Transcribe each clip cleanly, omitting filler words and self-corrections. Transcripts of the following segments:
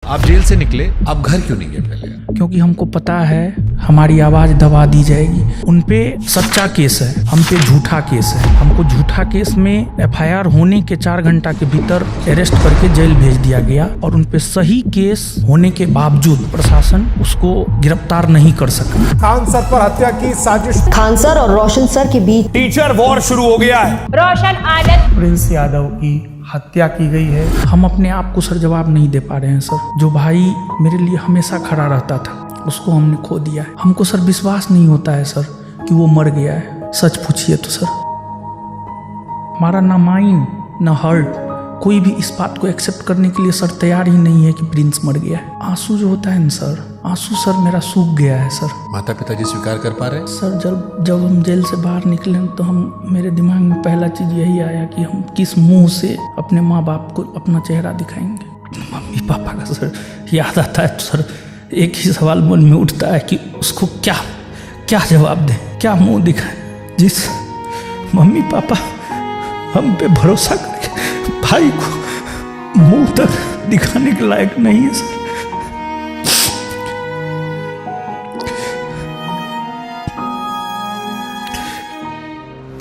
आप जेल से निकले, आप घर क्यों नहीं गए पहले? क्योंकि हमको पता है हमारी आवाज दबा दी जाएगी। उन पे सच्चा केस है, हम पे झूठा केस है। हमको झूठा केस में एफआईआर होने के 4 घंटा के भीतर अरेस्ट करके जेल भेज दिया गया और उन पे सही केस होने के बावजूद प्रशासन उसको गिरफ्तार नहीं कर सका। खान सर पर हत्या की साजिश, खान सर और रोशन सर के बीच टीचर वॉर शुरू हो गया है। रोशन आनंद, प्रिंस यादव की हत्या की गई है। हम अपने आप को सर जवाब नहीं दे पा रहे हैं सर। जो भाई मेरे लिए हमेशा खड़ा रहता था उसको हमने खो दिया है। हमको सर विश्वास नहीं होता है सर कि वो मर गया है। सच पूछिए तो सर हमारा ना माइंड ना हार्ट कोई भी इस बात को एक्सेप्ट करने के लिए सर तैयार ही नहीं है कि प्रिंस मर गया है। आंसू जो होता है ना सर, आंसू सर मेरा सूख गया है सर। माता पिताजी स्वीकार कर पा रहे हैं? सर जब हम जेल से बाहर निकले तो मेरे दिमाग में पहला चीज़ यही आया कि हम किस मुंह से अपने माँ बाप को अपना चेहरा दिखाएंगे। मम्मी पापा का सर याद आता है तो सर एक ही सवाल मन में उठता है कि उसको क्या जवाब दें, क्या मुंह दिखाएं। जिस मम्मी पापा हम पे भरोसा करके भाई को मुंह तक दिखाने के लायक नहीं है सर।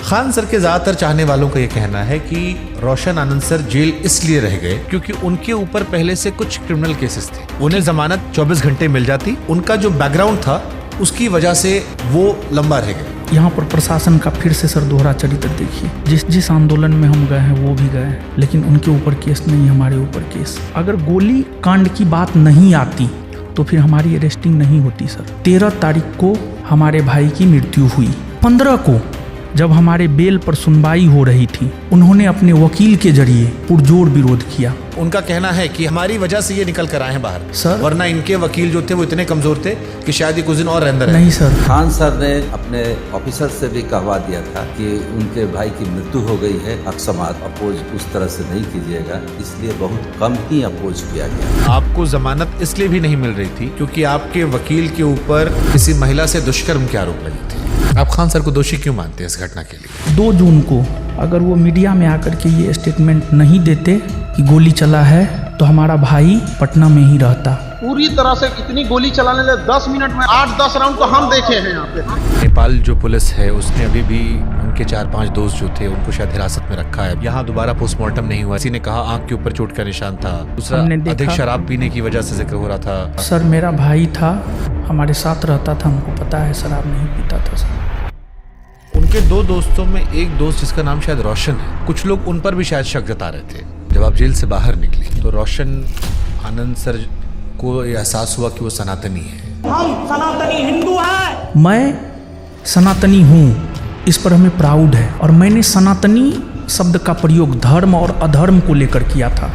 खान सर के ज्यादातर चाहने वालों का यह कहना है कि रोशन आनंद सर जेल इसलिए रह गए क्योंकि उनके ऊपर पहले से कुछ क्रिमिनल केसेस थे। उन्हें जमानत 24 घंटे मिल जाती, उनका जो बैकग्राउंड था उसकी वजह से वो लंबा रह गए। यहाँ पर प्रशासन का फिर से सर दोहरा चरित्र देखिए। जिस आंदोलन में हम गए हैं वो भी गए हैं, लेकिन उनके ऊपर केस नहीं, हमारे ऊपर केस। अगर गोली कांड की बात नहीं आती तो फिर हमारी अरेस्टिंग नहीं होती सर। 13 तारीख को हमारे भाई की मृत्यु हुई। 15 को जब हमारे बेल पर सुनवाई हो रही थी उन्होंने अपने वकील के जरिए पुरजोर विरोध किया। उनका कहना है कि हमारी वजह से ये निकल कर आए हैं बाहर सर, वरना इनके वकील जो थे वो इतने कमजोर थे कि शायद ये कुछ दिन और अंदर नहीं सर। खान सर ने अपने ऑफिसर से भी कहवा दिया था कि उनके भाई की मृत्यु हो गई है, अकस्मात अपोज उस तरह से नहीं कीजिएगा, इसलिए बहुत कम ही अपोज किया गया। आपको जमानत इसलिए भी नहीं मिल रही थी क्योंकि आपके वकील के ऊपर किसी महिला से दुष्कर्म के आरोप लगे थे। आप खान सर को दोषी क्यों मानते हैं इस घटना के लिए? 2 जून को अगर वो मीडिया में आकर के ये स्टेटमेंट नहीं देते कि गोली चला है तो हमारा भाई पटना में ही रहता। पूरी तरह से इतनी गोली चलाने लगे 10 मिनट में 8-10 राउंड तो हम देखे हैं यहाँ पे। नेपाल जो पुलिस है उसने अभी भी उनके 4-5 दोस्त जो थे उनको शायद हिरासत में रखा है। यहाँ दोबारा पोस्टमार्टम नहीं हुआ। किसी ने कहा आंख के ऊपर चोट का निशान था, दूसरा अधिक शराब पीने की वजह से जिक्र हो रहा था। सर मेरा भाई था, हमारे साथ रहता था, हमको पता है शराब नहीं पीता था सर। उनके 2 दोस्तों में एक दोस्त जिसका नाम शायद रोशन है, कुछ लोग उन पर भी शायद शक जता रहे थे। जब आप जेल से बाहर निकले तो रोशन आनंद सर को एहसास हुआ कि वो सनातनी है। हम सनातनी हिंदू हैं। मैं सनातनी हूँ, इस पर हमें प्राउड है। और मैंने सनातनी शब्द का प्रयोग धर्म और अधर्म को लेकर किया था।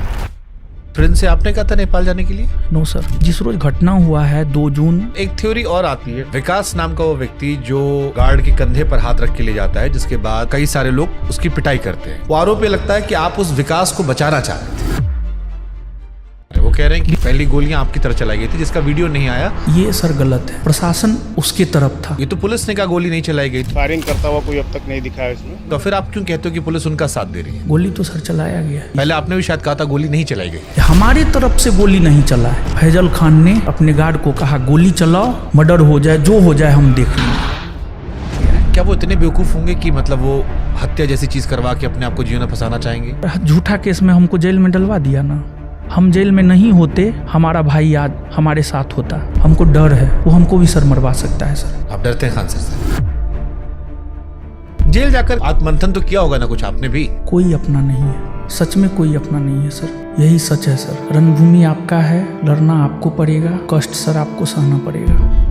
प्रिंस से आपने कहा था नेपाल जाने के लिए? नो सर, जिस रोज घटना हुआ है 2 जून। एक थ्योरी और आती है, विकास नाम का वो व्यक्ति जो गार्ड के कंधे पर हाथ रख के ले जाता है, जिसके बाद कई सारे लोग उसकी पिटाई करते हैं। वो आरोप ये लगता है कि आप उस विकास को बचाना चाह रहे थे। वो कह रहे हैं कि पहली गोलियां आपकी तरफ चलाई गई थी जिसका वीडियो नहीं आया। ये सर गलत है, प्रशासन उसके तरफ था। ये तो पुलिस ने कहा गोली नहीं चलाई गई। फायरिंग करता हुआ कोई अब तक नहीं दिखा है इसमें। तो फिर आप क्यों कहते हो कि पुलिस उनका साथ दे रही है? गोली तो सर चलाया गया। पहले आपने भी शायद कहा था गोली नहीं चलाई गई। हमारी तरफ से गोली नहीं चला है। फैजल खान ने अपने गार्ड को कहा गोली चलाओ, मर्डर हो जाए, जो हो जाए हम देख लेंगे। क्या वो इतने बेवकूफ होंगे कि मतलब वो हत्या जैसी चीज करवा के अपने आप को जीवन में फंसाना चाहेंगे? झूठा केस में हमको जेल में डलवा दिया ना। हम जेल में नहीं होते, हमारा भाई आज हमारे साथ होता। हमको डर है, वो हमको भी सर मरवा सकता है सर। आप डरते हैं खान सर से? जेल जाकर आत्ममंथन तो किया होगा ना कुछ आपने भी? कोई अपना नहीं है, सच में कोई अपना नहीं है सर। यही सच है सर। रणभूमि आपका है, लड़ना आपको पड़ेगा, कष्ट सर आपको सहना पड़ेगा।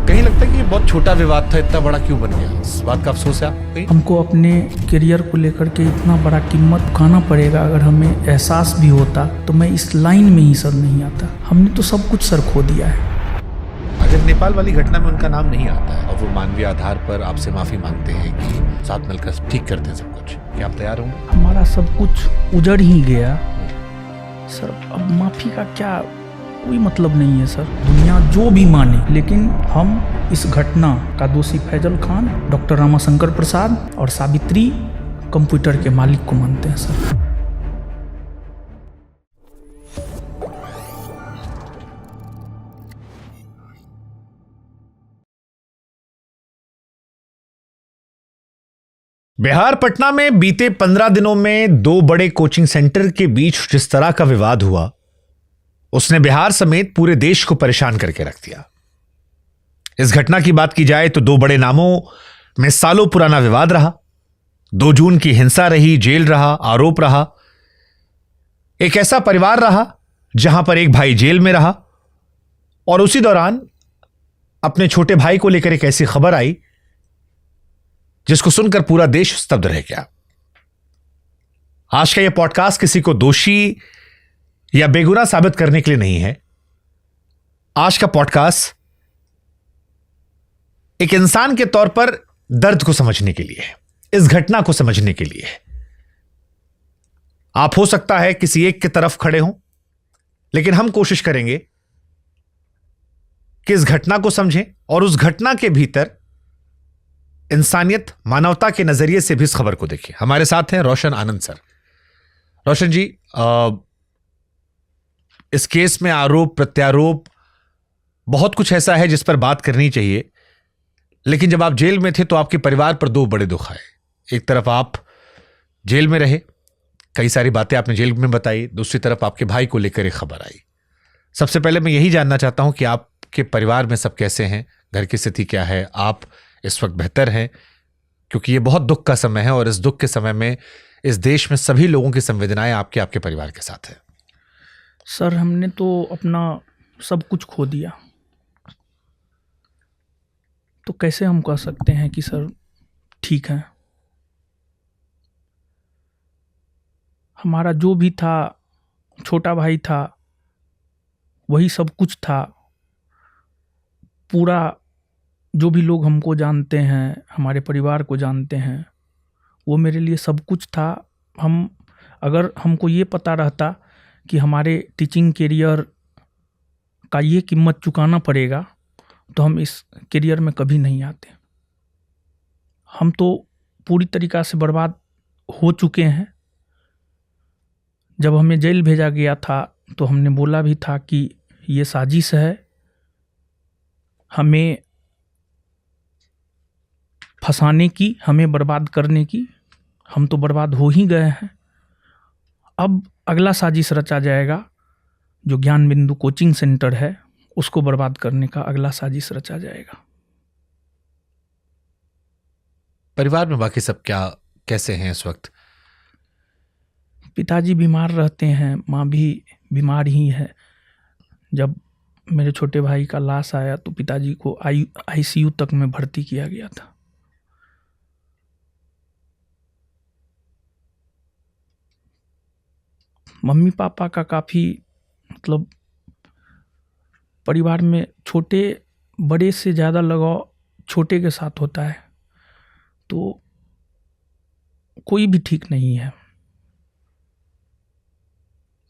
कहीं लगता है कि ये बहुत छोटा विवाद था, इतना बड़ा क्यों बन गया? इस बात का अफसोस है आपको? हमको अपने करियर को लेकर के इतना बड़ा कीमत चुकाना पड़ेगा। अगर हमें एहसास भी होता तो मैं इस लाइन में ही सर नहीं आता। हमने तो सब कुछ सर खो दिया है। अगर नेपाल वाली घटना में उनका नाम नहीं आता है और वो मानवीय आधार पर आपसे माफी मांगते हैं कि साथ मिलकर ठीक करते हैं सब कुछ, क्या आप तैयार होंगे? हमारा सब कुछ उजड़ ही गया सर। अब माफी का क्या कोई मतलब नहीं है सर। दुनिया जो भी माने, लेकिन हम इस घटना का दोषी फैजल खान, डॉक्टर रामाशंकर प्रसाद और सावित्री कंप्यूटर के मालिक को मानते हैं सर। बिहार पटना में बीते 15 दिनों में 2 बड़े कोचिंग सेंटर के बीच जिस तरह का विवाद हुआ, उसने बिहार समेत पूरे देश को परेशान करके रख दिया। इस घटना की बात की जाए तो 2 बड़े नामों में सालों पुराना विवाद रहा। 2 जून की हिंसा रही, जेल रहा, आरोप रहा। एक ऐसा परिवार रहा जहां पर एक भाई जेल में रहा और उसी दौरान अपने छोटे भाई को लेकर एक ऐसी खबर आई जिसको सुनकर पूरा देश स्तब्ध रह गया। आज का यह पॉडकास्ट किसी को दोषी या बेगुनाह साबित करने के लिए नहीं है। आज का पॉडकास्ट एक इंसान के तौर पर दर्द को समझने के लिए है, इस घटना को समझने के लिए है। आप हो सकता है किसी एक की तरफ खड़े हों, लेकिन हम कोशिश करेंगे कि इस घटना को समझें और उस घटना के भीतर इंसानियत, मानवता के नजरिए से भी इस खबर को देखें। हमारे साथ हैं रोशन आनंद सर। रोशन जी, इस केस में आरोप प्रत्यारोप बहुत कुछ ऐसा है जिस पर बात करनी चाहिए, लेकिन जब आप जेल में थे तो आपके परिवार पर 2 बड़े दुख आए। एक तरफ आप जेल में रहे, कई सारी बातें आपने जेल में बताई, दूसरी तरफ आपके भाई को लेकर एक खबर आई। सबसे पहले मैं यही जानना चाहता हूं कि आपके परिवार में सब कैसे हैं, घर की स्थिति क्या है, आप इस वक्त बेहतर हैं? क्योंकि ये बहुत दुख का समय है और इस दुख के समय में इस देश में सभी लोगों की संवेदनाएं आपके परिवार के साथ है। सर, हमने तो अपना सब कुछ खो दिया, तो कैसे हम कह सकते हैं कि सर ठीक है? हमारा जो भी था, छोटा भाई था, वही सब कुछ था। पूरा जो भी लोग हमको जानते हैं, हमारे परिवार को जानते हैं, वो मेरे लिए सब कुछ था। अगर हमको ये पता रहता कि हमारे टीचिंग करियर का ये कीमत चुकाना पड़ेगा, तो हम इस करियर में कभी नहीं आते। हम तो पूरी तरीक़ा से बर्बाद हो चुके हैं। जब हमें जेल भेजा गया था तो हमने बोला भी था कि ये साजिश है, हमें फंसाने की, हमें बर्बाद करने की। हम तो बर्बाद हो ही गए हैं। अब अगला साजिश रचा जाएगा, जो ज्ञान बिंदु कोचिंग सेंटर है उसको बर्बाद करने का अगला साजिश रचा जाएगा। परिवार में बाकी सब कैसे हैं इस वक्त? पिताजी बीमार रहते हैं, माँ भी बीमार ही है। जब मेरे छोटे भाई का लाश आया तो पिताजी को आईसीयू तक में भर्ती किया गया था। मम्मी पापा का काफ़ी मतलब परिवार में छोटे बड़े से ज़्यादा लगाव छोटे के साथ होता है, तो कोई भी ठीक नहीं है।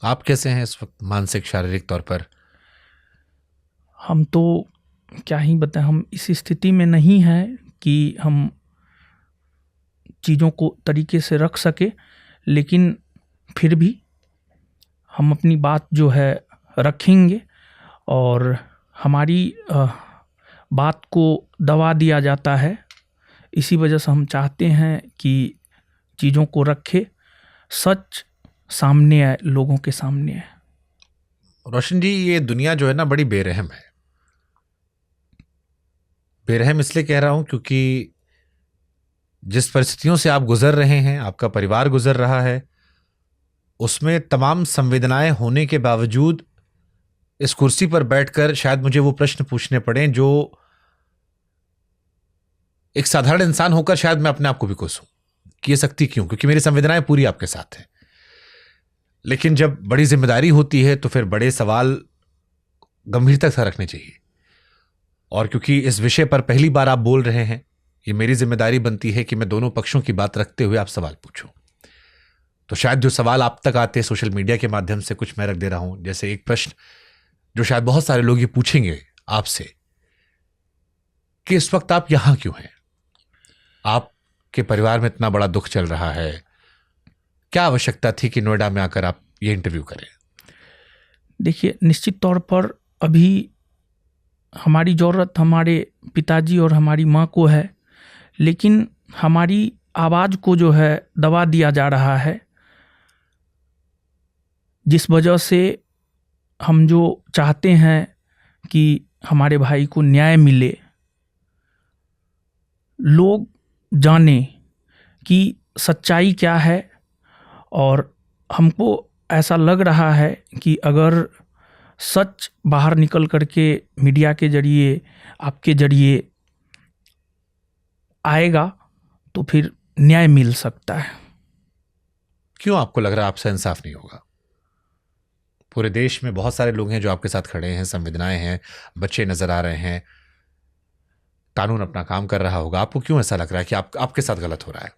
आप कैसे हैं इस वक्त मानसिक शारीरिक तौर पर? हम तो क्या ही बताएं, हम इस स्थिति में नहीं हैं कि हम चीज़ों को तरीके से रख सके, लेकिन फिर भी हम अपनी बात जो है रखेंगे और हमारी बात को दबा दिया जाता है। इसी वजह से हम चाहते हैं कि चीज़ों को रखे, सच सामने आए, लोगों के सामने आए। रोशन जी, ये दुनिया जो है ना बड़ी बेरहम है। बेरहम इसलिए कह रहा हूं क्योंकि जिस परिस्थितियों से आप गुजर रहे हैं, आपका परिवार गुजर रहा है, उसमें तमाम संवेदनाएं होने के बावजूद इस कुर्सी पर बैठकर शायद मुझे वो प्रश्न पूछने पड़े जो एक साधारण इंसान होकर शायद मैं अपने आप को भी कोसूं कि ये सकती क्यों, क्योंकि मेरी संवेदनाएं पूरी आपके साथ हैं। लेकिन जब बड़ी जिम्मेदारी होती है तो फिर बड़े सवाल गंभीरता से रखने चाहिए। और क्योंकि इस विषय पर पहली बार आप बोल रहे हैं, ये मेरी जिम्मेदारी बनती है कि मैं दोनों पक्षों की बात रखते हुए आप सवाल पूछूं। तो शायद जो सवाल आप तक आते हैं सोशल मीडिया के माध्यम से, कुछ मैं रख दे रहा हूं। जैसे एक प्रश्न जो शायद बहुत सारे लोग ये पूछेंगे आपसे कि इस वक्त आप यहां क्यों हैं? आपके परिवार में इतना बड़ा दुख चल रहा है, क्या आवश्यकता थी कि नोएडा में आकर आप ये इंटरव्यू करें? देखिए, निश्चित तौर पर अभी हमारी ज़रूरत हमारे पिताजी और हमारी माँ को है, लेकिन हमारी आवाज़ को जो है दबा दिया जा रहा है, जिस वजह से हम जो चाहते हैं कि हमारे भाई को न्याय मिले, लोग जाने कि सच्चाई क्या है। और हमको ऐसा लग रहा है कि अगर सच बाहर निकल करके मीडिया के जरिए, आपके जरिए आएगा तो फिर न्याय मिल सकता है। क्यों आपको लग रहा है आपसे इंसाफ नहीं होगा? पूरे देश में बहुत सारे लोग हैं जो आपके साथ खड़े हैं, संवेदनाएं हैं, बच्चे नजर आ रहे हैं, कानून अपना काम कर रहा होगा। आपको क्यों ऐसा लग रहा है कि आपके साथ गलत हो रहा है?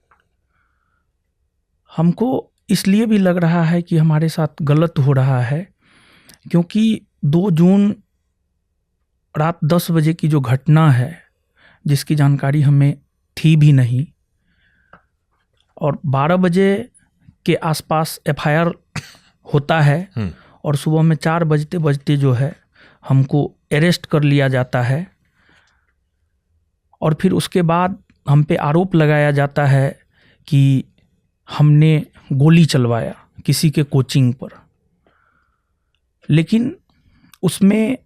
हमको इसलिए भी लग रहा है कि हमारे साथ गलत हो रहा है क्योंकि 2 जून रात 10 बजे की जो घटना है, जिसकी जानकारी हमें थी भी नहीं, और 12 बजे के आसपास एफआईआर होता है और सुबह में 4 बजते बजते जो है हमको अरेस्ट कर लिया जाता है। और फिर उसके बाद हम पे आरोप लगाया जाता है कि हमने गोली चलवाया किसी के कोचिंग पर, लेकिन उसमें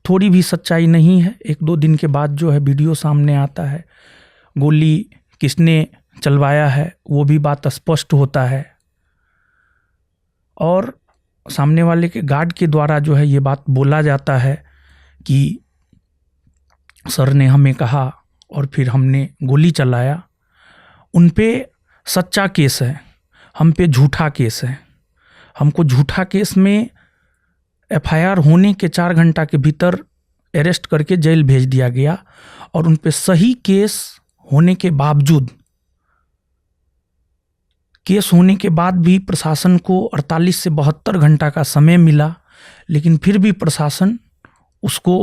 थोड़ी भी सच्चाई नहीं है। 1-2 दिन के बाद जो है वीडियो सामने आता है, गोली किसने चलवाया है वो भी बात स्पष्ट होता है। और सामने वाले के गार्ड के द्वारा जो है ये बात बोला जाता है कि सर ने हमें कहा और फिर हमने गोली चलाया। उन पे सच्चा केस है, हम पे झूठा केस है। हमको झूठा केस में एफआईआर होने के 4 घंटा के भीतर अरेस्ट करके जेल भेज दिया गया और उन पे सही केस होने के बावजूद, केस होने के बाद भी प्रशासन को 48 से 72 घंटा का समय मिला, लेकिन फिर भी प्रशासन उसको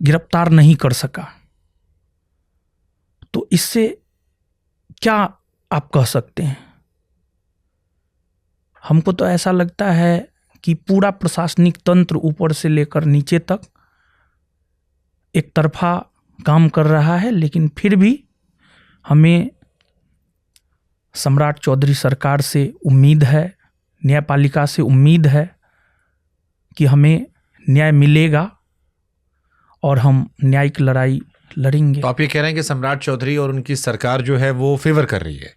गिरफ्तार नहीं कर सका। तो इससे क्या आप कह सकते हैं? हमको तो ऐसा लगता है कि पूरा प्रशासनिक तंत्र ऊपर से लेकर नीचे तक एक तरफा काम कर रहा है, लेकिन फिर भी हमें सम्राट चौधरी सरकार से उम्मीद है, न्यायपालिका से उम्मीद है कि हमें न्याय मिलेगा और हम न्यायिक लड़ाई लड़ेंगे। तो आप ये कह रहे हैं कि सम्राट चौधरी और उनकी सरकार जो है वो फेवर कर रही है?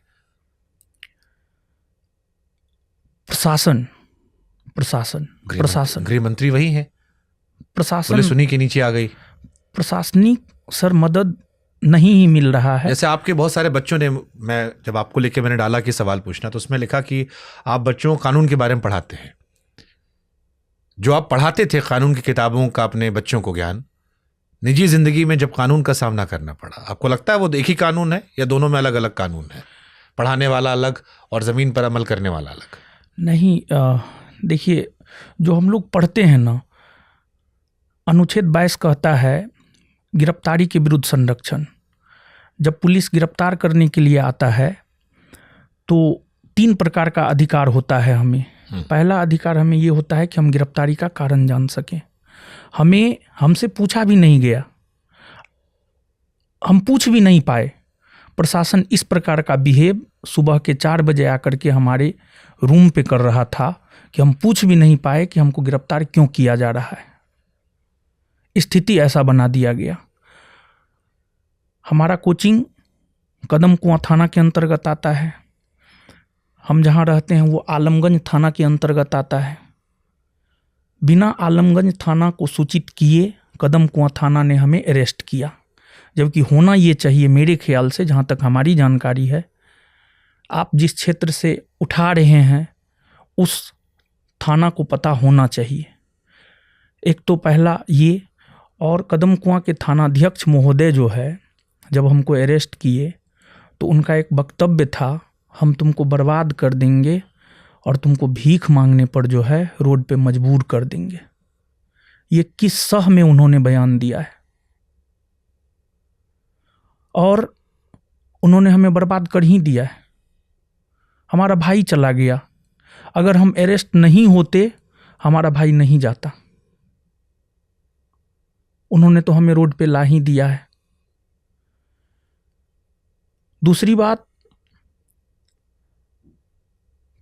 प्रशासन गृह मंत्री वही है, प्रशासन पुलिस उन्हीं के नीचे आ गई। प्रशासनिक सर मदद नहीं ही मिल रहा है। जैसे आपके बहुत सारे बच्चों ने, मैं जब आपको लेके मैंने डाला कि सवाल पूछना, तो उसमें लिखा कि आप बच्चों को कानून के बारे में पढ़ाते हैं। जो आप पढ़ाते थे कानून की किताबों का अपने बच्चों को ज्ञान, निजी जिंदगी में जब कानून का सामना करना पड़ा, आपको लगता है वो एक ही कानून है या दोनों में अलग अलग कानून है? पढ़ाने वाला अलग और जमीन पर अमल करने वाला अलग? नहीं, देखिए, जो हम लोग पढ़ते हैं ना, अनुच्छेद 22 कहता है गिरफ्तारी के विरुद्ध संरक्षण। जब पुलिस गिरफ्तार करने के लिए आता है तो 3 प्रकार का अधिकार होता है हमें। पहला अधिकार हमें ये होता है कि हम गिरफ्तारी का कारण जान सकें। हमसे पूछा भी नहीं गया, हम पूछ भी नहीं पाए। प्रशासन इस प्रकार का बिहेव सुबह के 4 बजे आकर के हमारे रूम पे कर रहा था कि हम पूछ भी नहीं पाए कि हमको गिरफ्तार क्यों किया जा रहा है। स्थिति ऐसा बना दिया गया। हमारा कोचिंग कदम कुआं थाना के अंतर्गत आता है। हम जहाँ रहते हैं वो आलमगंज थाना के अंतर्गत आता है। बिना आलमगंज थाना को सूचित किए कदम कुआं थाना ने हमें अरेस्ट किया, जबकि होना ये चाहिए मेरे ख्याल से, जहाँ तक हमारी जानकारी है, आप जिस क्षेत्र से उठा रहे हैं उस थाना को पता होना चाहिए। एक तो पहला ये, और कदम कुआं के थानाध्यक्ष महोदय जो है, जब हमको अरेस्ट किए तो उनका एक वक्तव्य था, हम तुमको बर्बाद कर देंगे और तुमको भीख मांगने पर जो है रोड पे मजबूर कर देंगे। ये किस सह में उन्होंने बयान दिया है, और उन्होंने हमें बर्बाद कर ही दिया है। हमारा भाई चला गया, अगर हम अरेस्ट नहीं होते हमारा भाई नहीं जाता। उन्होंने तो हमें रोड पे ला ही दिया है। दूसरी बात,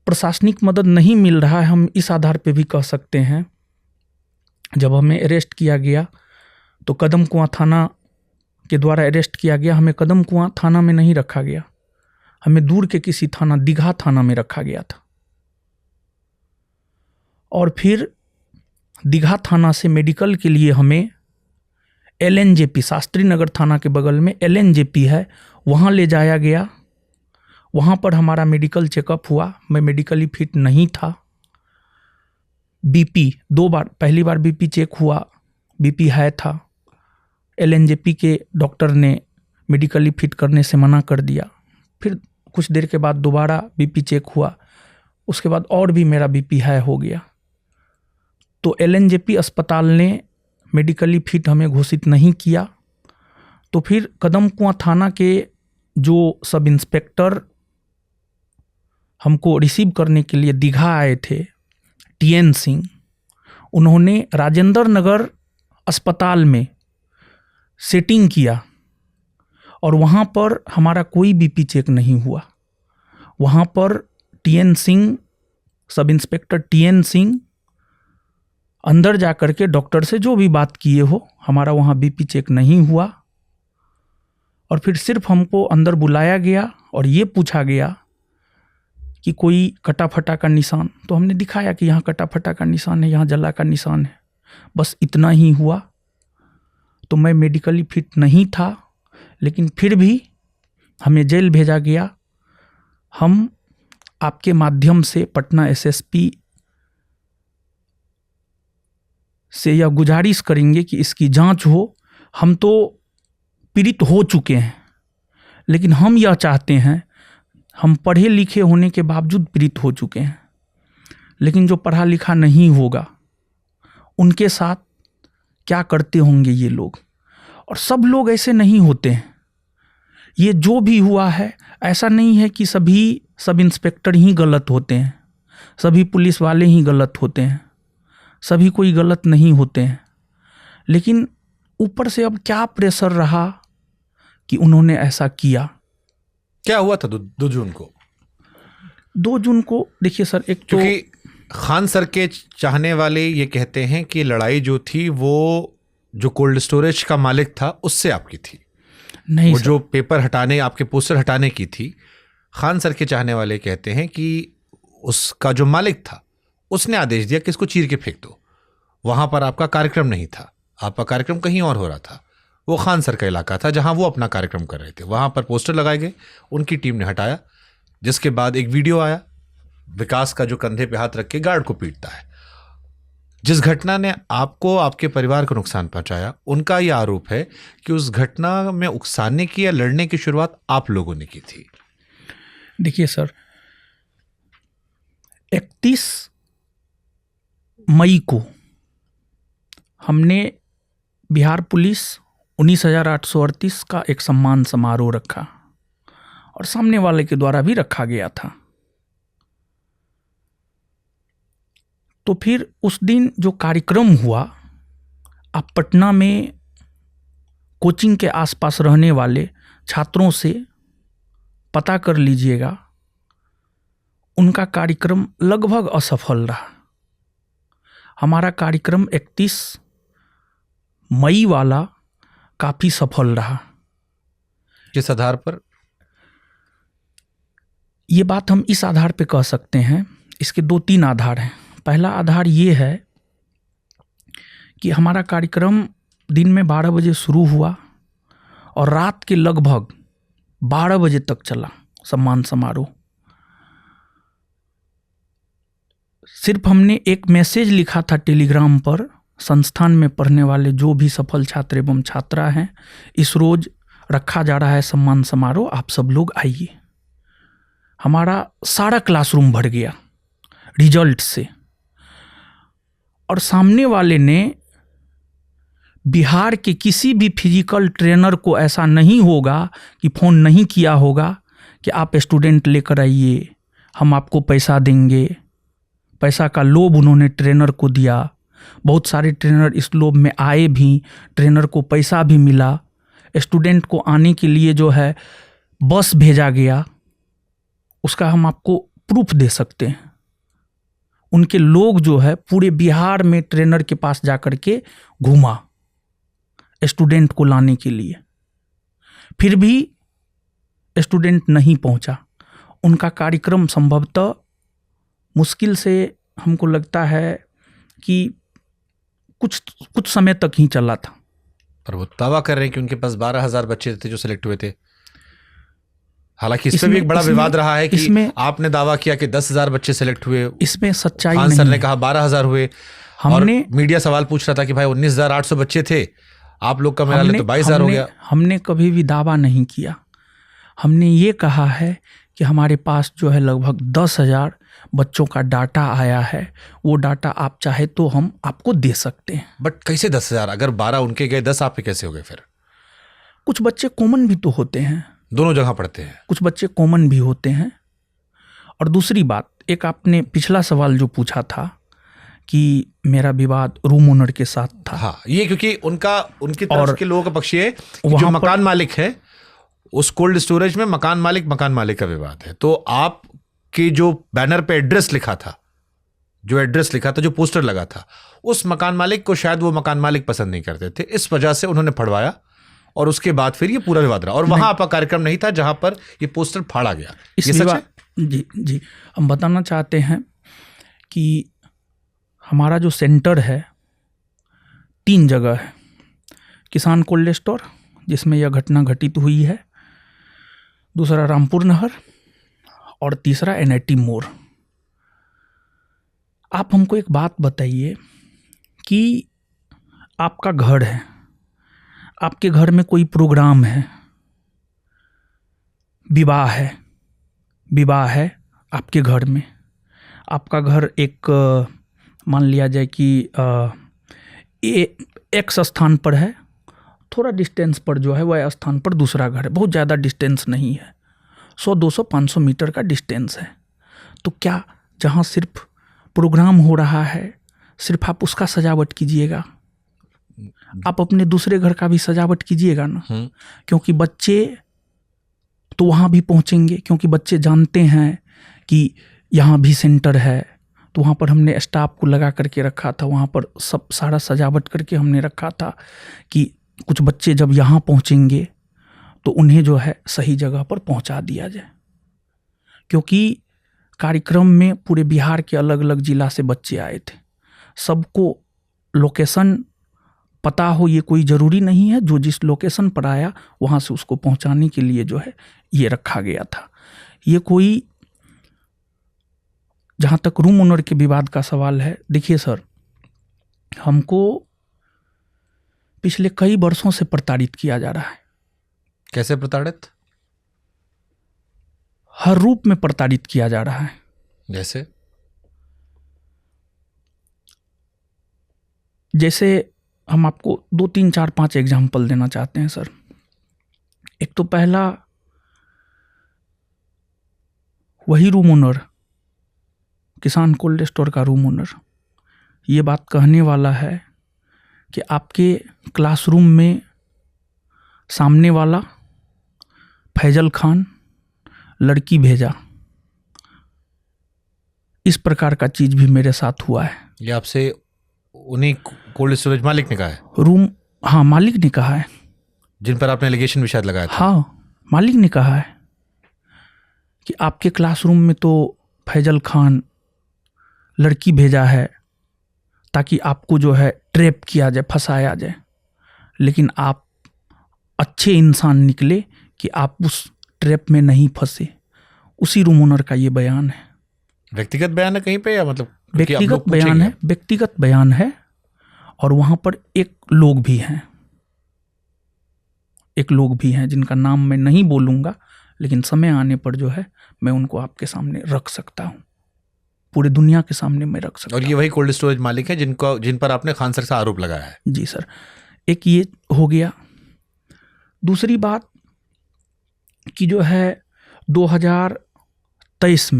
प्रशासनिक मदद नहीं मिल रहा है, हम इस आधार पे भी कह सकते हैं। जब हमें अरेस्ट किया गया तो कदम कुआं थाना के द्वारा अरेस्ट किया गया। हमें कदम कुआं थाना में नहीं रखा गया, हमें दूर के किसी थाना, दीघा थाना में रखा गया था। और फिर दीघा थाना से मेडिकल के लिए हमें LNJP, शास्त्री नगर थाना के बगल में LNJP है, वहाँ ले जाया गया। वहाँ पर हमारा मेडिकल चेकअप हुआ। मैं मेडिकली फिट नहीं था। BP 2 बार, पहली बार BP चेक हुआ, BP हाई था। LNJP के डॉक्टर ने मेडिकली फिट करने से मना कर दिया। फिर कुछ देर के बाद दोबारा BP चेक हुआ, उसके बाद और भी मेरा BP हाई हो गया। तो LNJP अस्पताल ने मेडिकली फिट हमें घोषित नहीं किया। तो फिर कदम कुआं थाना के जो सब इंस्पेक्टर हमको रिसीव करने के लिए दीघा आए थे, TN सिंह, उन्होंने राजेंद्र नगर अस्पताल में सेटिंग किया और वहाँ पर हमारा कोई BP चेक नहीं हुआ। वहाँ पर TN Singh, sub inspector TN Singh अंदर जा कर के डॉक्टर से जो भी बात किए हो, हमारा वहाँ BP चेक नहीं हुआ। और फिर सिर्फ हमको अंदर बुलाया गया और ये पूछा गया कि कोई कटा फटा का निशान, तो हमने दिखाया कि यहाँ कटा फटा का निशान है, यहाँ जला का निशान है, बस इतना ही हुआ। तो मैं मेडिकली फिट नहीं था, लेकिन फिर भी हमें जेल भेजा गया। हम आपके माध्यम से पटना SSP से यह गुजारिश करेंगे कि इसकी जांच हो। हम तो पीड़ित हो चुके हैं, लेकिन हम यह चाहते हैं, हम पढ़े लिखे होने के बावजूद पीड़ित हो चुके हैं, लेकिन जो पढ़ा लिखा नहीं होगा उनके साथ क्या करते होंगे ये लोग। और सब लोग ऐसे नहीं होते हैं। ये जो भी हुआ है, ऐसा नहीं है कि सभी सब इंस्पेक्टर ही गलत होते हैं, सभी पुलिस वाले ही गलत होते हैं, सभी कोई गलत नहीं होते हैं। लेकिन ऊपर से अब क्या प्रेशर रहा कि उन्होंने ऐसा किया। क्या हुआ था 2 जून को? 2 जून को देखिए सर, एक तो क्योंकि खान सर के चाहने वाले ये कहते हैं कि लड़ाई जो थी वो जो कोल्ड स्टोरेज का मालिक था उससे आपकी थी, नहीं वो सर, जो पेपर हटाने, आपके पोस्टर हटाने की थी। खान सर के चाहने वाले कहते हैं कि उसका जो मालिक था उसने आदेश दिया कि इसको चीर के फेंक दो। वहां पर आपका कार्यक्रम नहीं था, आपका कार्यक्रम कहीं और हो रहा था। वो खान सर का इलाका था जहां वो अपना कार्यक्रम कर रहे थे। वहां पर पोस्टर लगाए गए, उनकी टीम ने हटाया, जिसके बाद एक वीडियो आया विकास का जो कंधे पे हाथ रख के गार्ड को पीटता है। जिस घटना ने आपको, आपके परिवार को नुकसान पहुंचाया, उनका यह आरोप है कि उस घटना में उकसाने की या लड़ने की शुरुआत आप लोगों ने की थी। देखिए सर, 31 मई को हमने बिहार पुलिस 19,838 का एक सम्मान समारोह रखा और सामने वाले के द्वारा भी रखा गया था। तो फिर उस दिन जो कार्यक्रम हुआ, आप पटना में कोचिंग के आसपास रहने वाले छात्रों से पता कर लीजिएगा, उनका कार्यक्रम लगभग असफल रहा। हमारा कार्यक्रम 31 मई वाला काफ़ी सफल रहा। किस आधार पर? ये बात हम इस आधार पे कह सकते हैं, इसके 2-3 आधार हैं। पहला आधार ये है कि हमारा कार्यक्रम दिन में 12 बजे शुरू हुआ और रात के लगभग 12 बजे तक चला सम्मान समारोह। सिर्फ हमने एक मैसेज लिखा था टेलीग्राम पर, संस्थान में पढ़ने वाले जो भी सफल छात्र एवं छात्रा हैं, इस रोज रखा जा रहा है सम्मान समारोह, आप सब लोग आइए। हमारा सारा क्लासरूम भर गया रिजल्ट से। और सामने वाले ने बिहार के किसी भी फिजिकल ट्रेनर को ऐसा नहीं होगा कि फ़ोन नहीं किया होगा कि आप स्टूडेंट लेकर आइए, हम आपको पैसा देंगे। पैसा का लोभ उन्होंने ट्रेनर को दिया। बहुत सारे ट्रेनर इस लोभ में आए भी, ट्रेनर को पैसा भी मिला। स्टूडेंट को आने के लिए जो है बस भेजा गया, उसका हम आपको प्रूफ दे सकते हैं। उनके लोग जो है पूरे बिहार में ट्रेनर के पास जाकर के घूमा स्टूडेंट को लाने के लिए, फिर भी स्टूडेंट नहीं पहुंचा। उनका कार्यक्रम संभवतः मुश्किल से हमको लगता है कि कुछ समय तक ही चला था। पर वो दावा कर रहे हैं कि उनके पास 12,000 बच्चे थे जो सिलेक्ट हुए थे। हालांकि इसमें भी एक बड़ा विवाद रहा है कि आपने दावा किया कि 10,000 बच्चे सिलेक्ट हुए, इसमें सच्चाई खान नहीं सर है। ने कहा 12,000 हुए। हमने और मीडिया सवाल पूछ रहा था कि भाई 19,800 बच्चे थे, आप लोग का मिला ले तो 22,000 हो गया। हमने कभी भी दावा नहीं किया। हमने ये कहा है कि हमारे पास जो है लगभग 10,000 बच्चों का डाटा आया है, वो डाटा आप चाहे तो हम आपको दे सकते हैं। बट कैसे 10,000? अगर 12 उनके गए, 10 आपके कैसे हो गए? फिर कुछ बच्चे कॉमन भी तो होते हैं, दोनों जगह पढ़ते हैं। कुछ बच्चे कॉमन भी होते हैं। और दूसरी बात, एक आपने पिछला सवाल जो पूछा था कि मेरा विवाद रूम ओनर के साथ था। हाँ, ये क्योंकि उनकी तरफ और के लोगों का पक्ष है कि वहाँ जो पर- मकान मालिक है उस कोल्ड स्टोरेज में मकान मालिक का विवाद है। तो आपके जो बैनर पे एड्रेस लिखा था, जो पोस्टर लगा था, उस मकान मालिक को शायद वो मकान मालिक पसंद नहीं करते थे, इस वजह से उन्होंने फड़वाया और उसके बाद फिर ये पूरा विवाद रहा। और वहां आपका कार्यक्रम नहीं था जहां पर ये पोस्टर फाड़ा गया। इस ये सच है? जी हम बताना चाहते हैं कि हमारा जो सेंटर है 3 जगह है। किसान कोल्ड स्टोर जिसमें यह घटना घटित हुई है, दूसरा रामपुर नहर और तीसरा NIT मोड़। आप हमको एक बात बताइए कि आपका घर है, आपके घर में कोई प्रोग्राम है, विवाह है आपके घर में। आपका घर एक मान लिया जाए कि एक स्थान पर है, थोड़ा डिस्टेंस पर जो है वह स्थान पर दूसरा घर है, बहुत ज़्यादा डिस्टेंस नहीं है, 100, 200, 500 मीटर का डिस्टेंस है। तो क्या जहाँ सिर्फ प्रोग्राम हो रहा है सिर्फ आप उसका सजावट कीजिएगा? आप अपने दूसरे घर का भी सजावट कीजिएगा ना, क्योंकि बच्चे तो वहाँ भी पहुँचेंगे, क्योंकि बच्चे जानते हैं कि यहाँ भी सेंटर है। तो वहाँ पर हमने स्टाफ को लगा करके रखा था, वहाँ पर सब सारा सजावट करके हमने रखा था कि कुछ बच्चे जब यहाँ पहुँचेंगे तो उन्हें जो है सही जगह पर पहुँचा दिया जाए। क्योंकि कार्यक्रम में पूरे बिहार के अलग अलग जिला से बच्चे आए थे, सबको लोकेशन पता हो ये कोई ज़रूरी नहीं है। जो जिस लोकेशन पर आया वहाँ से उसको पहुँचाने के लिए जो है ये रखा गया था। ये कोई, जहाँ तक रूम ओनर के विवाद का सवाल है, देखिए सर, हमको पिछले कई वर्षों से प्रताड़ित किया जा रहा है। कैसे प्रताड़ित? हर रूप में प्रताड़ित किया जा रहा है। जैसे हम आपको 2, 3, 4, 5 एग्जाम्पल देना चाहते हैं सर। एक तो पहला, वही रूम ओनर, किसान कोल्ड स्टोर का रूम ओनर ये बात कहने वाला है कि आपके क्लासरूम में सामने वाला फैजल खान लड़की भेजा, इस प्रकार का चीज़ भी मेरे साथ हुआ है। ये आपसे उन्हीं कोल्ड स्टोरेज मालिक ने कहा है? हाँ, मालिक ने कहा है, जिन पर आपने एलिगेशन भी शायद लगाया था। हाँ, मालिक ने कहा है कि आपके क्लासरूम में तो फैजल खान लड़की भेजा है ताकि आपको जो है ट्रैप किया जाए, फंसाया जाए, लेकिन आप अच्छे इंसान निकले कि आप उस ट्रैप में नहीं फंसे। उसी रूम ओनर का ये बयान है। व्यक्तिगत बयान है कहीं पे या मतलब व्यक्तिगत बयान है और वहाँ पर एक लोग भी हैं जिनका नाम मैं नहीं बोलूँगा, लेकिन समय आने पर जो है मैं उनको आपके सामने रख सकता हूँ, पूरी दुनिया के सामने मैं रख सकता हूँ। और ये वही कोल्ड स्टोरेज मालिक है जिन पर आपने खान सर से आरोप लगाया है? जी सर, एक ये हो गया। दूसरी बात कि जो है 2023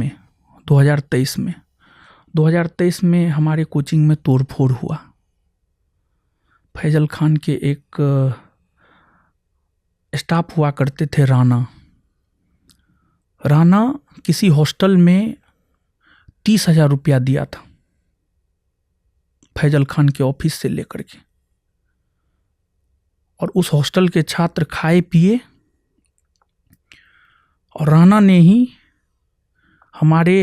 में हमारे कोचिंग में तोड़फोड़ हुआ। फैजल खान के एक स्टाफ हुआ करते थे राणा किसी हॉस्टल में 30,000 रुपया दिया था फैजल खान के ऑफिस से लेकर के, और उस हॉस्टल के छात्र खाए पिए, और राणा ने ही हमारे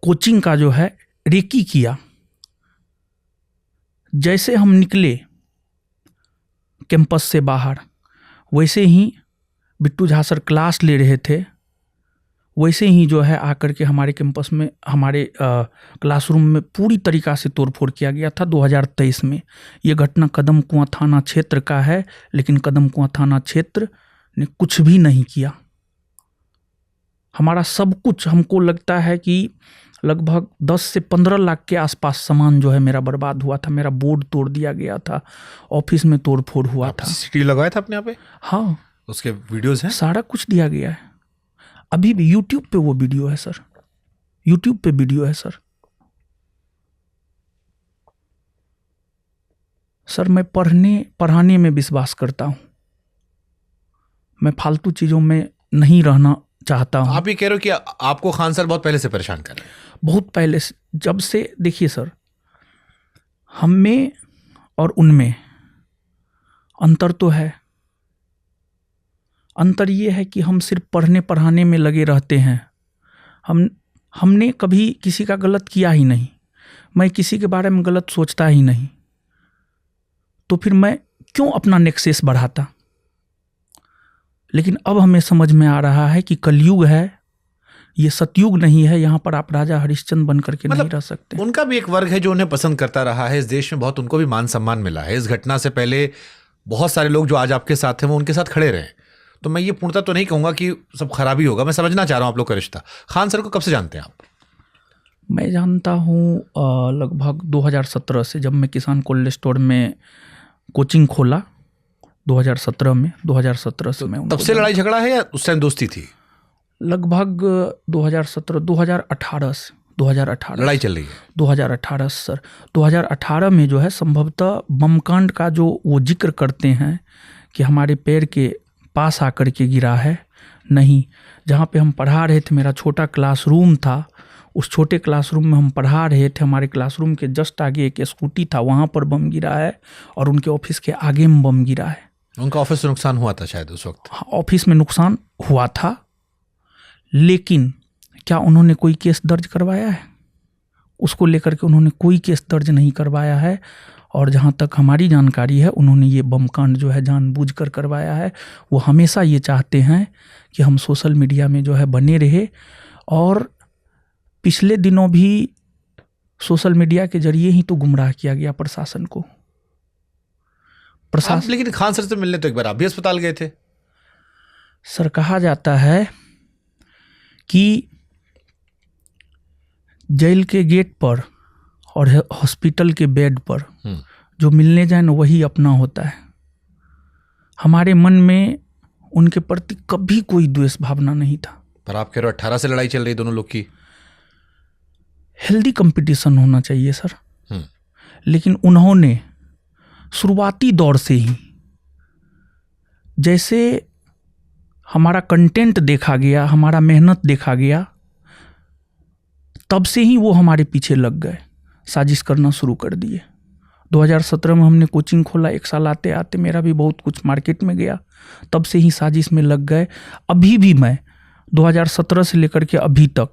कोचिंग का जो है रेकी किया। जैसे हम निकले कैंपस से बाहर, वैसे ही बिट्टू झा सर क्लास ले रहे थे, वैसे ही जो है आकर के हमारे कैंपस में, हमारे क्लासरूम में पूरी तरीक़ा से तोड़फोड़ किया गया था 2023 में। ये घटना कदम कुआं थाना क्षेत्र का है, लेकिन कदम कुआं थाना क्षेत्र ने कुछ भी नहीं किया। हमारा सब कुछ, हमको लगता है कि लगभग 10 से 15 लाख के आसपास सामान जो है मेरा बर्बाद हुआ था। मेरा बोर्ड तोड़ दिया गया था, ऑफिस में तोड़फोड़ हुआ था। सीसीटीवी लगाया था अपने यहाँ पे? हाँ, उसके वीडियोस हैं, सारा कुछ दिया गया है। अभी भी यूट्यूब पे वो वीडियो है सर, यूट्यूब पे वीडियो है सर। सर मैं पढ़ाने में विश्वास करता हूँ, मैं फालतू चीज़ों में नहीं रहना चाहता हूँ। आप ये कह रहे हो कि आपको खान सर बहुत पहले से परेशान कर रहे हैं? बहुत पहले से, जब से, देखिए सर, हम में और उनमें अंतर तो है। अंतर ये है कि हम सिर्फ पढ़ने पढ़ाने में लगे रहते हैं। हमने कभी किसी का गलत किया ही नहीं। मैं किसी के बारे में गलत सोचता ही नहीं, तो फिर मैं क्यों अपना नेक्सेस बढ़ाता। लेकिन अब हमें समझ में आ रहा है कि कलयुग है, ये सतयुग नहीं है। यहाँ पर आप राजा हरिश्चंद्र बन करके नहीं रह सकते। उनका भी एक वर्ग है जो उन्हें पसंद करता रहा है इस देश में, बहुत उनको भी मान सम्मान मिला है। इस घटना से पहले बहुत सारे लोग जो आज आपके साथ हैं वो उनके साथ खड़े रहे। तो मैं ये पूर्णतः तो नहीं कहूँगा कि सब खराबी होगा, मैं समझना चाह रहा हूँ आप लोग का रिश्ता। खान सर को कब से जानते हैं आप? मैं जानता हूँ लगभग 2017 से, जब मैं किसान कोल्ड स्टोर में कोचिंग खोला 2017 में। 2017 से मैं तब से लड़ाई झगड़ा है या उस टाइम दोस्ती थी? लगभग 2018 से 2018 लड़ाई चल रही है 2018 सर। 2018 में जो है संभवतः बमकांड का जो वो जिक्र करते हैं कि हमारे पैर के पास आकर के गिरा है, नहीं। जहाँ पे हम पढ़ा रहे थे, मेरा छोटा क्लासरूम था, उस छोटे क्लासरूम में हम पढ़ा रहे थे। हमारे क्लासरूम के जस्ट आगे एक स्कूटी था, वहाँ पर बम गिरा है, और उनके ऑफिस के आगे में बम गिरा है। उनका ऑफिस में नुकसान हुआ था शायद उस वक्त? हाँ, ऑफिस में नुकसान हुआ था, लेकिन क्या उन्होंने कोई केस दर्ज करवाया है? उसको लेकर के उन्होंने कोई केस दर्ज नहीं करवाया है। और जहाँ तक हमारी जानकारी है, उन्होंने ये बम कांड जो है जानबूझकर करवाया है। वो हमेशा ये चाहते हैं कि हम सोशल मीडिया में जो है बने रहे, और पिछले दिनों भी सोशल मीडिया के जरिए ही तो गुमराह किया गया प्रशासन को। लेकिन खान सर से मिलने तो एक बार आप भी अस्पताल गए थे? सर, कहा जाता है कि जेल के गेट पर और हॉस्पिटल के बेड पर जो मिलने जाए ना, वही अपना होता है। हमारे मन में उनके प्रति कभी कोई द्वेष भावना नहीं था। पर आप कह रहे हो 18 से लड़ाई चल रही दोनों लोग की? हेल्दी कंपटीशन होना चाहिए सर। लेकिन उन्होंने शुरुआती दौर से ही, जैसे हमारा कंटेंट देखा गया, हमारा मेहनत देखा गया, तब से ही वो हमारे पीछे लग गए, साजिश करना शुरू कर दिए। 2017 में हमने कोचिंग खोला, 1 साल आते आते मेरा भी बहुत कुछ मार्केट में गया, तब से ही साजिश में लग गए। अभी भी मैं 2017 से लेकर के अभी तक,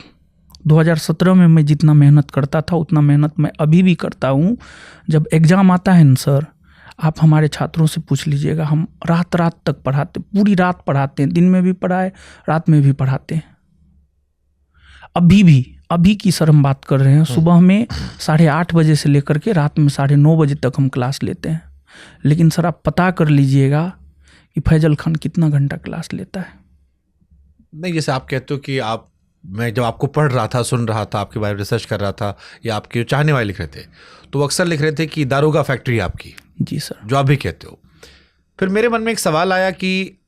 2017 में मैं जितना मेहनत करता था उतना मेहनत मैं अभी भी करता हूँ। जब एग्ज़ाम आता है न सर, आप हमारे छात्रों से पूछ लीजिएगा, हम रात तक पढ़ाते, पूरी रात पढ़ाते हैं, दिन में भी पढ़ाए, रात में भी पढ़ाते हैं। अभी की सर हम बात कर रहे हैं, सुबह में 8:30 बजे से लेकर के रात में 9:30 बजे तक हम क्लास लेते हैं। लेकिन सर आप पता कर लीजिएगा कि फैजल खान कितना घंटा क्लास लेता है। नहीं, जैसे आप कहते हो कि मैं जब आपको पढ़ रहा था, सुन रहा था, आपके बारे में रिसर्च कर रहा था, या आपके चाहने वाले लिख रहे थे, तो वो अक्सर लिख रहे थे कि दारोगा फैक्ट्री आपकी। जी सर। जो आप भी कहते हो। फिर मेरे मन में एक सवाल आया कि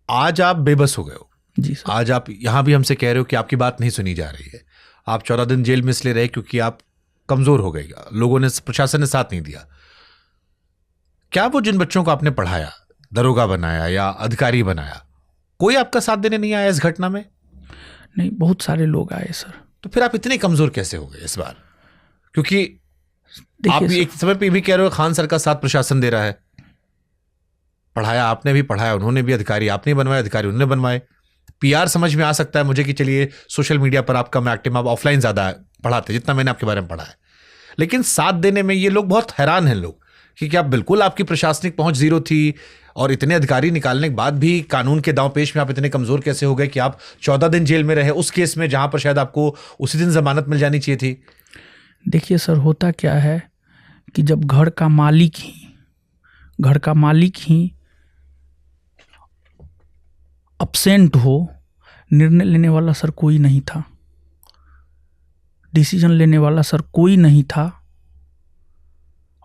आज आप बेबस हो गए हो। जी सर। आज आप यहाँ भी हमसे कह रहे हो कि आपकी बात नहीं सुनी जा रही है। आप 14 दिन जेल में इसलिए रहे क्योंकि आप कमजोर हो गए, लोगों ने, प्रशासन ने साथ नहीं दिया। क्या वो जिन बच्चों को आपने पढ़ाया, दरोगा बनाया या अधिकारी बनाया, कोई आपका साथ देने नहीं आया इस घटना में? नहीं, बहुत सारे लोग आए सर। तो फिर आप इतने कमजोर कैसे हो गए इस बार? क्योंकि आप देखिए एक समय पे भी कह रहे हो खान सर का साथ प्रशासन दे रहा है, पढ़ाया आपने भी, पढ़ाया उन्होंने भी, अधिकारी आपने बनवाए, अधिकारी उन्होंने बनवाए। पीआर समझ में आ सकता है मुझे कि चलिए सोशल मीडिया पर आप कम एक्टिव, आप ऑफलाइन ज्यादा पढ़ाते, जितना मैंने आपके बारे में पढ़ा है, लेकिन साथ देने में ये लोग बहुत हैरान हैं लोग कि क्या बिल्कुल आपकी प्रशासनिक पहुंच जीरो थी और इतने अधिकारी निकालने के बाद भी कानून के दांव पेश में आप इतने कमजोर कैसे हो गए कि आप 14 दिन जेल में रहे उस केस में जहां पर शायद आपको उसी दिन जमानत मिल जानी चाहिए थी? देखिए सर, होता क्या है कि जब घर का मालिक ही अपसेंट हो, निर्णय लेने वाला सर कोई नहीं था, डिसीजन लेने वाला सर कोई नहीं था,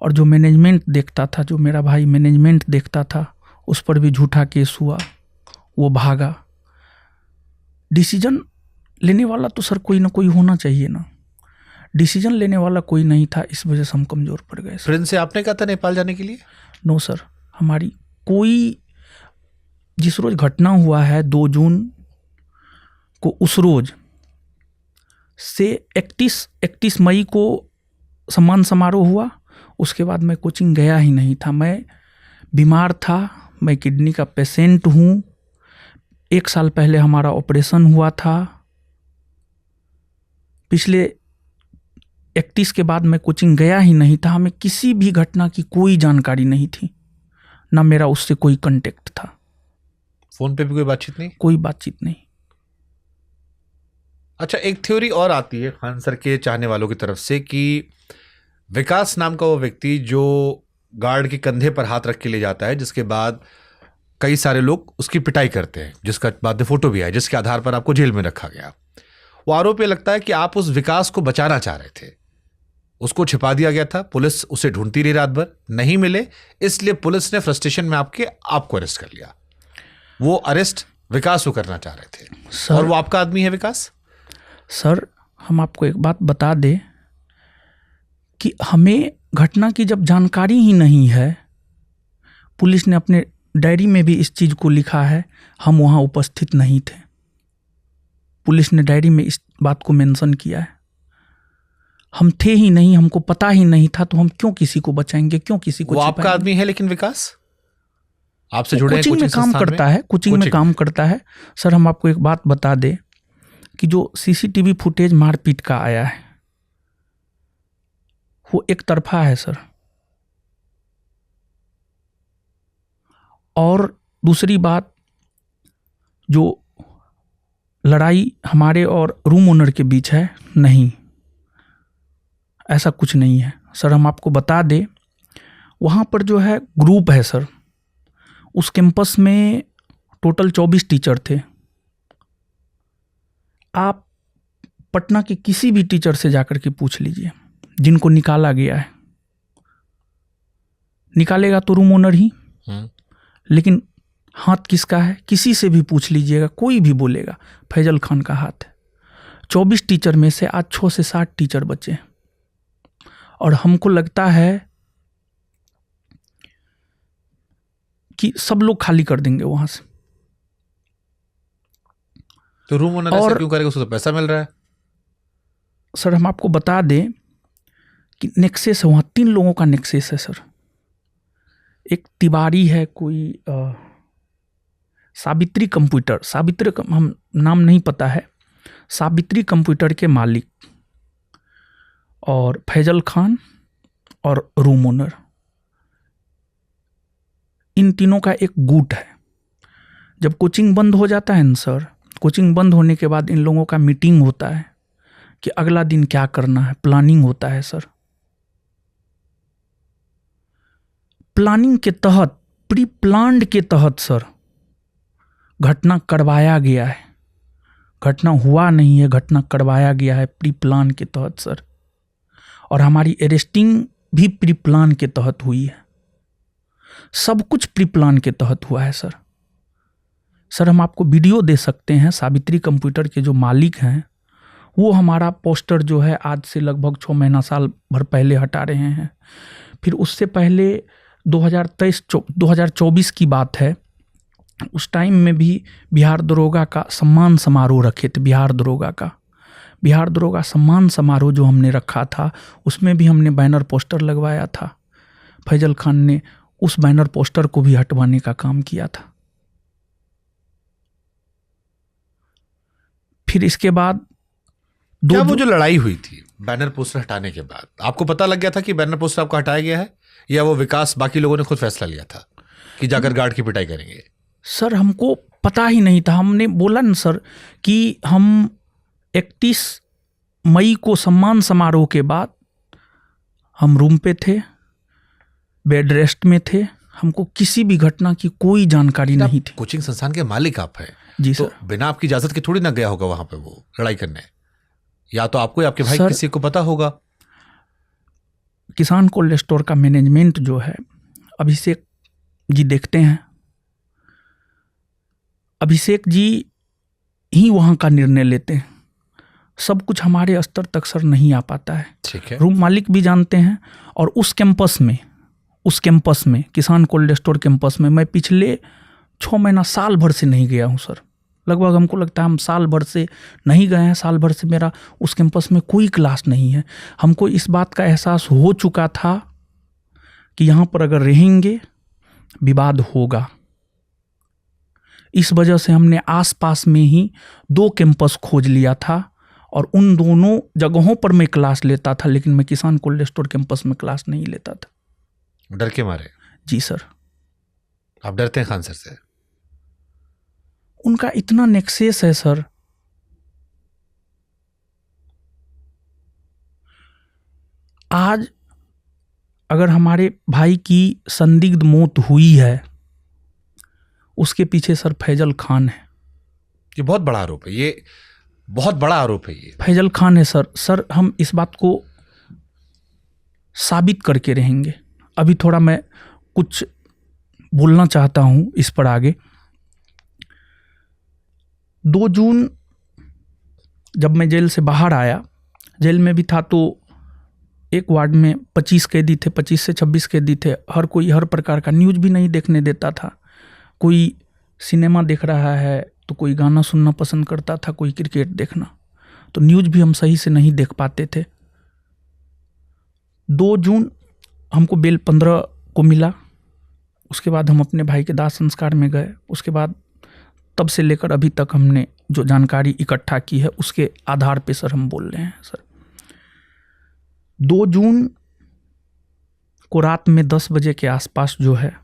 और जो मैनेजमेंट देखता था, जो मेरा भाई मैनेजमेंट देखता था, उस पर भी झूठा केस हुआ, वो भागा। डिसीजन लेने वाला तो सर कोई ना कोई होना चाहिए ना, डिसीजन लेने वाला कोई नहीं था, इस वजह से हम कमज़ोर पड़ गए। फ्रेंड से आपने कहा था नेपाल जाने के लिए? नो सर, हमारी कोई, जिस रोज़ घटना हुआ है 2 जून को, उस रोज़ से 31 मई को सम्मान समारोह हुआ, उसके बाद मैं कोचिंग गया ही नहीं था। मैं बीमार था, मैं किडनी का पेशेंट हूँ, 1 साल पहले हमारा ऑपरेशन हुआ था, पिछले 31 के बाद मैं कोचिंग गया ही नहीं था। हमें किसी भी घटना की कोई जानकारी नहीं थी, ना मेरा उससे कोई कांटेक्ट था। फोन पे भी कोई बातचीत नहीं? कोई बातचीत नहीं। अच्छा, एक थ्योरी और आती है खान सर के चाहने वालों की तरफ से कि विकास नाम का वो व्यक्ति जो गार्ड के कंधे पर हाथ रख के ले जाता है, जिसके बाद कई सारे लोग उसकी पिटाई करते हैं, जिसका बाद में फोटो भी आया, जिसके आधार पर आपको जेल में रखा गया, वो आरोप ये लगता है कि आप उस विकास को बचाना चाह रहे थे, उसको छिपा दिया गया था, पुलिस उसे ढूंढती रही रात भर, नहीं मिले, इसलिए पुलिस ने फ्रस्ट्रेशन में आपको अरेस्ट कर लिया। वो अरेस्ट विकास को करना चाह रहे थे सर, और वो आपका आदमी है विकास। सर, हम आपको एक बात बता दें कि हमें घटना की जब जानकारी ही नहीं है, पुलिस ने अपने डायरी में भी इस चीज़ को लिखा है, हम वहाँ उपस्थित नहीं थे, पुलिस ने डायरी में इस बात को मेंशन किया है, हम थे ही नहीं, हमको पता ही नहीं था, तो हम क्यों किसी को बचाएंगे, क्यों किसी को वो आपका छिपाएंगे? आदमी है, लेकिन विकास आपसे जुड़े हैं कोचिंग में काम करता है, कोचिंग में काम करता है। सर, हम आपको एक बात बता दें कि जो सीसीटीवी फुटेज मारपीट का आया है, वो एक तरफा है सर। और दूसरी बात, जो लड़ाई हमारे और रूम ओनर के बीच है, नहीं, ऐसा कुछ नहीं है सर। हम आपको बता दें, वहाँ पर जो है ग्रुप है सर, उस कैंपस में टोटल 24 टीचर थे। आप पटना के किसी भी टीचर से जाकर के पूछ लीजिए, जिनको निकाला गया है, निकालेगा तो रूम ओनर ही, लेकिन हाथ किसका है, किसी से भी पूछ लीजिएगा, कोई भी बोलेगा फैजल खान का हाथ है। 24 टीचर में से आज 6 से 7 टीचर बचे, और हमको लगता है कि सब लोग खाली कर देंगे वहां से। तो रूम ओनर ऐसा क्यों करेगा, उसको तो पैसा मिल रहा है। सर, हम आपको बता दें कि नेक्सेस है वहाँ, 3 लोगों का नेक्सेस है सर। एक तिवारी है, कोई सावित्री कंप्यूटर, हम नाम नहीं पता है, सावित्री कंप्यूटर के मालिक, और फैजल खान और रूम ओनर, इन तीनों का एक गुट है। जब कोचिंग बंद हो जाता है ना सर, कोचिंग बंद होने के बाद इन लोगों का मीटिंग होता है कि अगला दिन क्या करना है, प्लानिंग होता है सर। प्लानिंग के तहत, प्री प्लान्ड के तहत सर घटना करवाया गया है, घटना हुआ नहीं है, घटना करवाया गया है प्री प्लान के तहत सर। और हमारी अरेस्टिंग भी प्री प्लान के तहत हुई है, सब कुछ प्री प्लान के तहत हुआ है सर। सर, हम आपको वीडियो दे सकते हैं, सावित्री कंप्यूटर के जो मालिक हैं, वो हमारा पोस्टर जो है आज से लगभग 6 महीना साल भर पहले हटा रहे हैं। फिर उससे पहले 2024 की बात है, उस टाइम में भी बिहार दरोगा का सम्मान समारोह रखे थे, बिहार दरोगा का। बिहार दरोगा सम्मान समारोह जो हमने रखा था उसमें भी हमने बैनर पोस्टर लगवाया था। फैजल खान ने उस बैनर पोस्टर को भी हटवाने का काम किया था। फिर इसके बाद क्या वो जो लड़ाई हुई थी बैनर पोस्टर हटाने के बाद, आपको पता लग गया था कि बैनर पोस्टर आपको हटाया गया है, या वो विकास बाकी लोगों ने खुद फैसला लिया था कि जाकर गार्ड की पिटाई करेंगे? सर हमको पता ही नहीं था। हमने बोला ना सर कि हम 31 मई को सम्मान समारोह के बाद हम रूम पे थे, बेड रेस्ट में थे, हमको किसी भी घटना की कोई जानकारी नहीं थी। कोचिंग संस्थान के मालिक आप हैं जी तो सर। बिना आपकी इजाजत के थोड़ी ना गया होगा वहां पे वो लड़ाई करने, या तो आपको या आपके भाई सर, किसी को पता होगा। किसान कोल्ड स्टोर का मैनेजमेंट जो है अभिषेक जी देखते हैं, अभिषेक जी ही वहाँ का निर्णय लेते हैं। सब कुछ हमारे स्तर तक सर नहीं आ पाता है। ठीक है। रूम मालिक भी जानते हैं। और उस कैंपस में किसान कोल्ड स्टोर कैंपस में मैं पिछले 6 महीना साल भर से नहीं गया हूँ सर। लगभग हमको लगता है हम साल भर से नहीं गए हैं। साल भर से मेरा उस कैंपस में कोई क्लास नहीं है। हमको इस बात का एहसास हो चुका था कि यहाँ पर अगर रहेंगे विवाद होगा। इस वजह से हमने आसपास में ही 2 कैंपस खोज लिया था और उन दोनों जगहों पर मैं क्लास लेता था, लेकिन मैं किसान कोल्ड स्टोर कैंपस में क्लास नहीं लेता था। डर के मारे? जी सर। आप डरते हैं खान सर से? उनका इतना नेक्सेस है सर। आज अगर हमारे भाई की संदिग्ध मौत हुई है उसके पीछे सर फैजल खान है। ये बहुत बड़ा आरोप है, ये बहुत बड़ा आरोप है। ये फैजल खान है सर। सर हम इस बात को साबित करके रहेंगे। अभी थोड़ा मैं कुछ बोलना चाहता हूं इस पर आगे। 2 जून जब मैं जेल से बाहर आया, जेल में भी था तो एक वार्ड में 25 कैदी थे, 25 से 26 कैदी थे। हर कोई हर प्रकार का न्यूज़ भी नहीं देखने देता था। कोई सिनेमा देख रहा है तो कोई गाना सुनना पसंद करता था, कोई क्रिकेट देखना। तो न्यूज़ भी हम सही से नहीं देख पाते थे। 2 जून हमको बेल 15 को मिला। उसके बाद हम अपने भाई के दाह संस्कार में गए। उसके बाद तब से लेकर अभी तक हमने जो जानकारी इकट्ठा की है उसके आधार पे सर हम बोल रहे हैं सर। 2 जून को रात में 10 बजे के आसपास जो है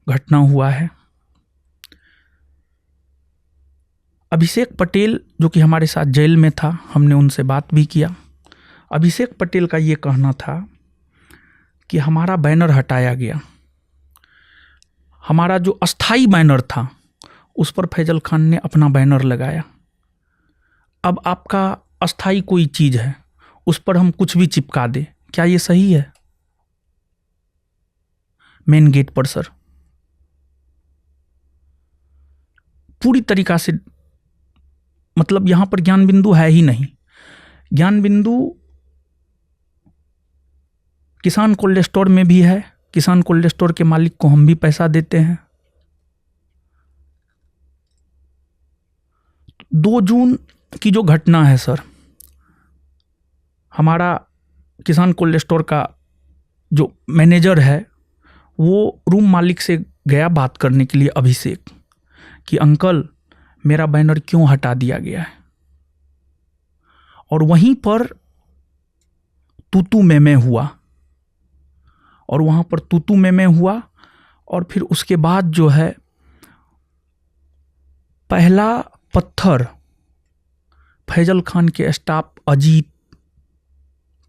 घटना हुआ है। अभिषेक पटेल जो कि हमारे साथ जेल में था, हमने उनसे बात भी किया। अभिषेक पटेल का ये कहना था कि हमारा बैनर हटाया गया। हमारा जो अस्थाई बैनर था उस पर फैजल खान ने अपना बैनर लगाया। अब आपका अस्थाई कोई चीज़ है उस पर हम कुछ भी चिपका दें, क्या ये सही है? मेन गेट पर सर पूरी तरीका से, मतलब यहाँ पर ज्ञान बिंदु है ही नहीं। ज्ञान बिंदु किसान कोल्ड स्टोर में भी है। किसान कोल्ड स्टोर के मालिक को हम भी पैसा देते हैं। 2 जून की जो घटना है सर, हमारा किसान कोल्ड स्टोर का जो मैनेजर है वो रूम मालिक से गया बात करने के लिए, अभिषेक, कि अंकल मेरा बैनर क्यों हटा दिया गया है। और वहीं पर तूतू में हुआ और वहाँ पर तूतू में हुआ। और फिर उसके बाद जो है पहला पत्थर फैजल खान के स्टाफ अजीत,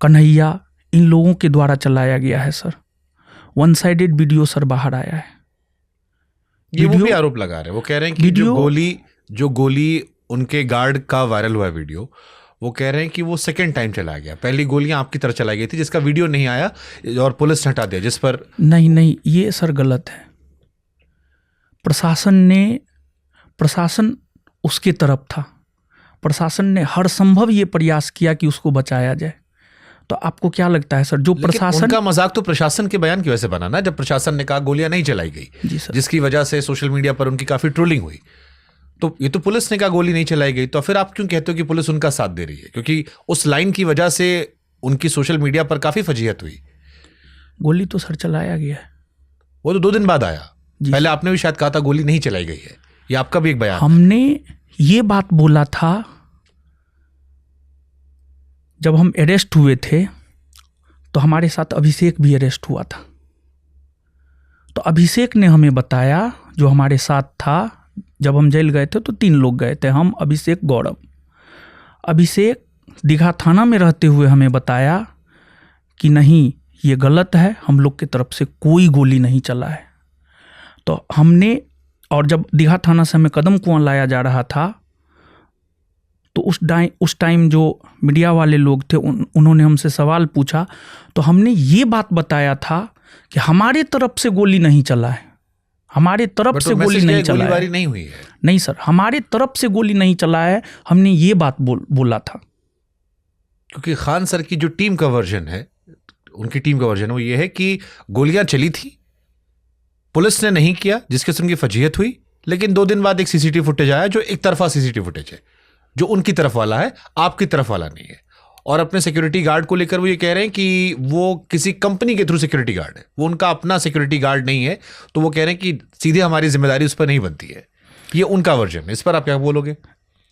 कन्हैया, इन लोगों के द्वारा चलाया गया है सर। 1 साइडेड वीडियो सर बाहर आया है। ये वो भी आरोप लगा रहे हैं। वो कह रहे हैं कि जो गोली उनके गार्ड का वायरल हुआ वीडियो, वो कह रहे हैं कि वो सेकंड टाइम चला गया। पहली गोलियां आपकी तरफ चलाई गई थी जिसका वीडियो नहीं आया और पुलिस ने हटा दिया, जिस पर नहीं, ये सर गलत है। प्रशासन उसके तरफ था। प्रशासन ने हर संभव ये प्रयास किया कि उसको बचाया जाए। तो आपको क्या लगता है सर, जो प्रशासन, उनका मजाक तो प्रशासन के बयान की वजह से बना ना, जब प्रशासन ने कहा गोलियां नहीं चलाई गई, जी सर, जिसकी वजह से सोशल मीडिया पर उनकी काफी ट्रोलिंग हुई। तो ये तो पुलिस ने कहा गोली नहीं चलाई गई, तो फिर आप क्यों कहते हो कि पुलिस उनका साथ दे रही है? क्योंकि उस लाइन की वजह से उनकी सोशल मीडिया पर काफी फजीहत हुई। गोली तो सर चलाया गया है। वो तो 2 दिन बाद आया। पहले आपने भी शायद कहा था गोली नहीं चलाई गई है, ये आपका भी एक बयान। हमने ये बात बोला था जब हम अरेस्ट हुए थे, तो हमारे साथ अभिषेक भी अरेस्ट हुआ था। तो अभिषेक ने हमें बताया, जो हमारे साथ था, जब हम जेल गए थे तो 3 लोग गए थे, हम, अभिषेक, गौरव। अभिषेक दीघा थाना में रहते हुए हमें बताया कि नहीं, ये गलत है, हम लोग की तरफ से कोई गोली नहीं चला है। तो हमने, और जब दीघा थाना से हमें कदम कुआं लाया जा रहा था, तो उस टाइम जो मीडिया वाले लोग थे उन्होंने हमसे सवाल पूछा, तो हमने ये बात बताया था कि हमारे तरफ से गोली नहीं चला है, हमारे तरफ से गोली नहीं चला है। गोलीबारी नहीं हुई है। नहीं सर, हमारे तरफ से गोली नहीं चला है, हमने ये बात बोला था। क्योंकि खान सर की जो टीम का वर्जन है, उनकी टीम का वर्जन वो ये है कि गोलियां चली थी, पुलिस ने नहीं किया, जिसके से उनकी फजीहत हुई। लेकिन 2 दिन बाद एक सीसीटीवी फुटेज आया जो एक तरफा सीसीटीवी फुटेज है, जो उनकी तरफ वाला है, आपकी तरफ वाला नहीं है। और अपने सिक्योरिटी गार्ड को लेकर वो ये कह रहे हैं कि वो किसी कंपनी के थ्रू सिक्योरिटी गार्ड है, वो उनका अपना सिक्योरिटी गार्ड नहीं है। तो वो कह रहे हैं कि सीधे हमारी जिम्मेदारी उस पर नहीं बनती है। ये उनका वर्जन है। इस पर आप क्या बोलोगे?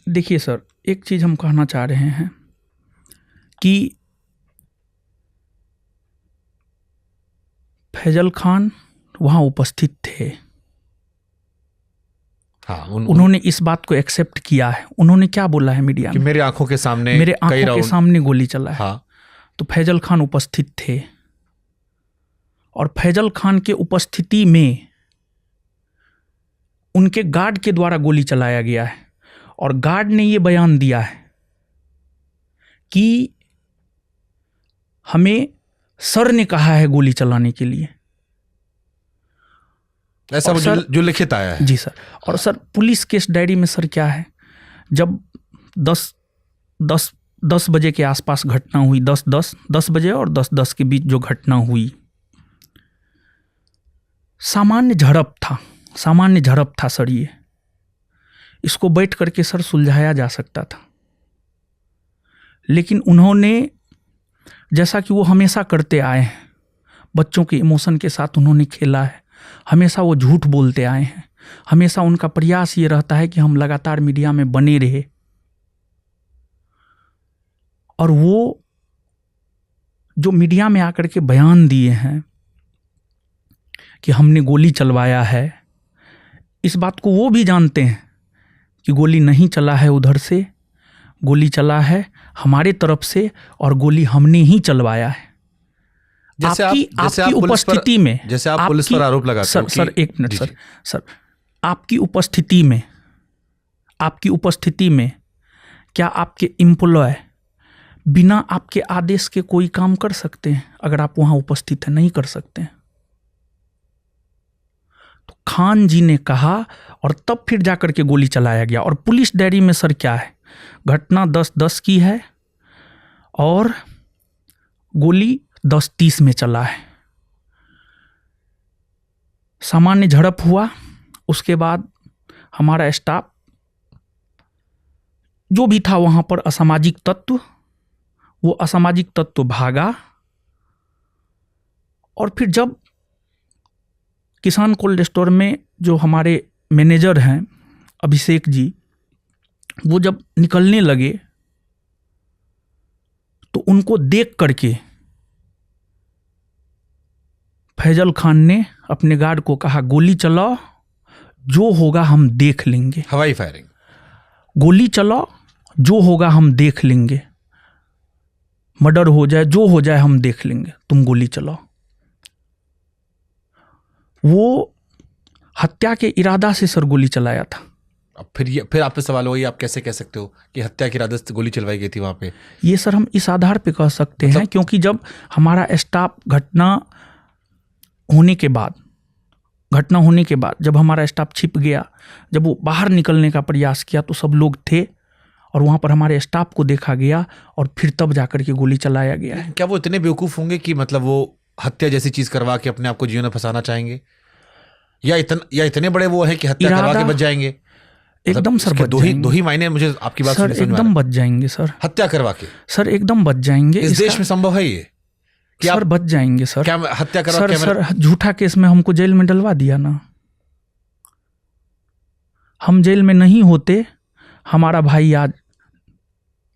देखिए सर, एक चीज़ हम कहना चाह रहे हैं कि फैजल खान वहाँ उपस्थित थे। हाँ, उन्होंने इस बात को एक्सेप्ट किया है। उन्होंने क्या बोला है मीडिया में? मेरे आंखों के सामने, मेरे आंखों के सामने गोली चला है। हाँ। तो फैजल खान उपस्थित थे, और फैजल खान के उपस्थिति में उनके गार्ड के द्वारा गोली चलाया गया है। और गार्ड ने ये बयान दिया है कि हमें सर ने कहा है गोली चलाने के लिए। ऐसा वो जो लिखित आया है। जी सर। और सर, पुलिस केस डायरी में सर क्या है, जब 10 बजे के आसपास घटना हुई, 10 बजे और 10 के बीच जो घटना हुई, सामान्य झड़प था सर। ये इसको बैठ करके सर सुलझाया जा सकता था, लेकिन उन्होंने, जैसा कि वो हमेशा करते आए हैं, बच्चों के इमोशन के साथ उन्होंने खेला है। हमेशा वो झूठ बोलते आए हैं। हमेशा उनका प्रयास ये रहता है कि हम लगातार मीडिया में बने रहे। और वो जो मीडिया में आकर के बयान दिए हैं कि हमने गोली चलवाया है, इस बात को वो भी जानते हैं कि गोली नहीं चला है उधर से, गोली चला है हमारे तरफ से, और गोली हमने ही चलवाया है। आपकी उपस्थिति में, जैसे आप पुलिस पर आरोप लगाते हो। सर एक मिनट सर, आपकी उपस्थिति में क्या आपके एम्प्लॉय बिना आपके आदेश के कोई काम कर सकते हैं? अगर आप वहां उपस्थित हैं, नहीं कर सकते हैं। तो खान जी ने कहा, और तब फिर जाकर के गोली चलाया गया। और पुलिस डायरी में सर क्या है, घटना 10:10 की है और गोली 10:30 में चला है। सामान्य झड़प हुआ, उसके बाद हमारा स्टाफ जो भी था वहां पर, असामाजिक तत्व, वो असामाजिक तत्व भागा। और फिर जब किसान कोल्ड स्टोर में जो हमारे मैनेजर हैं अभिषेक जी, वो जब निकलने लगे, तो उनको देख करके फैजल खान ने अपने गार्ड को कहा, गोली चलाओ, जो होगा हम देख लेंगे। हवाई फायरिंग। गोली चलाओ, जो होगा हम देख लेंगे, मर्डर हो जाए, जो हो जाए हम देख लेंगे, तुम गोली चलाओ। वो हत्या के इरादा से सर गोली चलाया था। अब फिर आप पे सवाल होगा, आप कैसे कह सकते हो कि हत्या की इरादे से गोली चलवाई गई थी वहां पे? ये सर हम इस आधार पे कह सकते हैं, क्योंकि जब हमारा स्टाफ घटना होने के बाद जब हमारा स्टाफ छिप गया, जब वो बाहर निकलने का प्रयास किया, तो सब लोग थे और वहाँ पर हमारे स्टाफ को देखा गया, और फिर तब जाकर के गोली चलाया गया है। क्या वो इतने बेवकूफ़ होंगे कि मतलब वो हत्या जैसी चीज़ करवा के अपने आप को जीवन में फंसाना चाहेंगे, या इतने बड़े वो है कि हत्या करवा के बच जाएंगे? एकदम सर इसके बच दो जाएंगे ही मायने मुझे आपकी बात सर, सुनने समझ में आ एकदम रहा बच जाएंगे सर। है। हत्या करवा के सर एकदम बच जाएंगे। इस देश में संभव है ये कि सर आप बच जाएंगे सर। क्या हत्या करवा सर कैमरा सर झूठा केस में हमको जेल में डलवा दिया ना। हम जेल में नहीं होते, हमारा भाई आज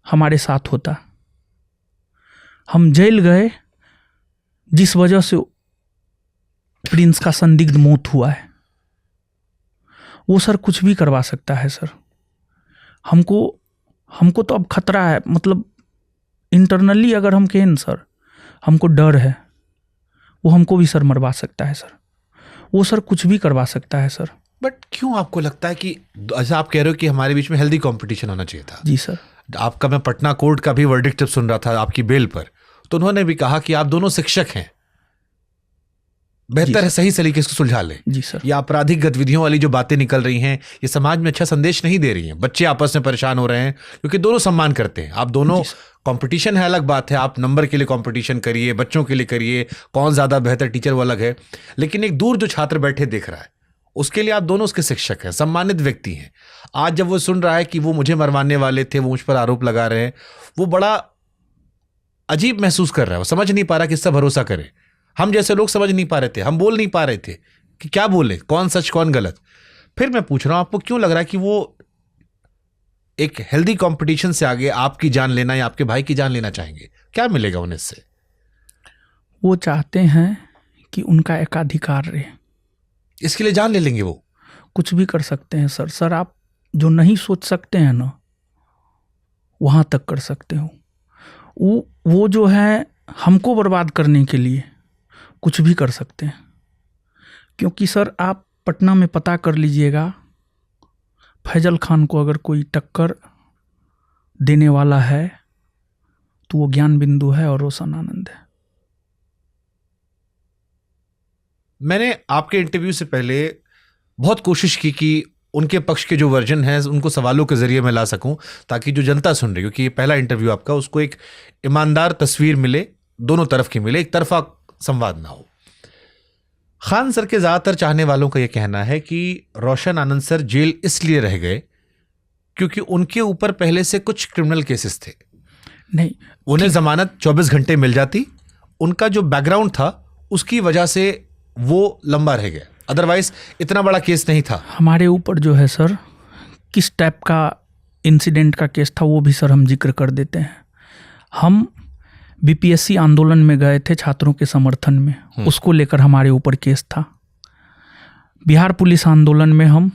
हमारे साथ होता। हम जेल गए जिस वजह से प्रिंस का संदिग्ध मौत हुआ है, वो सर कुछ भी करवा सकता है सर। हमको तो अब खतरा है, मतलब इंटरनली अगर हम कहें सर हमको डर है, वो हमको भी सर मरवा सकता है सर। वो सर कुछ भी करवा सकता है सर। बट क्यों आपको लगता है कि ऐसा आप कह रहे हो कि हमारे बीच में हेल्दी कंपटीशन होना चाहिए था? जी सर। आपका मैं पटना कोर्ट का भी वर्डिक्ट जब सुन रहा था आपकी बेल पर, तो उन्होंने भी कहा कि आप दोनों शिक्षक हैं, बेहतर है सही सलीके से सुलझा लें। जी सर। ये आपराधिक गतिविधियों वाली जो बातें निकल रही हैं, ये समाज में अच्छा संदेश नहीं दे रही हैं। बच्चे आपस में परेशान हो रहे हैं क्योंकि दोनों सम्मान करते हैं। आप दोनों, कंपटीशन है अलग बात है, आप नंबर के लिए कंपटीशन करिए, बच्चों के लिए करिए, कौन ज्यादा बेहतर टीचर वो अलग है, लेकिन एक दूर जो छात्र बैठे देख रहा है उसके लिए आप दोनों उसके शिक्षक हैं, सम्मानित व्यक्ति हैं। आज जब वो सुन रहा है कि वो मुझे मरवाने वाले थे, वो मुझ पर आरोप लगा रहे हैं, वो बड़ा अजीब महसूस कर रहा है। वो समझ नहीं पा रहा किससे भरोसा करे। हम जैसे लोग समझ नहीं पा रहे थे, हम बोल नहीं पा रहे थे कि क्या बोले, कौन सच कौन गलत। फिर मैं पूछ रहा हूं आपको क्यों लग रहा है कि वो एक हेल्दी कंपटीशन से आगे आपकी जान लेना या आपके भाई की जान लेना चाहेंगे? क्या मिलेगा उन्हें इससे? वो चाहते हैं कि उनका एकाधिकार रहे, इसके लिए जान ले लेंगे वो? कुछ भी कर सकते हैं सर। सर आप जो नहीं सोच सकते हैं ना, वहां तक कर सकते हो। वो जो है हमको बर्बाद करने के लिए कुछ भी कर सकते हैं। क्योंकि सर आप पटना में पता कर लीजिएगा, फैजल खान को अगर कोई टक्कर देने वाला है तो वो ज्ञान बिंदु है और रोशन आनंद है। मैंने आपके इंटरव्यू से पहले बहुत कोशिश की कि उनके पक्ष के जो वर्जन हैं उनको सवालों के जरिए मैं ला सकूं, ताकि जो जनता सुन रही, क्योंकि ये पहला इंटरव्यू आपका, उसको एक ईमानदार तस्वीर मिले, दोनों तरफ की मिले, एक तरफा संवाद ना हो। खान सर के ज्यादातर चाहने वालों का यह कहना है कि रोशन आनंद सर जेल इसलिए रह गए क्योंकि उनके ऊपर पहले से कुछ क्रिमिनल केसेस थे। नहीं, उन्हें जमानत 24 घंटे मिल जाती, उनका जो बैकग्राउंड था उसकी वजह से वो लंबा रह गया, अदरवाइज इतना बड़ा केस नहीं था। हमारे ऊपर जो है सर किस टाइप का इंसिडेंट का केस था वो भी सर हम जिक्र कर देते हैं। हम बीपीएससी आंदोलन में गए थे छात्रों के समर्थन में, उसको लेकर हमारे ऊपर केस था। बिहार पुलिस आंदोलन में हम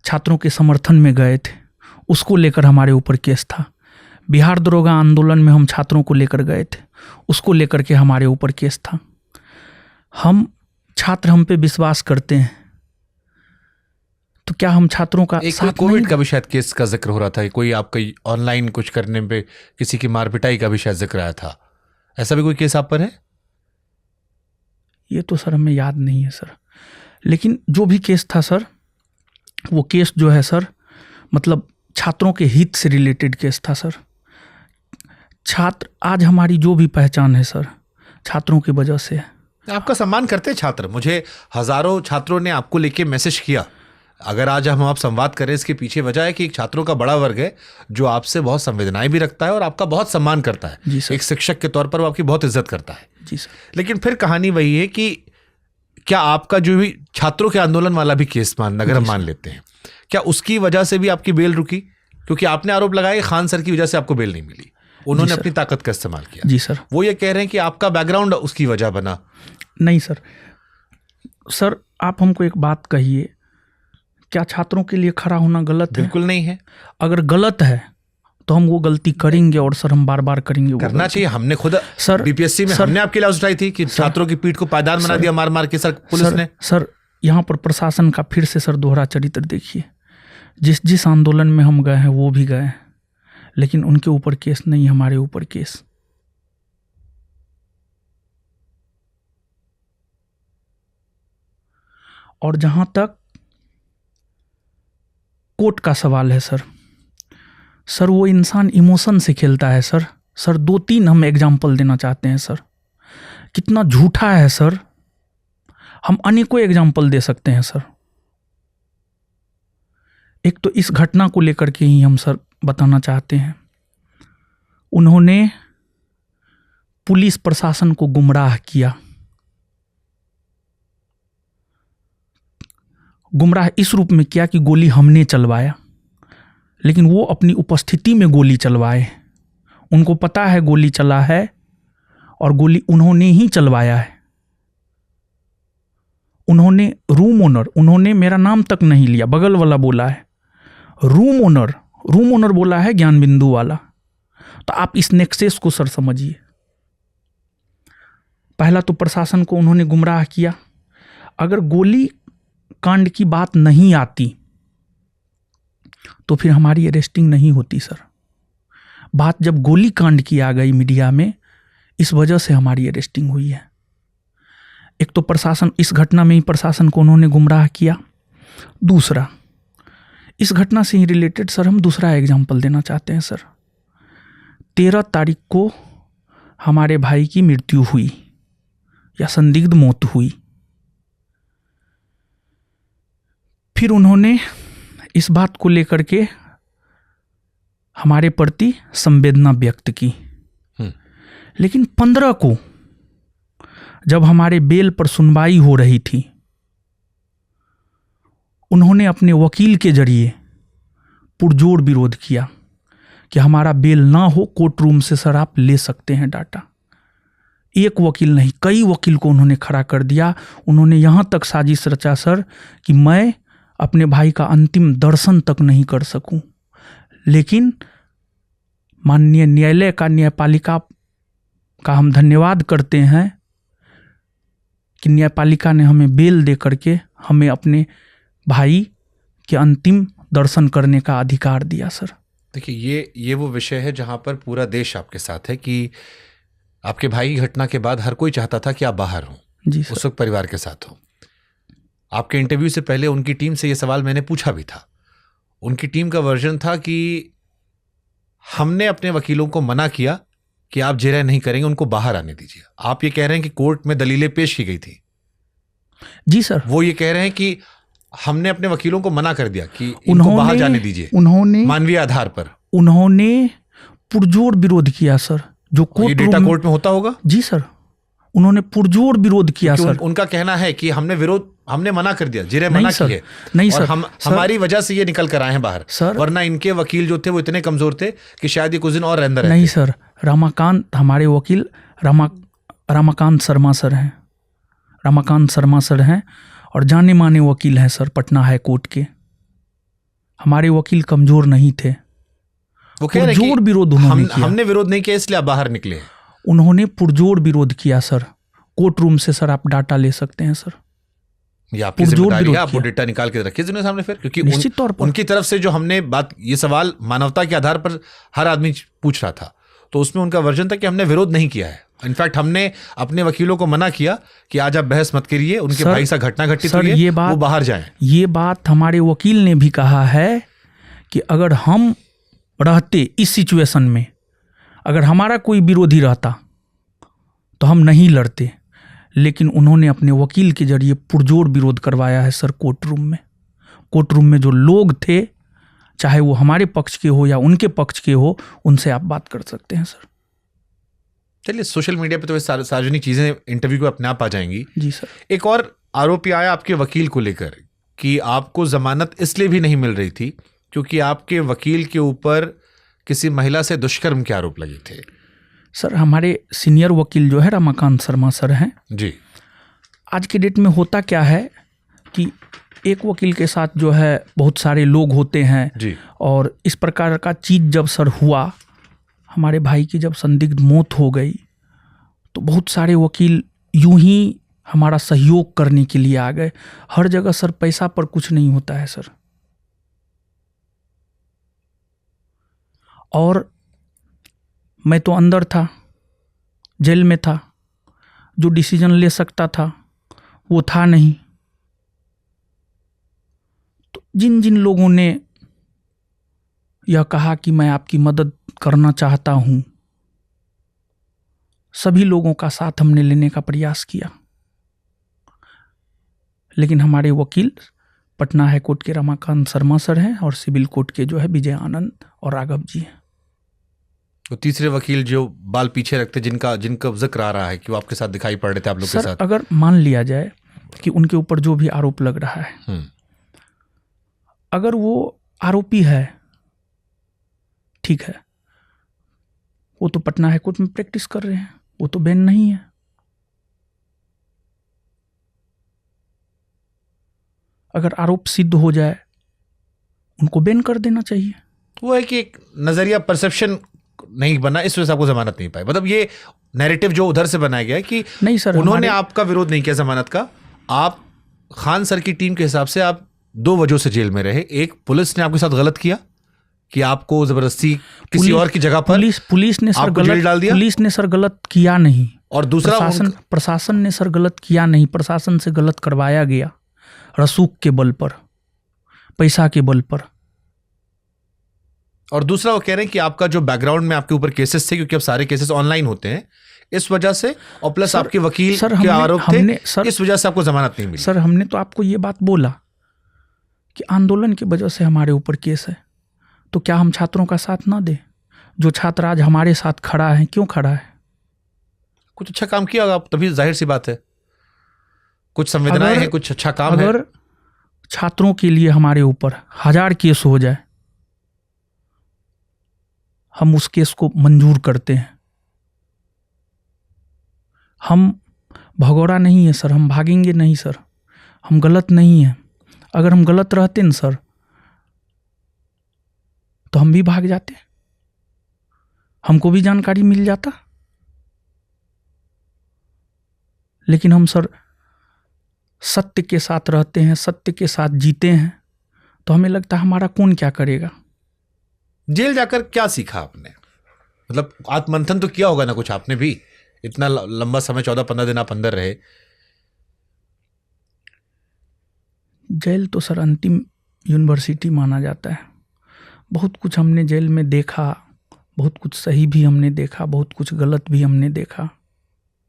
छात्रों के समर्थन में गए थे, उसको लेकर हमारे ऊपर केस था। बिहार दरोगा आंदोलन में हम छात्रों को लेकर गए थे, उसको लेकर के हमारे ऊपर केस था। हम छात्र हम पे विश्वास करते हैं, तो क्या हम छात्रों का एक साथ कोविड नहीं? का भी शायद केस का जिक्र हो रहा था, कोई आपका ऑनलाइन कुछ करने पे किसी की मार पिटाई का भी शायद जिक्र आया था, ऐसा भी कोई केस आप पर है? ये तो सर हमें याद नहीं है सर, लेकिन जो भी केस था सर, वो केस जो है सर मतलब छात्रों के हित से रिलेटेड केस था सर। छात्र आज हमारी जो भी पहचान है सर छात्रों की वजह से है। आपका सम्मान करते हैं छात्र, मुझे हजारों छात्रों ने आपको लेके मैसेज किया। अगर आज हम आप संवाद करें, इसके पीछे वजह है कि एक छात्रों का बड़ा वर्ग है जो आपसे बहुत संवेदनाएं भी रखता है और आपका बहुत सम्मान करता है। जी सर। एक शिक्षक के तौर पर वो आपकी बहुत इज्जत करता है। जी सर। लेकिन फिर कहानी वही है कि क्या आपका जो भी छात्रों के आंदोलन वाला भी केस अगर हम मान लेते हैं, क्या उसकी वजह से भी आपकी बेल रुकी? क्योंकि आपने आरोप लगाया खान सर की वजह से आपको बेल नहीं मिली, उन्होंने अपनी ताकत का इस्तेमाल किया। जी सर। वो ये कह रहे हैं कि आपका बैकग्राउंड उसकी वजह बना। नहीं सर, सर आप हमको एक बात कहिए, क्या छात्रों के लिए खड़ा होना गलत है? बिल्कुल नहीं है। अगर गलत है तो हम वो गलती करेंगे और सर हम बार बार करेंगे। करना चाहिए। हमने खुद सर बीपीएससी में हमने आपकी आवाज उठाई थी कि छात्रों की पीठ को पायदान बना दिया मार मार के सर पुलिस ने। सर यहाँ पर प्रशासन का फिर से सर दोहरा चरित्र देखिए। जिस आंदोलन में हम गए हैं वो भी गए हैं, लेकिन उनके ऊपर केस नहीं, हमारे ऊपर केस। और जहां तक कोर्ट का सवाल है सर वो इंसान इमोशन से खेलता है सर। 2-3 हम एग्जाम्पल देना चाहते हैं सर, कितना झूठा है सर, हम अनेकों एग्जाम्पल दे सकते हैं सर। एक तो इस घटना को लेकर के ही हम सर बताना चाहते हैं, उन्होंने पुलिस प्रशासन को गुमराह किया। गुमराह इस रूप में किया कि गोली हमने चलवाया, लेकिन वो अपनी उपस्थिति में गोली चलवाए। उनको पता है गोली चला है और गोली उन्होंने ही चलवाया है। उन्होंने रूम ओनर, उन्होंने मेरा नाम तक नहीं लिया, बगल वाला बोला है रूम ओनर बोला है ज्ञान बिंदु वाला। तो आप इस नेक्सेस को सर समझिए। पहला तो प्रशासन को उन्होंने गुमराह किया। अगर गोली कांड की बात नहीं आती तो फिर हमारी अरेस्टिंग नहीं होती सर। बात जब गोली कांड की आ गई मीडिया में, इस वजह से हमारी अरेस्टिंग हुई है। एक तो प्रशासन, इस घटना में ही प्रशासन को उन्होंने गुमराह किया। दूसरा, इस घटना से ही रिलेटेड सर हम दूसरा एग्जाम्पल देना चाहते हैं सर। 13 तारीख को हमारे भाई की मृत्यु हुई या संदिग्ध मौत हुई। फिर उन्होंने इस बात को लेकर के हमारे प्रति संवेदना व्यक्त की। लेकिन 15 को जब हमारे बेल पर सुनवाई हो रही थी, उन्होंने अपने वकील के जरिए पुरजोर विरोध किया कि हमारा बेल ना हो, कोर्ट रूम से सर आप ले सकते हैं डाटा। एक वकील नहीं, कई वकील को उन्होंने खड़ा कर दिया। उन्होंने यहाँ तक साजिश रचा सर कि मैं अपने भाई का अंतिम दर्शन तक नहीं कर सकूं। लेकिन माननीय न्यायालय का, न्यायपालिका का हम धन्यवाद करते हैं कि न्यायपालिका ने हमें बेल दे करके हमें अपने भाई के अंतिम दर्शन करने का अधिकार दिया सर। देखिए, ये वो विषय है जहां पर पूरा देश आपके साथ है कि आपके भाई की घटना के बाद हर कोई चाहता था कि आप बाहर हों, जी सर। उस वक्त परिवार के साथ हो। आपके इंटरव्यू से पहले उनकी टीम से ये सवाल मैंने पूछा भी था। उनकी टीम का वर्जन था कि हमने अपने वकीलों को मना किया कि आप जेरा नहीं करेंगे, उनको बाहर आने दीजिए। आप ये कह रहे हैं कि कोर्ट में दलीलें पेश की गई थी। जी सर। वो ये कह रहे हैं कि हमने अपने वकीलों को मना कर दिया कि इनको बाहर जाने दीजिए, उन्होंने मानवीय आधार पर। उन्होंने पुरजोर विरोध किया सर। जो ये डेटा कोर्ट में होता होगा। जी सर, उन्होंने पुरजोर विरोध किया सर। उनका कहना है कि हमने मना कर दिया, जिरे मना किए। नहीं और सर, हमारी वजह से ये निकल कर आए हैं बाहर सर। वरना इनके वकील जो थे वो इतने कमजोर थे कि शायद ये कुछ दिन और अंदर नहीं सर, रमाकांत, हमारे वकील रमाकांत शर्मा सर हैं। रमाकांत शर्मा सर हैं और जाने माने वकील हैं सर पटना हाई कोर्ट के। हमारे वकील कमजोर नहीं थे। वो कह रहे पुरजोर विरोध उन्होंने किया। हमने विरोध नहीं किया इसलिए आप बाहर निकले। उन्होंने पुरजोर विरोध किया सर। कोर्ट रूम से सर आप डाटा ले सकते हैं सर। ये आपकी जिम्मेदारी है, आप वो डेटा निकाल के रखिए जिन्हें सामने फिर, क्योंकि निश्चित तौर पर उनकी तरफ से जो हमने बात, ये सवाल मानवता के आधार पर हर आदमी पूछ रहा था, तो उसमें उनका वर्जन था कि हमने विरोध नहीं किया है। इनफैक्ट हमने अपने वकीलों को मना किया कि आज आप बहस मत करिए, उनके भाई से घटना घटित हुई है, वो बाहर जाएं। ये बात हमारे वकील ने भी कहा है कि अगर हम रहते इस सिचुएशन में, अगर हमारा कोई विरोधी रहता तो हम नहीं लड़ते। लेकिन उन्होंने अपने वकील के जरिए पुरजोर विरोध करवाया है सर कोर्ट रूम में। कोर्ट रूम में जो लोग थे, चाहे वो हमारे पक्ष के हो या उनके पक्ष के हो, उनसे आप बात कर सकते हैं सर। चलिए, सोशल मीडिया पे तो सार्वजनिक चीजें इंटरव्यू को अपने आप आ जाएंगी। जी सर। एक और आरोप आया आपके वकील को लेकर कि आपको जमानत इसलिए भी नहीं मिल रही थी क्योंकि आपके वकील के ऊपर किसी महिला से दुष्कर्म के आरोप लगे थे। सर, हमारे सीनियर वकील जो है रमाकांत शर्मा सर हैं जी। आज के डेट में होता क्या है कि एक वकील के साथ जो है बहुत सारे लोग होते हैं जी। और इस प्रकार का चीज़ जब सर हुआ, हमारे भाई की जब संदिग्ध मौत हो गई, तो बहुत सारे वकील यूं ही हमारा सहयोग करने के लिए आ गए। हर जगह सर पैसा पर कुछ नहीं होता है सर। और मैं तो अंदर था, जेल में था, जो डिसीजन ले सकता था वो था नहीं। तो जिन जिन लोगों ने यह कहा कि मैं आपकी मदद करना चाहता हूं, सभी लोगों का साथ हमने लेने का प्रयास किया, लेकिन हमारे वकील पटना हाई कोर्ट के रमाकांत शर्मा सर हैं और सिविल कोर्ट के जो है विजय आनंद और राघव जी हैं। तो तीसरे वकील जो बाल पीछे रखते, जिनका जिक्र आ रहा है कि वो आपके साथ दिखाई पड़ रहे थे आप लोग के सर साथ, अगर मान लिया जाए कि उनके ऊपर जो भी आरोप लग रहा है, अगर वो आरोपी है, ठीक है, वो तो पटना हाई कोर्ट में प्रैक्टिस कर रहे हैं, वो तो बैन नहीं है। अगर आरोप सिद्ध हो जाए उनको बैन कर देना चाहिए। वो है कि एक नजरिया परसेप्शन नहीं बना, इस वजह से आपको जमानत नहीं पाई। मतलब ये नैरेटिव जो उधर से बनाया गया है कि नहीं सर, उन्होंने आपका विरोध नहीं किया जमानत का। आप खान सर की टीम के हिसाब से आप 2 वजहों से जेल में रहे। एक, पुलिस ने आपके साथ गलत किया कि आपको जबरदस्ती किसी और की जगह पर पुलिस ने सर आपको जेल डाल दिया, पुलिस ने सर गलत किया नहीं। और दूसरा प्रशासन ने सर गलत किया नहीं, प्रशासन से गलत करवाया गया रसूख के बल पर, पैसा के बल पर। और दूसरा वो कह रहे हैं कि आपका जो बैकग्राउंड में आपके ऊपर केसेस थे, क्योंकि अब सारे केसेस ऑनलाइन होते हैं, इस वजह से, और प्लस आपके वकील के आरोप थे, इस वजह से आपको जमानत नहीं मिली। सर हमने तो आपको ये बात बोला कि आंदोलन की वजह से हमारे ऊपर केस है, तो क्या हम छात्रों का साथ ना दें? जो छात्र आज हमारे साथ खड़ा है, क्यों खड़ा है? कुछ अच्छा काम किया होगा, तभी जाहिर सी बात है, कुछ संवेदनाएं हैं, कुछ अच्छा काम है। अगर छात्रों के लिए हमारे ऊपर 1000 केस हो जाए, हम उस केस को मंजूर करते हैं। हम भगोड़ा नहीं है सर, हम भागेंगे नहीं सर, हम गलत नहीं है। अगर हम गलत रहते न सर तो हम भी भाग जाते, हमको भी जानकारी मिल जाता। लेकिन हम सर सत्य के साथ रहते हैं, सत्य के साथ जीते हैं, तो हमें लगता है हमारा कौन क्या करेगा। जेल जाकर क्या सीखा आपने? मतलब आत्ममंथन तो किया होगा ना कुछ आपने भी, इतना लंबा समय 14-15 दिन आप अंदर रहे। जेल तो सर अंतिम यूनिवर्सिटी माना जाता है। बहुत कुछ हमने जेल में देखा, बहुत कुछ सही भी हमने देखा, बहुत कुछ गलत भी हमने देखा।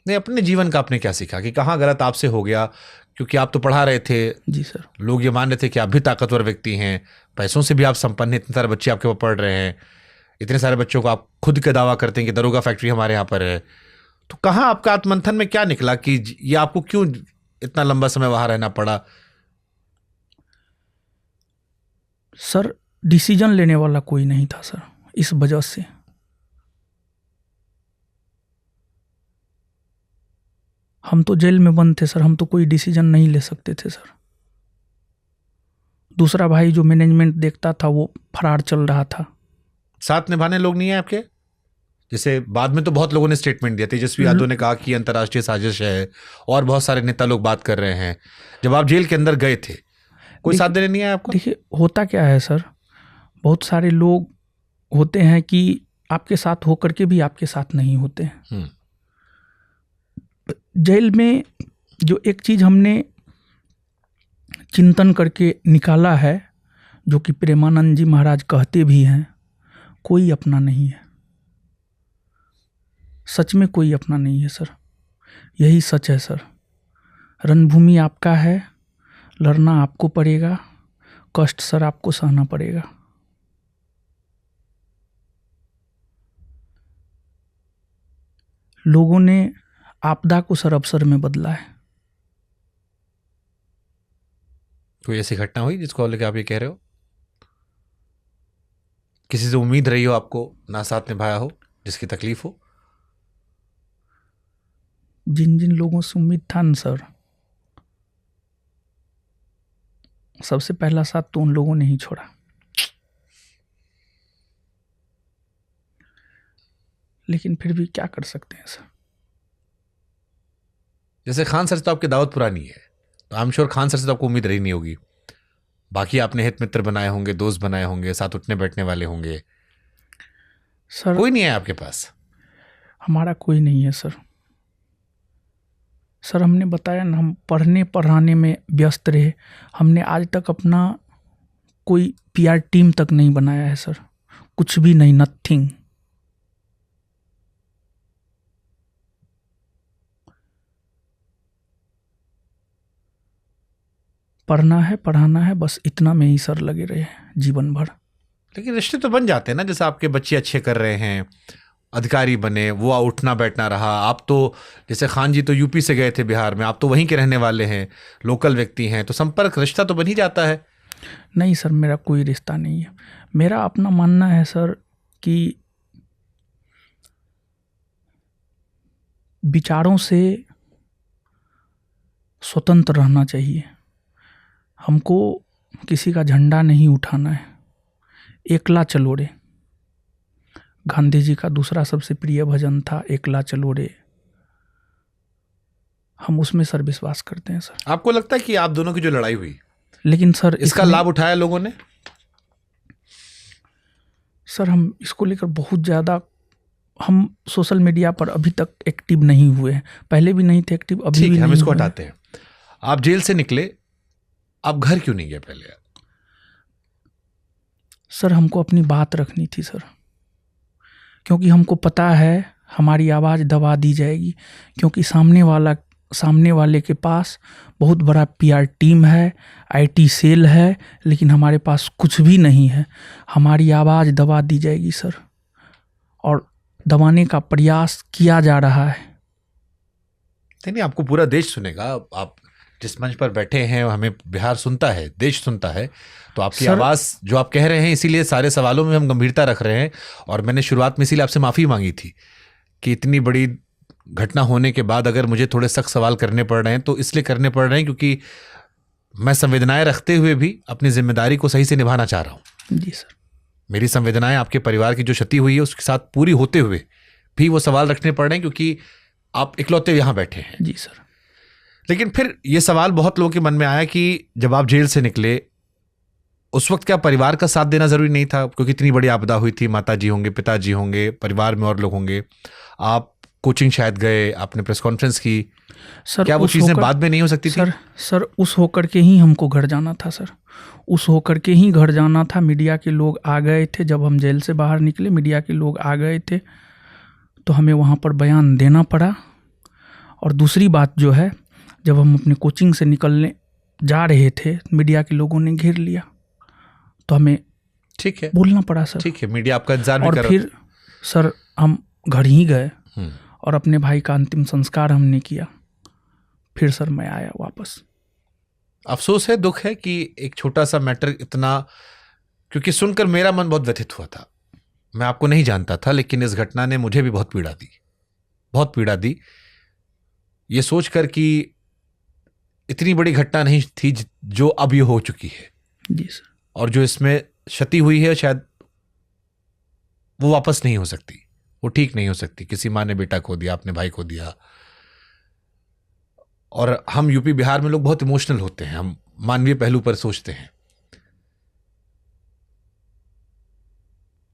नहीं, अपने जीवन का आपने क्या सीखा कि कहाँ गलत आपसे हो गया? क्योंकि आप तो पढ़ा रहे थे जी सर, लोग ये मान रहे थे कि आप भी ताकतवर व्यक्ति हैं, पैसों से भी आप संपन्न हैं, इतने सारे बच्चे आपके पास पढ़ रहे हैं, इतने सारे बच्चों को आप खुद का दावा करते हैं कि दरोगा फैक्ट्री हमारे यहाँ पर है। तो कहाँ आपका आत्ममंथन में क्या निकला कि ये आपको क्यों इतना लंबा समय वहां रहना पड़ा? सर डिसीजन लेने वाला कोई नहीं था सर, इस वजह से। हम तो जेल में बंद थे सर, हम तो कोई डिसीजन नहीं ले सकते थे सर। दूसरा भाई जो मैनेजमेंट देखता था वो फरार चल रहा था। साथ निभाने लोग नहीं है आपके? जैसे बाद में तो बहुत लोगों ने स्टेटमेंट दिया, तेजस्वी यादव ने कहा कि अंतर्राष्ट्रीय साजिश है, और बहुत सारे नेता लोग बात कर रहे हैं। जब आप जेल के अंदर गए थे, कोई साथ देने नहीं आया आपको? देखिए होता क्या है सर, बहुत सारे लोग होते हैं कि आपके साथ होकर के भी आपके साथ नहीं होते हैं। जेल में जो एक चीज हमने चिंतन करके निकाला है, जो कि प्रेमानंद जी महाराज कहते भी हैं, कोई अपना नहीं है। सच में कोई अपना नहीं है सर, यही सच है सर। रणभूमि आपका है, लड़ना आपको पड़ेगा, कष्ट सर आपको सहना पड़ेगा। लोगों ने आपदा को सर अवसर में बदला है। कोई ऐसी घटना हुई जिसको लेकर आप ये कह रहे हो? किसी से उम्मीद रही हो आपको, ना साथ निभाया हो, जिसकी तकलीफ हो? जिन जिन लोगों से उम्मीद था न सर, सबसे पहला साथ तो उन लोगों ने ही छोड़ा। लेकिन फिर भी क्या कर सकते हैं सर। जैसे खान सर से तो आपकी दावत पुरानी है, तो I am sure Khan sir से तो आपको उम्मीद रही नहीं होगी। बाकी आपने हित मित्र बनाए होंगे, दोस्त बनाए होंगे, साथ उठने बैठने वाले होंगे। सर कोई नहीं है आपके पास? हमारा कोई नहीं है सर। सर हमने बताया ना, हम पढ़ने पढ़ाने में व्यस्त रहे। हमने आज तक अपना कोई पीआर टीम तक नहीं बनाया है सर, कुछ भी नहीं, नथिंग। पढ़ना है, पढ़ाना है, बस इतना में ही सर लगे रहे जीवन भर। लेकिन रिश्ते तो बन जाते हैं ना, जैसे आपके बच्चे अच्छे कर रहे हैं, अधिकारी बने, वो उठना बैठना रहा। आप तो जैसे खान जी तो यूपी से गए थे बिहार में, आप तो वहीं के रहने वाले हैं, लोकल व्यक्ति हैं, तो संपर्क रिश्ता तो बन ही जाता है। नहीं सर, मेरा कोई रिश्ता नहीं है। मेरा अपना मानना है सर कि विचारों से स्वतंत्र रहना चाहिए। हमको किसी का झंडा नहीं उठाना है। एकला चलो रे, गांधी जी का दूसरा सबसे प्रिय भजन था, एकला चलो रे। हम उसमें सर विश्वास करते हैं सर। आपको लगता है कि आप दोनों की जो लड़ाई हुई, लेकिन सर इसका लाभ उठाया लोगों ने? सर हम इसको लेकर बहुत ज़्यादा, हम सोशल मीडिया पर अभी तक एक्टिव नहीं हुए हैं। पहले भी नहीं थे एक्टिव, अभी ठीक भी है, हम नहीं इसको हुए हैं। हटाते हैं। आप जेल से निकले, आप घर क्यों नहीं गए पहले? सर हमको अपनी बात रखनी थी सर, क्योंकि हमको पता है हमारी आवाज़ दबा दी जाएगी, क्योंकि सामने वाले के पास बहुत बड़ा पीआर टीम है, आईटी सेल है, लेकिन हमारे पास कुछ भी नहीं है। हमारी आवाज़ दबा दी जाएगी सर, और दबाने का प्रयास किया जा रहा है। नहीं, आपको पूरा देश सुनेगा। आप जिस मंच पर बैठे हैं हमें बिहार सुनता है, देश सुनता है, तो आपकी आवाज़ जो आप कह रहे हैं, इसीलिए सारे सवालों में हम गंभीरता रख रहे हैं। और मैंने शुरुआत में इसीलिए आपसे माफ़ी मांगी थी कि इतनी बड़ी घटना होने के बाद अगर मुझे थोड़े सख्त सवाल करने पड़ रहे हैं तो इसलिए करने पड़ रहे हैं क्योंकि मैं संवेदनाएं रखते हुए भी अपनी जिम्मेदारी को सही से निभाना चाह रहा हूँ। जी सर। मेरी संवेदनाएं आपके परिवार की जो क्षति हुई है उसके साथ पूरी होते हुए भी वो सवाल रखने पड़ रहे हैं क्योंकि आप इकलौते यहाँ बैठे हैं। जी सर। लेकिन फिर ये सवाल बहुत लोगों के मन में आया कि जब आप जेल से निकले उस वक्त क्या परिवार का साथ देना जरूरी नहीं था? क्योंकि इतनी बड़ी आपदा हुई थी, माताजी होंगे, पिताजी होंगे, परिवार में और लोग होंगे, आप कोचिंग शायद गए, आपने प्रेस कॉन्फ्रेंस की सर, क्या वो चीजें बाद में नहीं हो सकती थी? सर उस होकर के ही हमको घर जाना था सर, उस होकर के ही घर जाना था। मीडिया के लोग आ गए थे, जब हम जेल से बाहर निकले मीडिया के लोग आ गए थे, तो हमें वहाँ पर बयान देना पड़ा। और दूसरी बात जो है, जब हम अपने कोचिंग से निकलने जा रहे थे मीडिया के लोगों ने घेर लिया, तो हमें ठीक है बोलना पड़ा सर। ठीक है, मीडिया आपका इंतजार भी कर रहा। और फिर सर हम घर ही गए और अपने भाई का अंतिम संस्कार हमने किया। फिर सर मैं आया वापस। अफसोस है, दुख है कि एक छोटा सा मैटर इतना, क्योंकि सुनकर मेरा मन बहुत व्यथित हुआ था। मैं आपको नहीं जानता था, लेकिन इस घटना ने मुझे भी बहुत पीड़ा दी, बहुत पीड़ा दी। ये सोचकर कि इतनी बड़ी घटना नहीं थी जो अब ये हो चुकी है। जी सर। और जो इसमें क्षति हुई है शायद वो वापस नहीं हो सकती, वो ठीक नहीं हो सकती। किसी माँ ने बेटा खो दिया, अपने भाई खो दिया। और हम यूपी बिहार में लोग बहुत इमोशनल होते हैं, हम मानवीय पहलू पर सोचते हैं।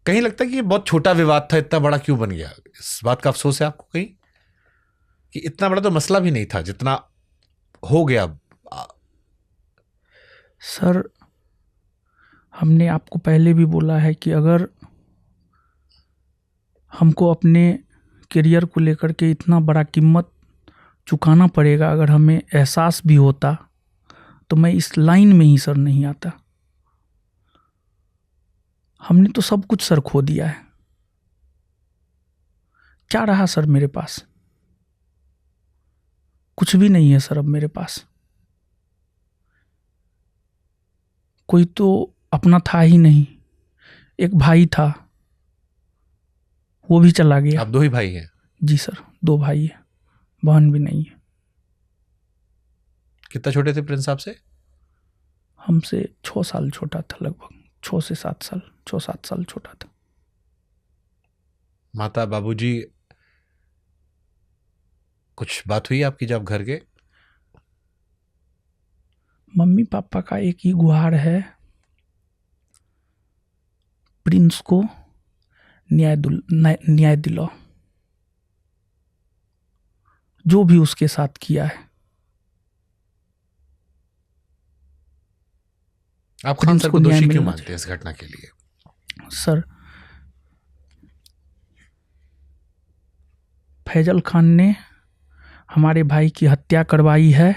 कहीं लगता है कि ये बहुत छोटा विवाद था, इतना बड़ा क्यों बन गया? इस बात का अफसोस है आपको कहीं कि इतना बड़ा तो मसला भी नहीं था जितना हो गया? सर हमने आपको पहले भी बोला है कि अगर हमको अपने करियर को लेकर के इतना बड़ा कीमत चुकाना पड़ेगा, अगर हमें एहसास भी होता तो मैं इस लाइन में ही सर नहीं आता। हमने तो सब कुछ सर खो दिया है, क्या रहा सर मेरे पास? कुछ भी नहीं है सर अब मेरे पास। कोई तो अपना था ही नहीं। एक भाई था, वो भी चला गया। आप दो ही भाई हैं? जी सर, 2 भाई हैं, बहन भी नहीं है। कितना छोटे थे प्रिंस आपसे? हमसे 6 साल छोटा था, लगभग 6 से 7 साल, 6-7 साल छोटा था। माता बाबूजी, कुछ बात हुई आपकी जब घर गए? मम्मी पापा का एक ही गुहार है, प्रिंस को न्याय दिलाओ, जो भी उसके साथ किया है। आप खान सर को दोषी क्यों मानते हैं इस घटना के लिए? सर फैजल खान ने हमारे भाई की हत्या करवाई है,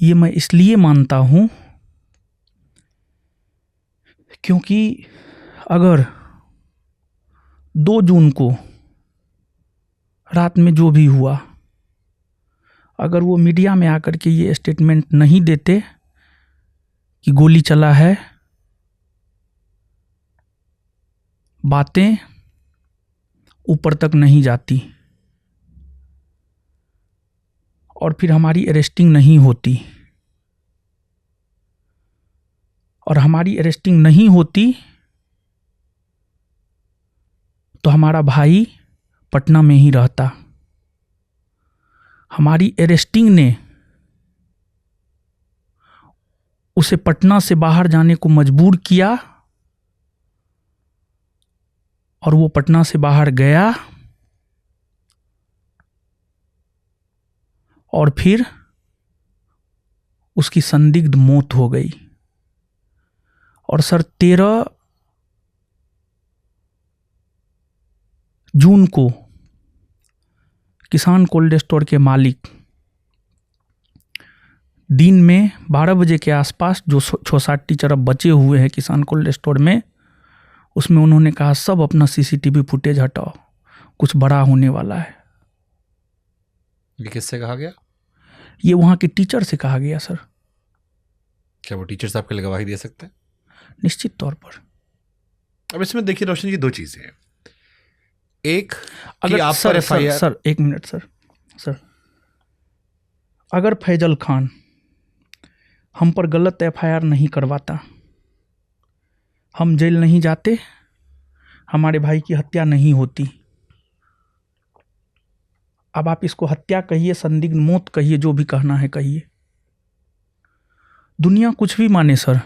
ये मैं इसलिए मानता हूँ क्योंकि अगर 2 जून को रात में जो भी हुआ, अगर वो मीडिया में आकर के ये स्टेटमेंट नहीं देते कि गोली चला है, बातें ऊपर तक नहीं जाती और फिर हमारी अरेस्टिंग नहीं होती, और हमारी अरेस्टिंग नहीं होती तो हमारा भाई पटना में ही रहता। हमारी अरेस्टिंग ने उसे पटना से बाहर जाने को मजबूर किया और वो पटना से बाहर गया और फिर उसकी संदिग्ध मौत हो गई। और सर 13 जून को किसान कोल्ड स्टोर के मालिक दिन में 12 बजे के आसपास जो 6-7 टीचर अब बचे हुए हैं किसान कोल्ड स्टोर में, उसमें उन्होंने कहा सब अपना सीसीटीवी फुटेज हटाओ, कुछ बड़ा होने वाला है। ये किससे कहा गया? ये वहाँ के टीचर से कहा गया सर। क्या वो टीचर्स आपके लिए गवाही दे सकते हैं? निश्चित तौर पर। अब इसमें देखिए रोशन जी, 2 चीजें हैं। एक कि अगर आप पर FIR सर 1 मिनट सर, अगर फैजल खान हम पर गलत FIR नहीं करवाता, हम जेल नहीं जाते, हमारे भाई की हत्या नहीं होती। अब आप इसको हत्या कहिए, संदिग्ध मौत कहिए, जो भी कहना है कहिए, दुनिया कुछ भी माने सर,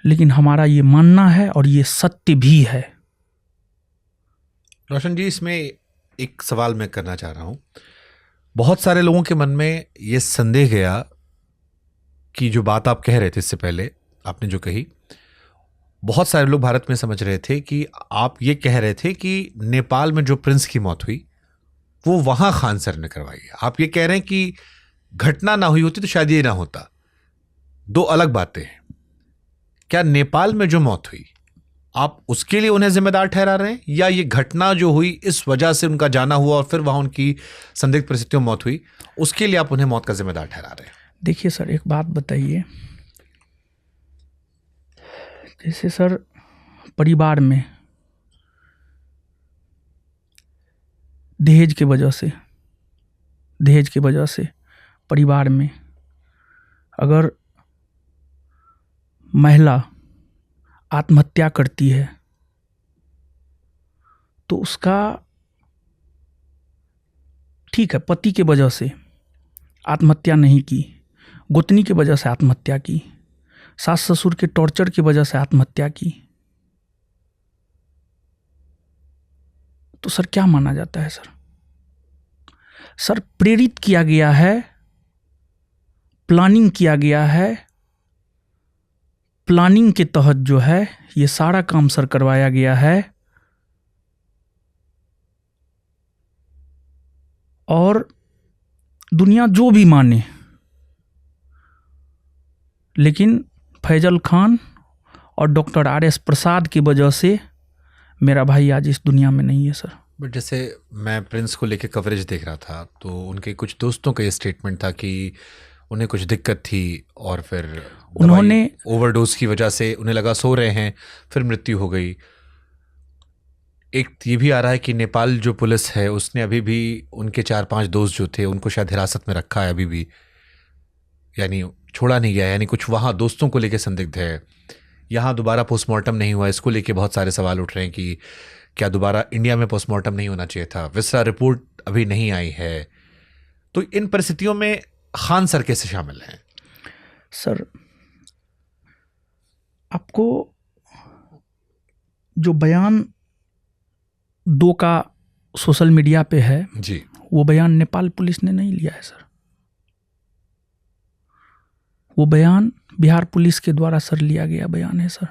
लेकिन हमारा ये मानना है और ये सत्य भी है। रोशन जी, इसमें एक सवाल मैं करना चाह रहा हूं। बहुत सारे लोगों के मन में ये संदेह गया कि जो बात आप कह रहे थे इससे पहले, आपने जो कही, बहुत सारे लोग भारत में समझ रहे थे कि आप ये कह रहे थे कि नेपाल में जो प्रिंस की मौत हुई वो वहां खान सर ने करवाई है। आप ये कह रहे हैं कि घटना ना हुई होती तो शायद ये ना होता। 2 अलग बातें हैं। क्या नेपाल में जो मौत हुई आप उसके लिए उन्हें जिम्मेदार ठहरा रहे हैं, या ये घटना जो हुई इस वजह से उनका जाना हुआ और फिर वहां उनकी संदिग्ध परिस्थितियों में मौत हुई, उसके लिए आप उन्हें मौत का जिम्मेदार ठहरा रहे हैं? देखिए सर, एक बात बताइए, जैसे सर परिवार में दहेज की वजह से परिवार में अगर महिला आत्महत्या करती है तो उसका, ठीक है, पति के वजह से आत्महत्या नहीं की, गोतनी की वजह से आत्महत्या की, सास ससुर के टॉर्चर की वजह से आत्महत्या की, तो सर क्या माना जाता है सर? सर प्रेरित किया गया है, प्लानिंग किया गया है, प्लानिंग के तहत जो है ये सारा काम सर करवाया गया है। और दुनिया जो भी माने, लेकिन फैजल खान और डॉक्टर RS प्रसाद की वजह से मेरा भाई आज इस दुनिया में नहीं है सर। बट जैसे मैं प्रिंस को लेके कवरेज देख रहा था तो उनके कुछ दोस्तों का ये स्टेटमेंट था कि उन्हें कुछ दिक्कत थी और फिर उन्होंने ओवरडोज की वजह से उन्हें लगा सो रहे हैं, फिर मृत्यु हो गई। एक ये भी आ रहा है कि नेपाल जो पुलिस है उसने अभी भी उनके 4-5 दोस्त जो थे उनको शायद हिरासत में रखा है अभी भी, यानी छोड़ा नहीं गया, यानी कुछ वहाँ दोस्तों को लेके संदिग्ध है। यहाँ दोबारा पोस्टमार्टम नहीं हुआ, इसको लेके बहुत सारे सवाल उठ रहे हैं कि क्या दोबारा इंडिया में पोस्टमार्टम नहीं होना चाहिए था, विसरा रिपोर्ट अभी नहीं आई है। तो इन परिस्थितियों में खान सर कैसे शामिल हैं? सर आपको जो बयान 2 का सोशल मीडिया पे है जी, वो बयान नेपाल पुलिस ने नहीं लिया है सर। वो बयान बिहार पुलिस के द्वारा सर लिया गया बयान है सर।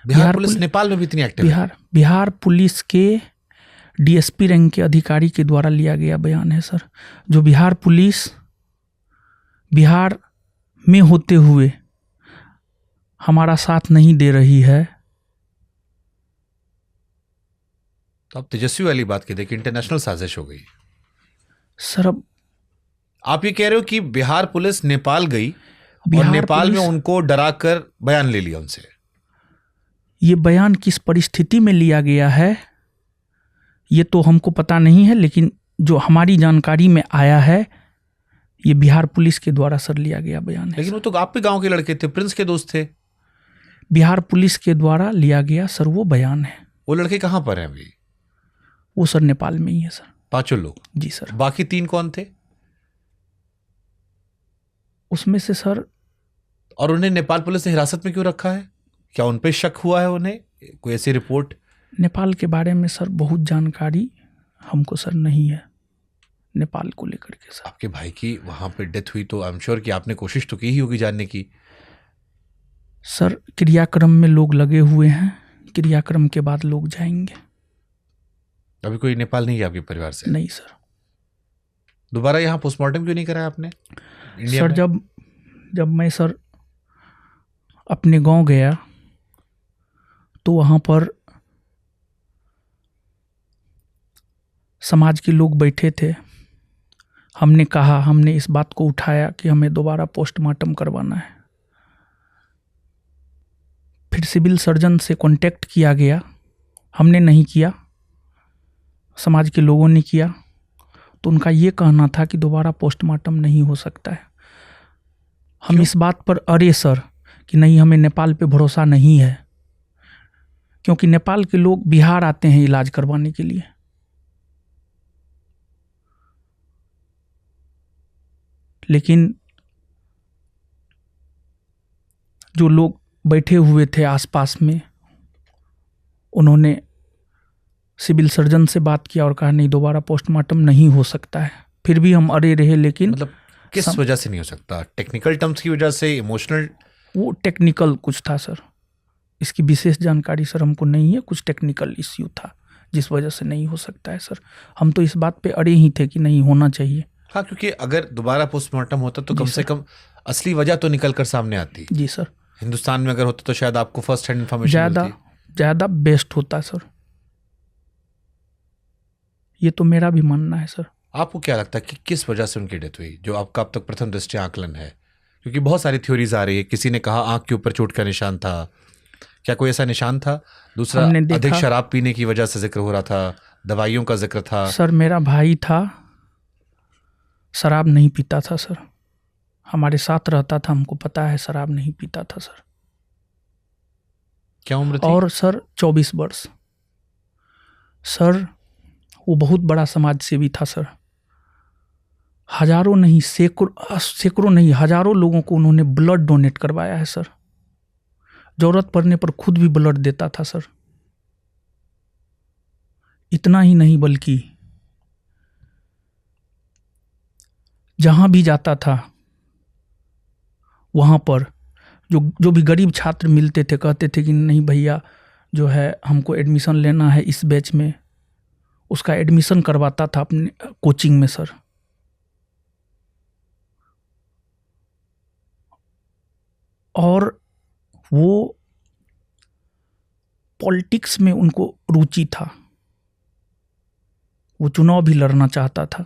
बिहार पुलिस नेपाल में भी इतनी एक्टिव है? बिहार पुलिस के डीएसपी रैंक के अधिकारी के द्वारा लिया गया बयान है सर, जो बिहार पुलिस बिहार में होते हुए हमारा साथ नहीं दे रही है। तो आप तेजस्वी वाली बात की देखिए, इंटरनेशनल साजिश हो गई सर। अब आप ये कह रहे हो कि बिहार पुलिस नेपाल गई और बिहार नेपाल में पुलिस- उनको डराकर बयान ले लिया उनसे। ये बयान किस परिस्थिति में लिया गया है ये तो हमको पता नहीं है, लेकिन जो हमारी जानकारी में आया है ये बिहार पुलिस के द्वारा सर लिया गया बयान है। लेकिन वो तो आप भी गांव के लड़के थे, प्रिंस के दोस्त थे। बिहार पुलिस के द्वारा लिया गया सर वो बयान है। वो लड़के कहाँ पर हैं अभी? वो सर नेपाल में ही है सर। 5 लोग? जी सर। बाकी 3 कौन थे? उसमें से सर, और उन्हें नेपाल पुलिस ने हिरासत में क्यों रखा है? क्या उन पे शक हुआ है उन्हें? कोई ऐसी रिपोर्ट? नेपाल के बारे में सर बहुत जानकारी हमको सर नहीं है नेपाल को लेकर के सर। आपके भाई की वहां पे डेथ हुई तो आई एम श्योर कि आपने कोशिश तो की ही होगी जानने की। सर क्रियाक्रम में लोग लगे हुए हैं, क्रियाक्रम के बाद लोग जाएंगे। अभी कोई नेपाल नहीं गया आपके परिवार से? नहीं सर। दोबारा यहाँ पोस्टमार्टम क्यों नहीं कराया आपने इंडिया सर में? जब मैं सर अपने गांव गया तो वहाँ पर समाज के लोग बैठे थे। हमने इस बात को उठाया कि हमें दोबारा पोस्टमार्टम करवाना है। फिर सिविल सर्जन से कांटेक्ट किया गया, हमने नहीं किया, समाज के लोगों ने किया। तो उनका ये कहना था कि दोबारा पोस्टमार्टम नहीं हो सकता है। हम इस बात पर अड़े सर कि नहीं, हमें नेपाल पे भरोसा नहीं है, क्योंकि नेपाल के लोग बिहार आते हैं इलाज करवाने के लिए। लेकिन जो लोग बैठे हुए थे आसपास में, उन्होंने सिविल सर्जन से बात किया और कहा नहीं, दोबारा पोस्टमार्टम नहीं हो सकता है। फिर भी हम अड़े रहे। लेकिन मतलब किस वजह से नहीं हो सकता? टेक्निकल टर्म्स की वजह से, इमोशनल? वो टेक्निकल कुछ था सर, इसकी विशेष जानकारी सर हमको नहीं है। कुछ टेक्निकल इश्यू था जिस वजह से नहीं हो सकता है सर। हम तो इस बात पे अड़े ही थे कि नहीं होना चाहिए। हाँ, क्योंकि अगर दोबारा पोस्टमार्टम होता तो कम से कम असली वजह तो निकल कर सामने आती। जी सर। हिंदुस्तान में अगर होता तो शायद आपको फर्स्ट हैंड इन्फॉर्मेशन ज़्यादा बेस्ट होता सर। ये तो मेरा भी मानना है सर। आपको क्या लगता है कि किस वजह से उनकी डेथ हुई, जो आपका अब तक प्रथम दृष्टया आकलन है? क्योंकि बहुत सारी थ्योरीज आ रही है। किसी ने कहा आंख के ऊपर चोट का निशान था, क्या कोई ऐसा निशान था? दूसरा, अधिक शराब पीने की वजह से जिक्र हो रहा था, दवाइयों का जिक्र था। सर मेरा भाई था, शराब नहीं पीता था सर, हमारे साथ रहता था, हमको पता है शराब नहीं पीता था सर। क्या उम्र थी? और सर 24 वर्ष। सर वो बहुत बड़ा समाज सेवी था सर। हजारों नहीं, सैकड़ों नहीं, हजारों लोगों को उन्होंने ब्लड डोनेट करवाया है सर। जरूरत पड़ने पर खुद भी ब्लड देता था सर। इतना ही नहीं बल्कि जहां भी जाता था वहां पर जो भी गरीब छात्र मिलते थे कहते थे कि नहीं भैया, जो है हमको एडमिशन लेना है इस बैच में, उसका एडमिशन करवाता था अपने कोचिंग में सर। और वो पॉलिटिक्स में उनको रुचि था, वो चुनाव भी लड़ना चाहता था,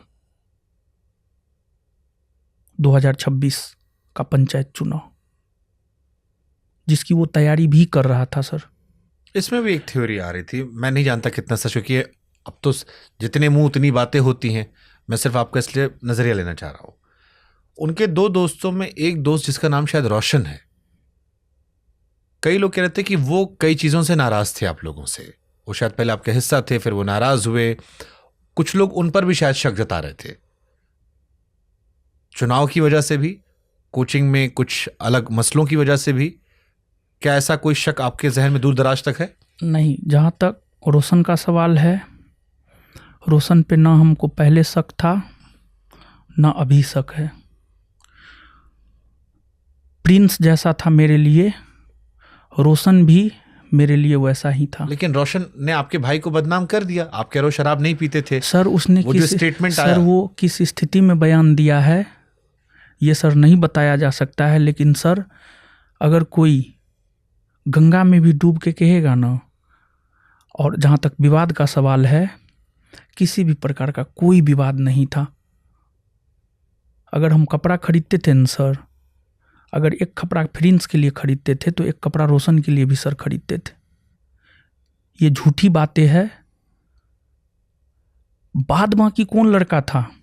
2026 का पंचायत चुनाव, जिसकी वो तैयारी भी कर रहा था सर। इसमें भी एक थ्योरी आ रही थी, मैं नहीं जानता कितना सच है, कि अब तो जितने मुंह उतनी बातें होती हैं, मैं सिर्फ आपका इसलिए नजरिया लेना चाह रहा हूं। उनके 2 दोस्तों में एक दोस्त जिसका नाम शायद रोशन है, कई लोग कह रहे थे कि वो कई चीजों से नाराज थे आप लोगों से। वो शायद पहले आपके हिस्सा थे, फिर वो नाराज हुए। कुछ लोग उन पर भी शायद शक जता रहे थे, चुनाव की वजह से भी, कोचिंग में कुछ अलग मसलों की वजह से भी। क्या ऐसा कोई शक आपके जहन में दूर दराज तक है? नहीं, जहाँ तक रोशन का सवाल है, रोशन पे ना हमको पहले शक था ना अभी शक है। प्रिंस जैसा था मेरे लिए, रोशन भी मेरे लिए वैसा ही था। लेकिन रोशन ने आपके भाई को बदनाम कर दिया, आप कह रहे हो शराब नहीं पीते थे। सर उसने वो जो स्टेटमेंट सर आया, वो किस स्थिति में बयान दिया है ये सर नहीं बताया जा सकता है, लेकिन सर अगर कोई गंगा में भी डूब के कहेगा ना, और जहाँ तक विवाद का सवाल है, किसी भी प्रकार का कोई विवाद नहीं था। अगर हम कपड़ा खरीदते थे न सर, अगर एक कपड़ा प्रिंस के लिए खरीदते थे तो एक कपड़ा रोशन के लिए भी सर खरीदते थे। ये झूठी बातें हैं। बाद बाकी कौन लड़का था,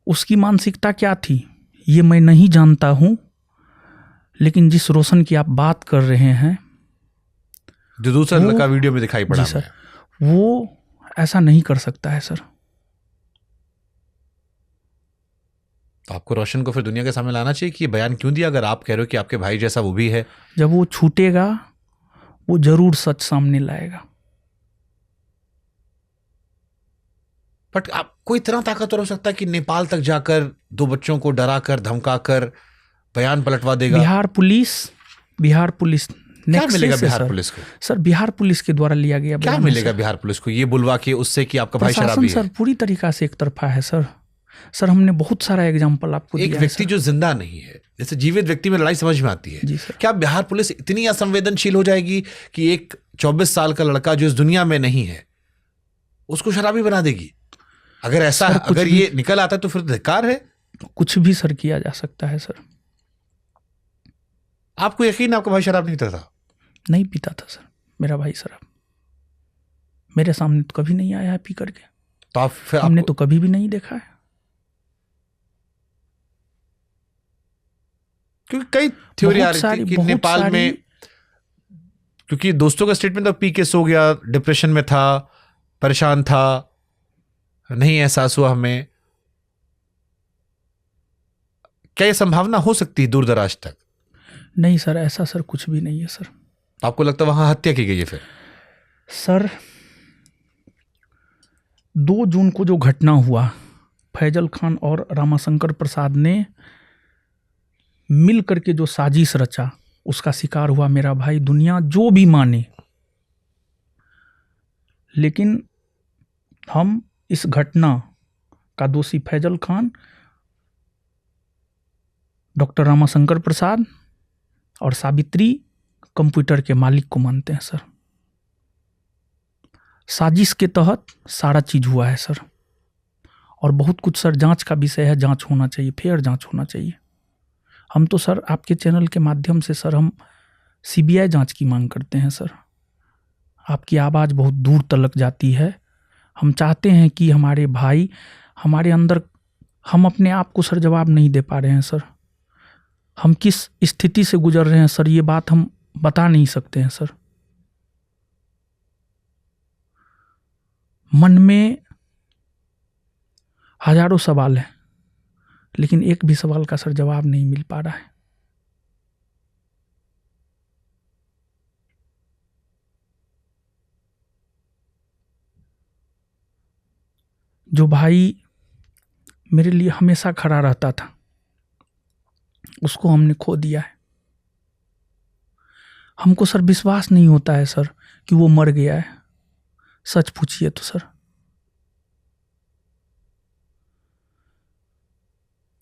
उसकी मानसिकता क्या थी, ये मैं नहीं जानता हूं, लेकिन जिस रोशन की आप बात कर रहे हैं, जो दूसरा लड़का वीडियो में दिखाई पड़ा, जी सर, वो ऐसा नहीं कर सकता है सर। तो आपको रोशन को फिर दुनिया के सामने लाना चाहिए कि ये बयान क्यों दिया, अगर आप कह रहे हो कि आपके भाई जैसा वो भी है। जब वो छूटेगा वो जरूर सच सामने लाएगा। बट आप कोई इतना ताकतवर हो सकता है कि नेपाल तक जाकर 2 बच्चों को डराकर धमकाकर बयान पलटवा देगा? बिहार पुलिस क्या मिलेगा से बिहार सर, पुलिस को? सर बिहार पुलिस के द्वारा लिया गया क्या बयान मिलेगा सर। बिहार पुलिस को ये बुलवा के उससे कि आपका भाई प्रशासन शराबी है? सर पूरी तरीका से एक तरफा है सर। सर हमने बहुत सारा एग्जाम्पल आपको एक दिया है व्यक्ति सर। जो जिंदा नहीं है, जैसे जीवित व्यक्ति में लड़ाई समझ में आती है। जी सर। क्या बिहार पुलिस इतनी असंवेदनशील हो जाएगी कि एक 24 साल का लड़का जो इस दुनिया में नहीं है उसको शराबी बना देगी? अगर ऐसा सर, कुछ अगर भी- ये निकल आता है तो फिर धिक्कार है। कुछ भी सर किया जा सकता है सर। आपको यकीन है आपका भाई शराब नहीं पीता था? नहीं पीता था सर मेरा भाई शराब, मेरे सामने तो कभी नहीं आया है पी करके, तो आप फिर हमने आपको- तो कभी भी नहीं देखा है। क्योंकि कई थ्योरी आ बहुत रही थी कि बहुत नेपाल सारी- में, क्योंकि दोस्तों का स्टेटमेंट था पी के सो गया, डिप्रेशन में था, परेशान था, नहीं एहसास हुआ हमें। क्या यह संभावना हो सकती है दूर दराज तक? नहीं सर, ऐसा सर कुछ भी नहीं है सर। आपको लगता है वहां हत्या की गई है? फिर सर 2 जून को जो घटना हुआ, फैजल खान और रामाशंकर प्रसाद ने मिल करके जो साजिश रचा, उसका शिकार हुआ मेरा भाई। दुनिया जो भी माने, लेकिन हम इस घटना का दोषी फैजल खान, डॉक्टर रामाशंकर प्रसाद और सावित्री कंप्यूटर के मालिक को मानते हैं सर। साजिश के तहत सारा चीज हुआ है सर, और बहुत कुछ सर जांच का विषय है, जांच होना चाहिए, फेयर जांच होना चाहिए। हम तो सर आपके चैनल के माध्यम से सर हम सीबीआई जांच की मांग करते हैं सर। आपकी आवाज़ बहुत दूर तलक जाती है। हम चाहते हैं कि हमारे भाई, हमारे अंदर, हम अपने आप को सर जवाब नहीं दे पा रहे हैं सर। हम किस स्थिति से गुजर रहे हैं सर, ये बात हम बता नहीं सकते हैं सर। मन में हजारों सवाल हैं, लेकिन एक भी सवाल का सर जवाब नहीं मिल पा रहा है। जो भाई मेरे लिए हमेशा खड़ा रहता था, उसको हमने खो दिया है। हमको सर विश्वास नहीं होता है सर कि वो मर गया है। सच पूछिए तो सर,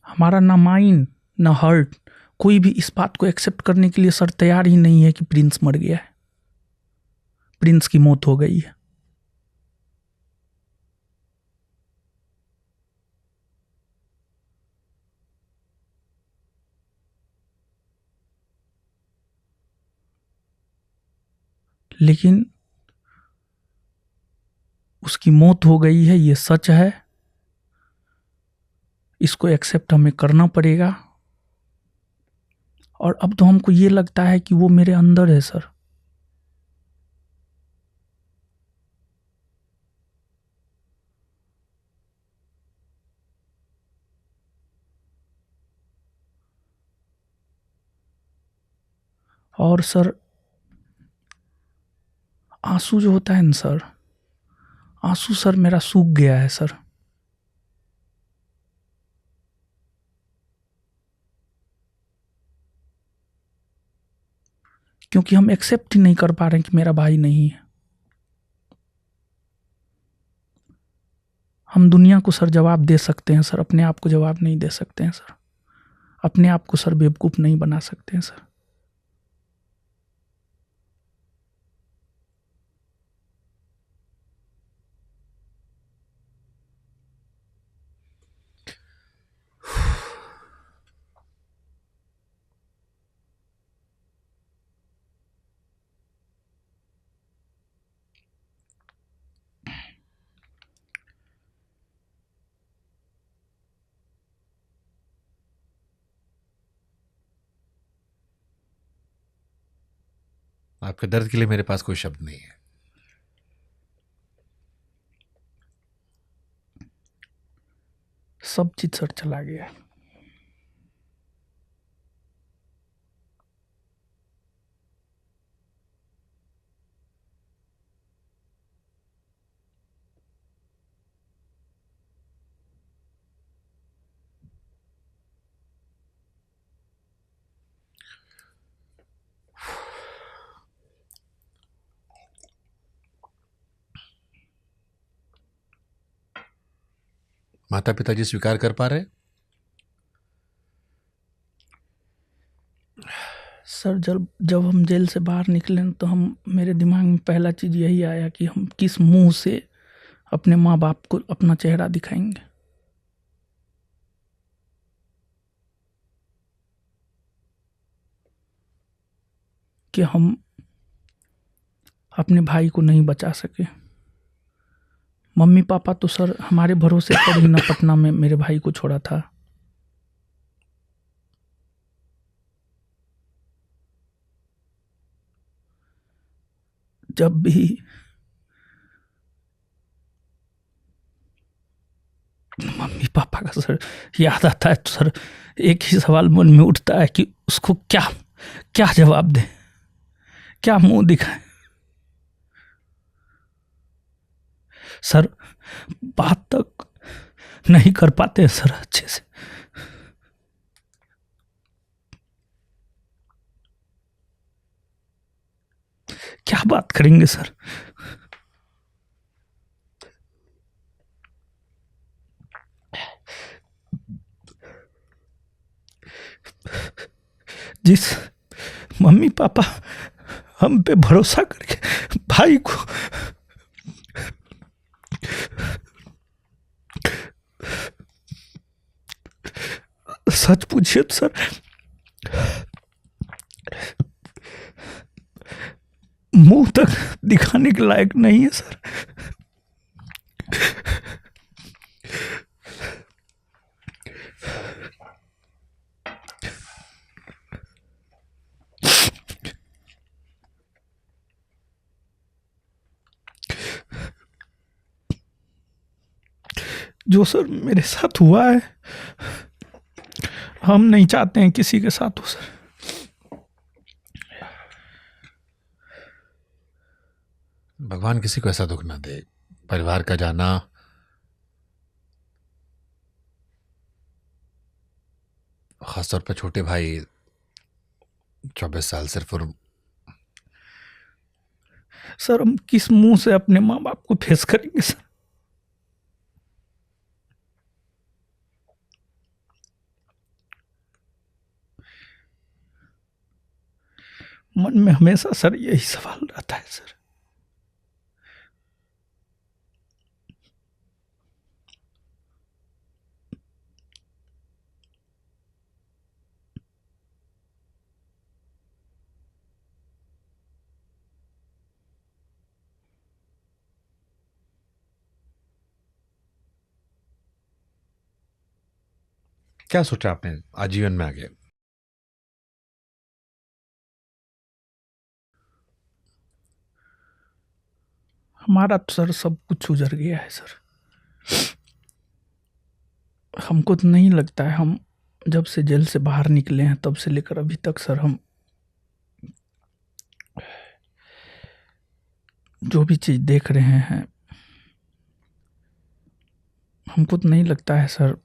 हमारा ना माइंड ना हार्ट कोई भी इस बात को एक्सेप्ट करने के लिए सर तैयार ही नहीं है कि प्रिंस मर गया है, प्रिंस की मौत हो गई है। लेकिन उसकी मौत हो गई है, ये सच है। इसको एक्सेप्ट हमें करना पड़ेगा। और अब तो हमको ये लगता है कि वो मेरे अंदर है सर। और सर आंसू जो होता है ना सर, आंसू सर मेरा सूख गया है सर। क्योंकि हम एक्सेप्ट ही नहीं कर पा रहे हैं कि मेरा भाई नहीं है। हम दुनिया को सर जवाब दे सकते हैं सर, अपने आप को जवाब नहीं दे सकते हैं सर, अपने आप को सर बेवकूफ़ नहीं बना सकते हैं सर। आपके दर्द के लिए मेरे पास कोई शब्द नहीं है। सब चीज सर चला गया। माता पिताजी स्वीकार कर पा रहे? सर जब हम जेल से बाहर निकले तो मेरे दिमाग में पहला चीज़ यही आया कि हम किस मुंह से अपने माँ बाप को अपना चेहरा दिखाएंगे। कि हम अपने भाई को नहीं बचा सके। मम्मी पापा तो सर हमारे भरोसे पर ही ना पटना में मेरे भाई को छोड़ा था। जब भी मम्मी पापा का सर याद आता है तो सर एक ही सवाल मन में उठता है कि उसको क्या क्या जवाब दें, क्या मुंह दिखाएं। सर बात तक नहीं कर पाते हैं सर अच्छे से। क्या बात करेंगे सर। जिस मम्मी पापा हम पे भरोसा करके भाई को सच पूछिए तो सर मुंह तक दिखाने के लायक नहीं है सर। जो सर मेरे साथ हुआ है हम नहीं चाहते हैं किसी के साथ हो सर। भगवान किसी को ऐसा दुख ना दे। परिवार का जाना खासतौर पर छोटे भाई 24 साल सिर्फ और सर हम किस मुंह से अपने माँ बाप को फेस करेंगे सर। मन में हमेशा सर यही सवाल रहता है सर। क्या सोचा आपने आजीवन में आगे? हमारा तो सर सब कुछ उजड़ गया है सर। हमको तो नहीं लगता है हम जब से जेल से बाहर निकले हैं तब से लेकर अभी तक सर हम जो भी चीज़ देख रहे हैं हमको तो नहीं लगता है सर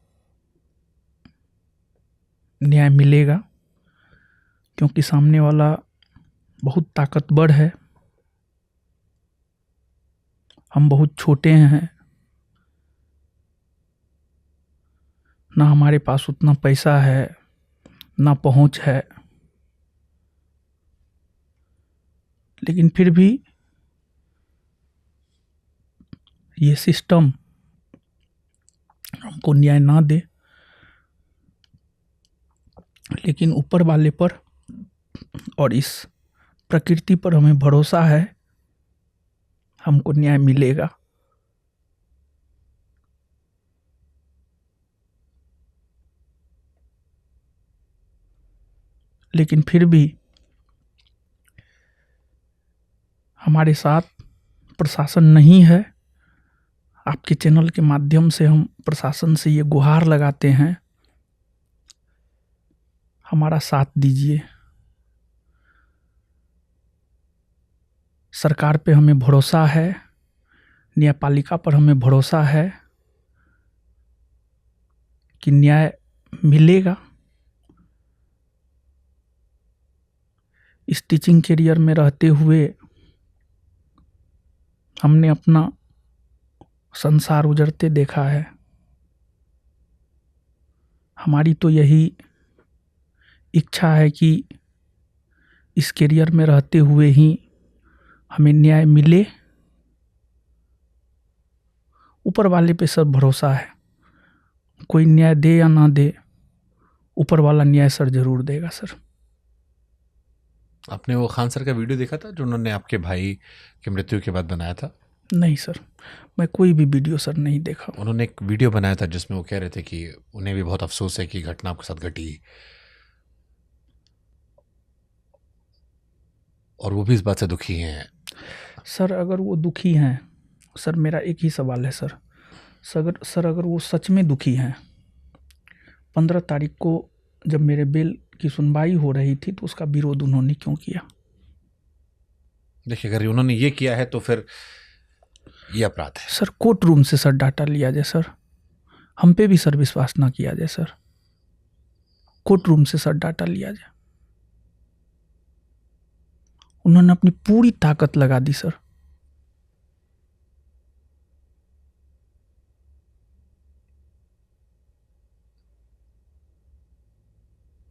न्याय मिलेगा। क्योंकि सामने वाला बहुत ताकतवर है, हम बहुत छोटे हैं, ना हमारे पास उतना पैसा है, ना पहुंच है, लेकिन फिर भी ये सिस्टम हमको न्याय ना दे, लेकिन ऊपर वाले पर और इस प्रकृति पर हमें भरोसा है, हमको न्याय मिलेगा। लेकिन फिर भी हमारे साथ प्रशासन नहीं है। आपके चैनल के माध्यम से हम प्रशासन से ये गुहार लगाते हैं, हमारा साथ दीजिए। सरकार पे हमें भरोसा है, न्यायपालिका पर हमें भरोसा है कि न्याय मिलेगा। इस टीचिंग करियर में रहते हुए हमने अपना संसार उजड़ते देखा है। हमारी तो यही इच्छा है कि इस करियर में रहते हुए ही हमें न्याय मिले। ऊपर वाले पे सब भरोसा है, कोई न्याय दे या ना दे, ऊपर वाला न्याय सर जरूर देगा। सर, आपने वो खान सर का वीडियो देखा था जो उन्होंने आपके भाई की मृत्यु के बाद बनाया था? नहीं सर, मैं कोई भी वीडियो सर नहीं देखा। उन्होंने एक वीडियो बनाया था जिसमें वो कह रहे थे कि उन्हें भी बहुत अफसोस है कि घटना आपके साथ घटी, और वो भी इस बात से दुखी हैं। सर, अगर वो दुखी हैं, सर मेरा एक ही सवाल है सर, अगर वो सच में दुखी हैं, 15 तारीख को जब मेरे बेल की सुनवाई हो रही थी तो उसका विरोध उन्होंने क्यों किया? देखिए, अगर उन्होंने ये किया है तो फिर ये अपराध है। सर, कोर्ट रूम से सर डाटा लिया जाए सर, हम पे भी सर विश्वास ना किया जाए सर, कोर्ट रूम से सर डाटा लिया जाए। उन्होंने अपनी पूरी ताकत लगा दी सर।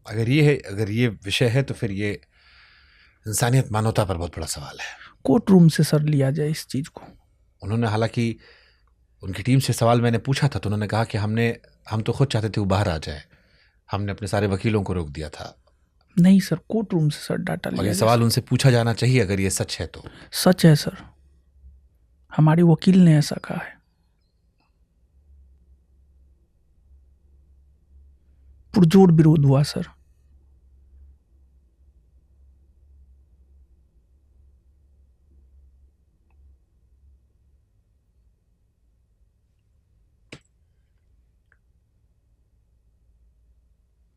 अगर ये विषय है तो फिर ये इंसानियत, मानवता पर बहुत बड़ा सवाल है। कोर्ट रूम से सर लिया जाए इस चीज को। उन्होंने, हालांकि उनकी टीम से सवाल मैंने पूछा था तो उन्होंने कहा कि हम तो खुद चाहते थे वो बाहर आ जाए, हमने अपने सारे वकीलों को रोक दिया था। नहीं सर, कोर्ट रूम से सर डाटा लिया ये जाए। सवाल उनसे पूछा जाना चाहिए अगर ये सच है तो। सच है सर, हमारे वकील ने ऐसा कहा है। पुरजोर विरोध हुआ सर।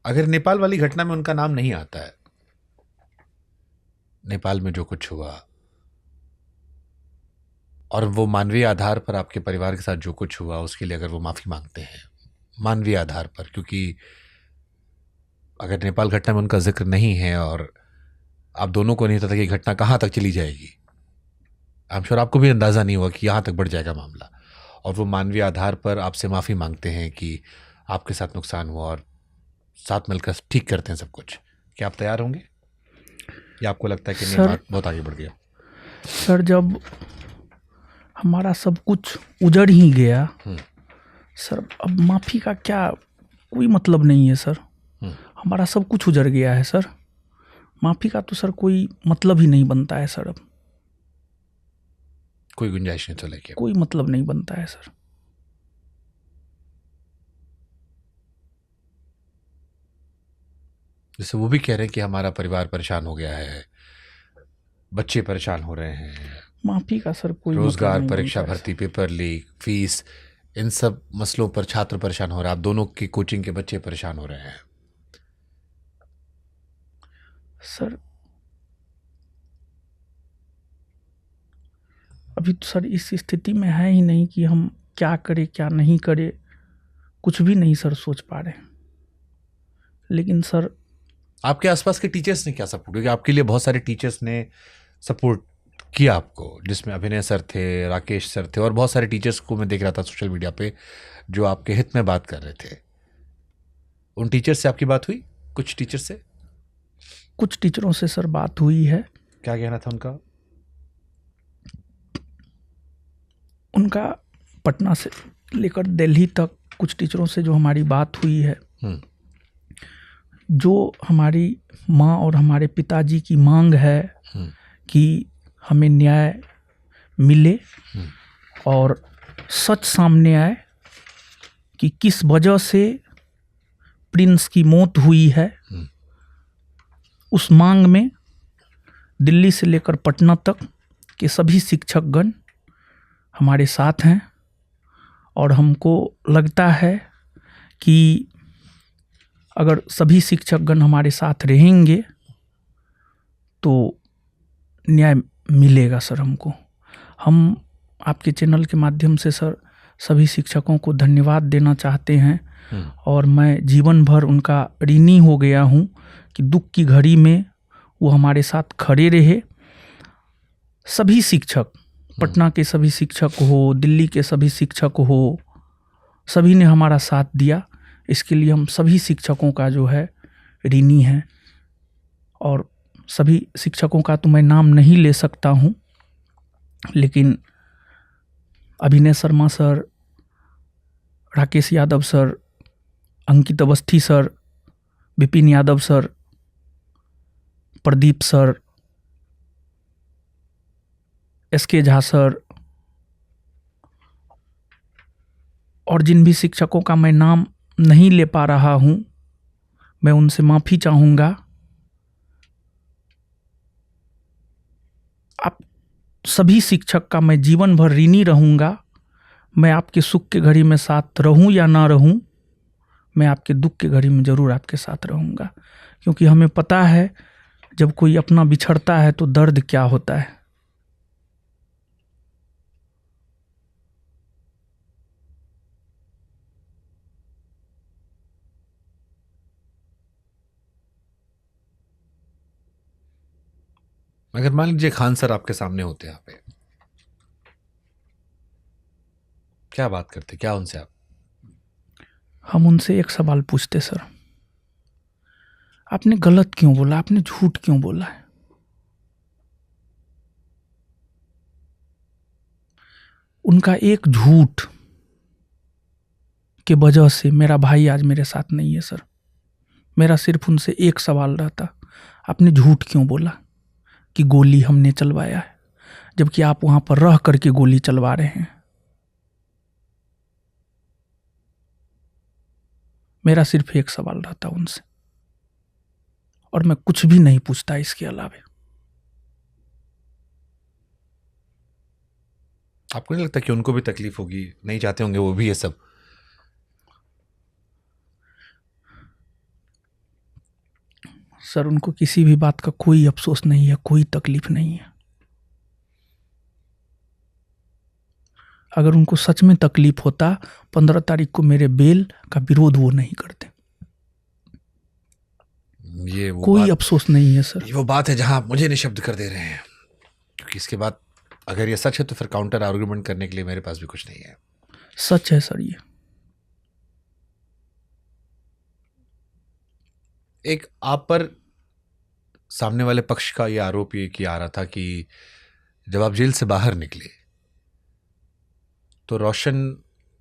अगर नेपाल वाली घटना में उनका नाम नहीं आता है, नेपाल में जो कुछ हुआ, और वो मानवीय आधार पर आपके परिवार के साथ जो कुछ हुआ उसके लिए अगर वो माफी मांगते हैं मानवीय आधार पर, क्योंकि अगर नेपाल घटना में उनका जिक्र नहीं है और आप दोनों को नहीं पता कि घटना कहाँ तक चली जाएगी, आई एम श्योर आपको भी अंदाजा नहीं हुआ कि यहाँ तक बढ़ जाएगा मामला, और वो मानवीय आधार पर आपसे माफी मांगते हैं कि आपके साथ नुकसान हुआ और साथ मिलकर ठीक करते हैं सब कुछ, क्या आप तैयार होंगे या आपको लगता है कि नहीं, बात बहुत आगे बढ़ गया? सर, जब हमारा सब कुछ उजड़ ही गया सर, अब माफी का क्या कोई मतलब नहीं है सर। हमारा सब कुछ उजड़ गया है सर, माफी का तो सर कोई मतलब ही नहीं बनता है सर। अब कोई गुंजाइश नहीं चलेगी, कोई मतलब नहीं बनता है सर। जैसे वो भी कह रहे हैं कि हमारा परिवार परेशान हो गया है, बच्चे परेशान हो रहे हैं, माफी का सर कोई रोजगार, मतलब नहीं परीक्षा बनता है भर्ती, पेपर लीक, फीस, इन सब मसलों पर छात्र परेशान हो रहे हैं, आप दोनों की कोचिंग के बच्चे परेशान हो रहे हैं। सर, अभी तो सर इस स्थिति में है ही नहीं कि हम क्या करें क्या नहीं करें, कुछ भी नहीं सर सोच पा रहे। लेकिन सर आपके आसपास के टीचर्स ने क्या सपोर्ट, क्योंकि आपके लिए बहुत सारे टीचर्स ने सपोर्ट किया आपको, जिसमें अभिनय सर थे, राकेश सर थे, और बहुत सारे टीचर्स को मैं देख रहा था सोशल मीडिया पे जो आपके हित में बात कर रहे थे। उन टीचर्स से आपकी बात हुई? कुछ टीचर से? कुछ टीचरों से सर बात हुई है। क्या कहना था उनका? उनका पटना से लेकर दिल्ली तक कुछ टीचरों से जो हमारी बात हुई है, जो हमारी माँ और हमारे पिताजी की मांग है कि हमें न्याय मिले और सच सामने आए कि किस वजह से प्रिंस की मौत हुई है, उस मांग में दिल्ली से लेकर पटना तक के सभी शिक्षकगण हमारे साथ हैं। और हमको लगता है कि अगर सभी शिक्षकगण हमारे साथ रहेंगे तो न्याय मिलेगा सर हमको। हम आपके चैनल के माध्यम से सर सभी शिक्षकों को धन्यवाद देना चाहते हैं और मैं जीवन भर उनका ऋणी हो गया हूँ कि दुख की घड़ी में वो हमारे साथ खड़े रहे। सभी शिक्षक, पटना के सभी शिक्षक हो, दिल्ली के सभी शिक्षक हो, सभी ने हमारा साथ दिया। इसके लिए हम सभी शिक्षकों का जो है ऋणी हैं। और सभी शिक्षकों का तो मैं नाम नहीं ले सकता हूँ, लेकिन Abhinay Sharma sir, Rakesh Yadav sir, Ankit Awasthi sir, Vipin Yadav sir, Pradeep sir, SK Jha sir, और जिन भी शिक्षकों का मैं नाम नहीं ले पा रहा हूँ मैं उनसे माफ़ी चाहूँगा। आप सभी शिक्षक का मैं जीवन भर ऋणी रहूँगा। मैं आपके सुख के घड़ी में साथ रहूँ या ना रहूँ, मैं आपके दुख के घड़ी में ज़रूर आपके साथ रहूँगा, क्योंकि हमें पता है जब कोई अपना बिछड़ता है तो दर्द क्या होता है। अगर मान लीजिए खान सर आपके सामने होते यहाँ पे, क्या बात करते, क्या उनसे आप? हम उनसे एक सवाल पूछते, सर आपने गलत क्यों बोला, आपने झूठ क्यों बोला है? उनका एक झूठ के वजह से मेरा भाई आज मेरे साथ नहीं है सर। मेरा सिर्फ उनसे एक सवाल रहता, आपने झूठ क्यों बोला कि गोली हमने चलवाया है, जबकि आप वहां पर रह करके गोली चलवा रहे हैं। मेरा सिर्फ एक सवाल रहता उनसे, और मैं कुछ भी नहीं पूछता इसके अलावा। आपको नहीं लगता कि उनको भी तकलीफ होगी, नहीं चाहते होंगे वो भी ये सब? सर उनको किसी भी बात का कोई अफसोस नहीं है, कोई तकलीफ नहीं है। अगर उनको सच में तकलीफ होता 15 तारीख को मेरे बेल का विरोध वो नहीं करते। ये वो कोई अफसोस नहीं है सर। ये वो बात है जहां आप मुझे निशब्द कर दे रहे हैं, क्योंकि इसके बाद अगर ये सच है तो फिर काउंटर आर्गुमेंट करने के लिए मेरे पास भी कुछ नहीं है। सच है सर। ये एक आप पर सामने वाले पक्ष का ये आरोप ये कि आ रहा था कि जब आप जेल से बाहर निकले तो रोशन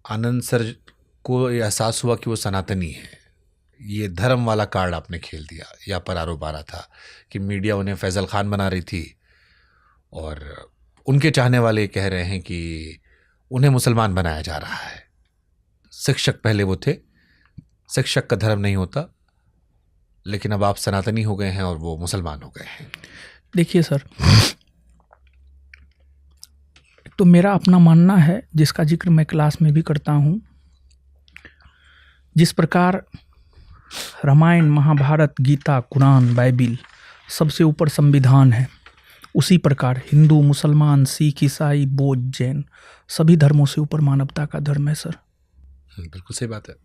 आनंद सर को ये एहसास हुआ कि वो सनातनी है। ये धर्म वाला कार्ड आपने खेल दिया। यहाँ पर आरोप आ रहा था कि मीडिया उन्हें फैजल खान बना रही थी और उनके चाहने वाले कह रहे हैं कि उन्हें मुसलमान बनाया जा रहा है। शिक्षक पहले वो थे, शिक्षक का धर्म नहीं होता, लेकिन अब आप सनातनी हो गए हैं और वो मुसलमान हो गए हैं। देखिए सर, तो मेरा अपना मानना है जिसका जिक्र मैं क्लास में भी करता हूँ। जिस प्रकार रामायण, महाभारत, गीता, कुरान, बाइबिल सबसे ऊपर संविधान है, उसी प्रकार हिंदू, मुसलमान, सिख, ईसाई, बौद्ध, जैन सभी धर्मों से ऊपर मानवता का धर्म है सर। बिल्कुल सही बात है।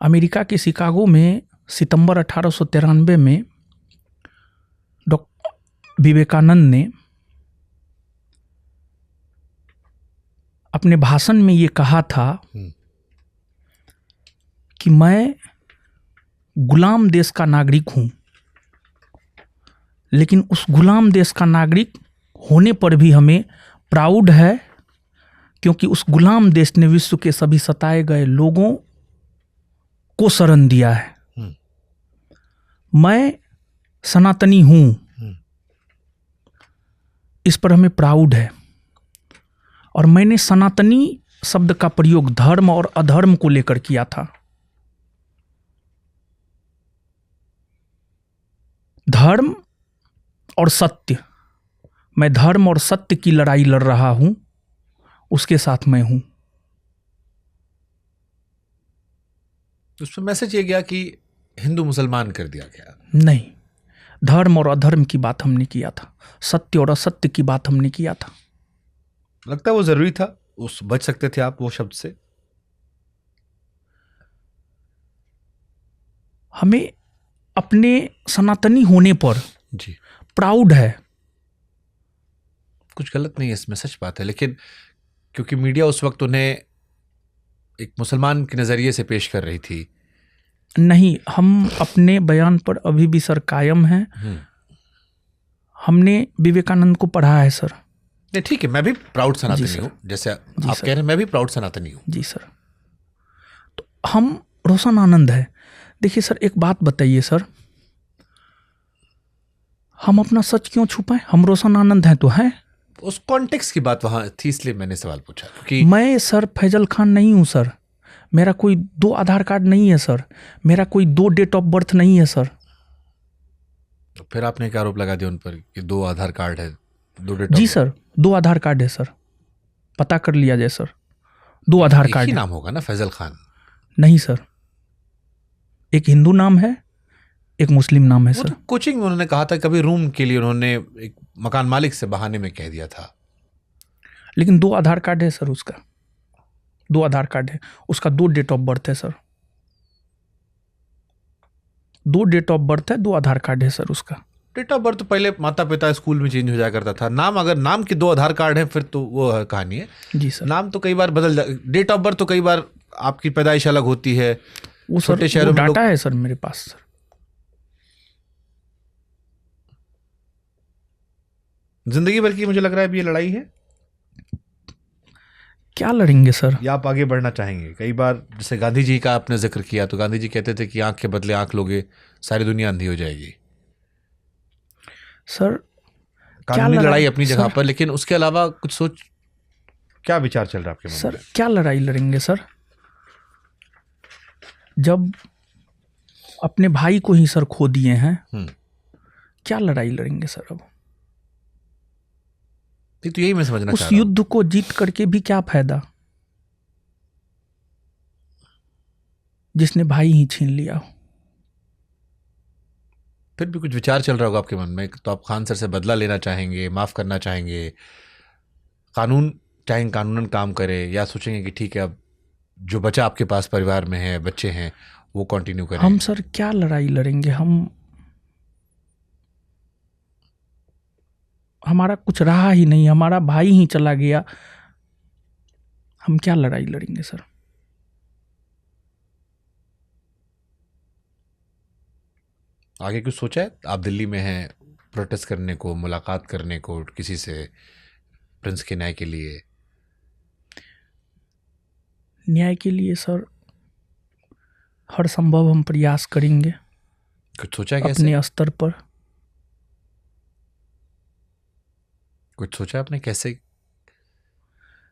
अमेरिका के शिकागो में सितंबर 1893 में डॉक्टर विवेकानंद ने अपने भाषण में ये कहा था कि मैं गुलाम देश का नागरिक हूं, लेकिन उस गुलाम देश का नागरिक होने पर भी हमें प्राउड है, क्योंकि उस गुलाम देश ने विश्व के सभी सताए गए लोगों को शरण दिया है। मैं सनातनी हूं, इस पर हमें प्राउड है। और मैंने सनातनी शब्द का प्रयोग धर्म और अधर्म को लेकर किया था। धर्म और सत्य, मैं धर्म और सत्य की लड़ाई लड़ रहा हूं, उसके साथ मैं हूं। उसमें मैसेज ये गया कि हिंदू मुसलमान कर दिया गया। नहीं, धर्म और अधर्म की बात हमने किया था, सत्य और असत्य की बात हमने किया था। लगता है वो जरूरी था, उस बच सकते थे आप वो शब्द से। हमें अपने सनातनी होने पर जी, प्राउड है। कुछ गलत नहीं है इसमें, सच बात है। लेकिन क्योंकि मीडिया उस वक्त उन्हें एक मुसलमान के नज़रिए से पेश कर रही थी। नहीं, हम अपने बयान पर अभी भी सर कायम हैं। हमने विवेकानंद को पढ़ा है सर। नहीं ठीक है, मैं भी प्राउड जी सनातनी सर। हूँ, जैसे आप जी कह सर। रहे हैं, मैं भी प्राउड सनातनी हूँ। जी सर। तो हम रोशन आनंद है। देखिए सर, एक बात बताइए सर, हम अपना सच क्यों छुपाएं? हम रोशन आनंद हैं तो हैं। उस कॉन्टेक्स्ट की बात वहां थी, इसलिए मैंने सवाल पूछा। क्योंकि मैं सर फैजल खान नहीं हूं सर। मेरा कोई 2 आधार कार्ड नहीं है सर। मेरा कोई 2 डेट ऑफ बर्थ नहीं है सर। तो फिर आपने एक आरोप लगा दिया उन पर कि 2 आधार कार्ड है, 2 डेट जी सर, 2 आधार कार्ड है सर। पता कर लिया जाए सर, 2 आधार एक कार्ड ही है। नाम होगा ना, फैजल खान। नहीं सर, एक हिंदू नाम है, एक मुस्लिम नाम है वो सर। तो कोचिंग में उन्होंने कहा था, कभी रूम के लिए उन्होंने एक मकान मालिक से बहाने में कह दिया था। लेकिन 2 आधार कार्ड है सर उसका। 2 आधार कार्ड है उसका, 2 डेट ऑफ बर्थ है सर। 2 डेट ऑफ बर्थ है, 2 आधार कार्ड है सर उसका। डेट ऑफ बर्थ तो पहले माता पिता स्कूल में चेंज हो जाया करता था। नाम, अगर नाम के 2 आधार कार्ड हैं फिर तो वो कहानी है। जी सर। नाम तो कई बार बदल जा, डेट ऑफ बर्थ तो कई बार आपकी पैदाइश अलग होती है। वो सर, छोटे शहरों वो में लोग- डाटा है सर मेरे पास सर। जिंदगी भर की मुझे लग रहा है अब ये लड़ाई है, क्या लड़ेंगे सर? या आप आगे बढ़ना चाहेंगे? कई बार जैसे गांधी जी का आपने जिक्र किया, तो गांधी जी कहते थे कि आंख के बदले आंख लोगे सारी दुनिया अंधी हो जाएगी। सर कानूनी लड़ाई- लड़ाई अपनी जगह सर- पर, लेकिन उसके अलावा कुछ सोच, क्या विचार चल रहा है आपके मन सर में? क्या लड़ाई लड़ेंगे सर? जब अपने भाई को ही सर खो दिए हैं, क्या लड़ाई लड़ेंगे सर? अब नहीं, तो यही मैं समझना उस चाह रहा हूं। युद्ध को जीत करके भी क्या फायदा, जिसने भाई ही छीन लिया हो। फिर भी कुछ विचार चल रहा होगा आपके मन में, तो आप खान सर से बदला लेना चाहेंगे, माफ करना चाहेंगे, कानून चाहेंगे कानूनन काम करे, या सोचेंगे कि ठीक है अब जो बचा आपके पास परिवार में है, बच्चे हैं, वो कंटिन्यू करें? हम सर क्या लड़ाई लड़ेंगे? हमारा कुछ रहा ही नहीं, हमारा भाई ही चला गया, हम क्या लड़ाई लड़ेंगे सर? आगे कुछ सोचा है? आप दिल्ली में हैं, प्रोटेस्ट करने को, मुलाकात करने को किसी से, प्रिंस के न्याय के लिए? न्याय के लिए सर हर संभव हम प्रयास करेंगे कुछ सोचा है कैसे? अपने स्तर पर। कुछ सोचा है आपने कैसे?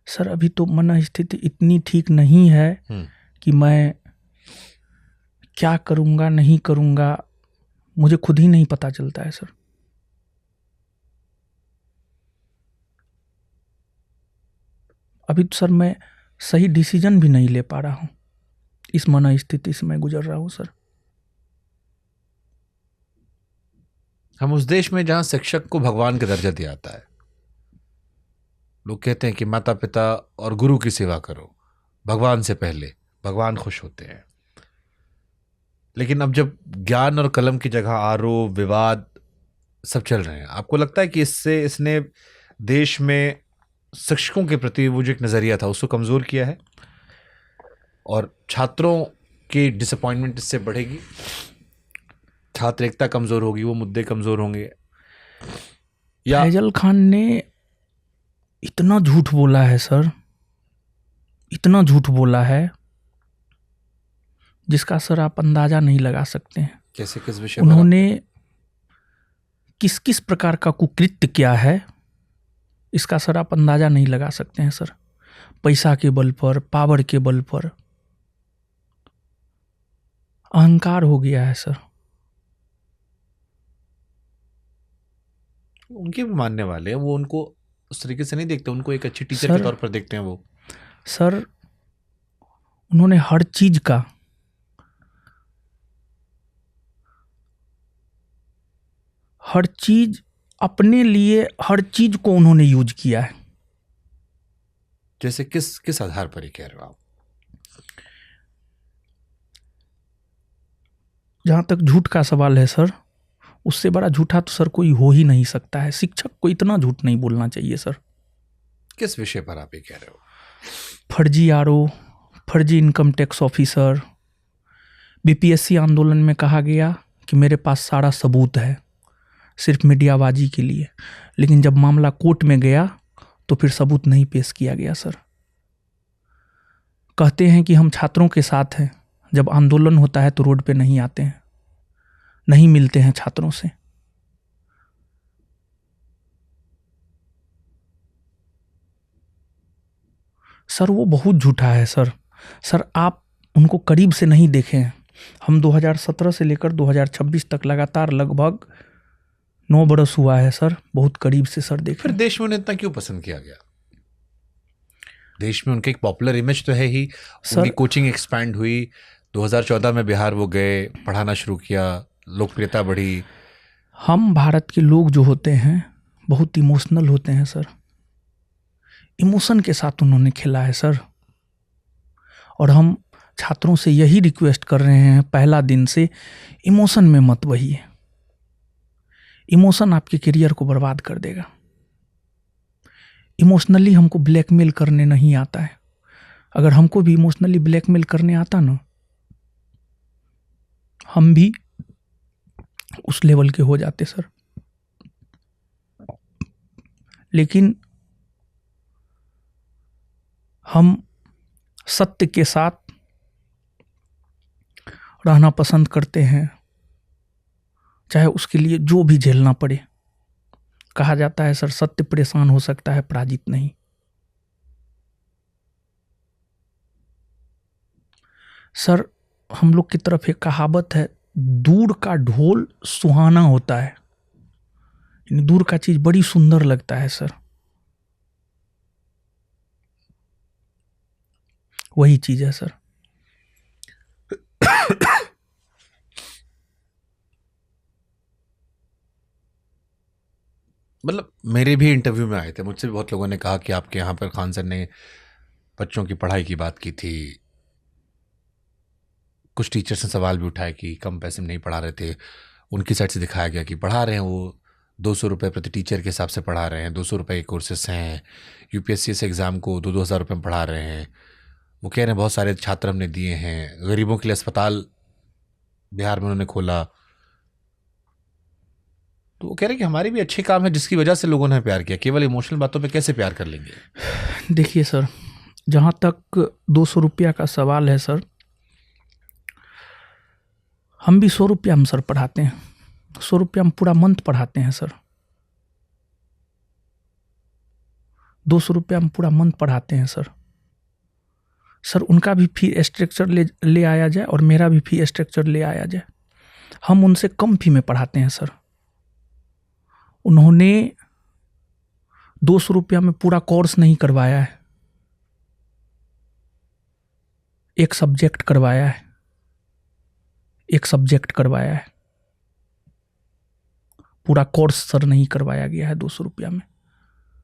सर अभी तो मन स्थिति इतनी ठीक नहीं है कि मैं क्या करूंगा नहीं करूंगा, मुझे खुद ही नहीं पता चलता है सर। अभी तो सर मैं सही डिसीजन भी नहीं ले पा रहा हूं, इस मन स्थिति से मैं गुजर रहा हूं सर। हम उस देश में जहां शिक्षक को भगवान का दर्जा दिया जाता है, लोग कहते हैं कि माता पिता और गुरु की सेवा करो भगवान से पहले, भगवान खुश होते हैं। लेकिन अब जब ज्ञान और कलम की जगह आरोप विवाद सब चल रहे हैं, आपको लगता है कि इसने देश में शिक्षकों के प्रति वो जो एक नजरिया था उसको कमजोर किया है और छात्रों की डिसअपॉइंटमेंट इससे बढ़ेगी, छात्र एकता कमजोर होगी, वो मुद्दे कमजोर होंगे? या फैजल खान ने इतना झूठ बोला है सर, इतना झूठ बोला है जिसका सर आप अंदाजा नहीं लगा सकते हैं। कैसे, किस विषय पर? उन्होंने किस किस प्रकार का कुकृत्य किया है इसका सर आप अंदाजा नहीं लगा सकते हैं सर। पैसा के बल पर, पावर के बल पर अहंकार हो गया है सर। उनके भी मानने वाले हैं, वो उनको उस तरीके से नहीं देखते, उनको एक अच्छी टीचर के तौर पर देखते हैं वो। सर उन्होंने हर चीज अपने लिए हर चीज को उन्होंने यूज किया है। जैसे किस किस आधार पर ही कह रहे हो आप? जहां तक झूठ का सवाल है सर, उससे बड़ा झूठा तो सर कोई हो ही नहीं सकता है। शिक्षक को इतना झूठ नहीं बोलना चाहिए सर। किस विषय पर आप ये कह रहे हो? फर्जी आरओ, फर्जी इनकम टैक्स ऑफिसर। बीपीएससी आंदोलन में कहा गया कि मेरे पास सारा सबूत है सिर्फ मीडियाबाजी के लिए, लेकिन जब मामला कोर्ट में गया तो फिर सबूत नहीं पेश किया गया सर। कहते हैं कि हम छात्रों के साथ हैं, जब आंदोलन होता है तो रोड पे नहीं आते हैं, नहीं मिलते हैं छात्रों से। सर वो बहुत झूठा है सर। सर आप उनको करीब से नहीं देखे हैं। हम 2017 से लेकर 2026 तक लगातार लगभग 9 बरस हुआ है सर, बहुत करीब से सर देखे। फिर देश में उन्हें इतना क्यों पसंद किया गया? देश में उनके एक पॉपुलर इमेज तो है ही, उनकी कोचिंग एक्सपैंड हुई। 2014 में बिहार वो गए, पढ़ाना शुरू किया, लोकप्रियता बढ़ी। हम भारत के लोग जो होते हैं बहुत इमोशनल होते हैं सर। इमोशन के साथ उन्होंने खेला है सर। और हम छात्रों से यही रिक्वेस्ट कर रहे हैं पहला दिन से, इमोशन में मत बहिए। इमोशन आपके करियर को बर्बाद कर देगा। इमोशनली हमको ब्लैकमेल करने नहीं आता है। अगर हमको भी इमोशनली ब्लैकमेल करने आता ना, हम भी उस लेवल के हो जाते सर। लेकिन हम सत्य के साथ रहना पसंद करते हैं, चाहे उसके लिए जो भी झेलना पड़े। कहा जाता है सर, सत्य परेशान हो सकता है, पराजित नहीं। सर हम लोग की तरफ एक कहावत है, दूर का ढोल सुहाना होता है। यानी दूर का चीज बड़ी सुंदर लगता है सर। वही चीज है सर। मतलब मेरे भी इंटरव्यू में आए थे, मुझसे भी बहुत लोगों ने कहा कि आपके यहाँ पर खान सर ने बच्चों की पढ़ाई की बात की थी। कुछ टीचर्स ने सवाल भी उठाए कि कम पैसे में नहीं पढ़ा रहे थे। उनकी साइड से दिखाया गया कि पढ़ा रहे हैं, वो 200 रुपये प्रति टीचर के हिसाब से पढ़ा रहे हैं। 200 रुपये के कोर्सेस हैं। यूपीएससी से एग्ज़ाम को 2-2 हज़ार रुपये में पढ़ा रहे हैं। वो कह रहे हैं बहुत सारे छात्र हमने दिए हैं। गरीबों के लिए अस्पताल बिहार में उन्होंने खोला। तो वो कह रहे हैं कि हमारी भी अच्छे काम है जिसकी वजह से लोगों ने प्यार किया। केवल इमोशनल बातों पे कैसे प्यार कर लेंगे? देखिए सर, जहाँ तक 200 रुपया का सवाल है सर, हम भी 100 रुपया में सर पढ़ाते हैं। 100 रुपया में पूरा मंथ पढ़ाते हैं सर। 200 रुपया में पूरा मंथ पढ़ाते हैं सर। सर उनका भी फी स्ट्रक्चर ले आया जाए और मेरा भी फी स्ट्रक्चर ले आया जाए। हम उनसे कम फी में पढ़ाते हैं सर। उन्होंने 200 रुपया में पूरा कोर्स नहीं करवाया है, एक सब्जेक्ट करवाया है। पूरा कोर्स सर नहीं करवाया गया है 200 रुपया में।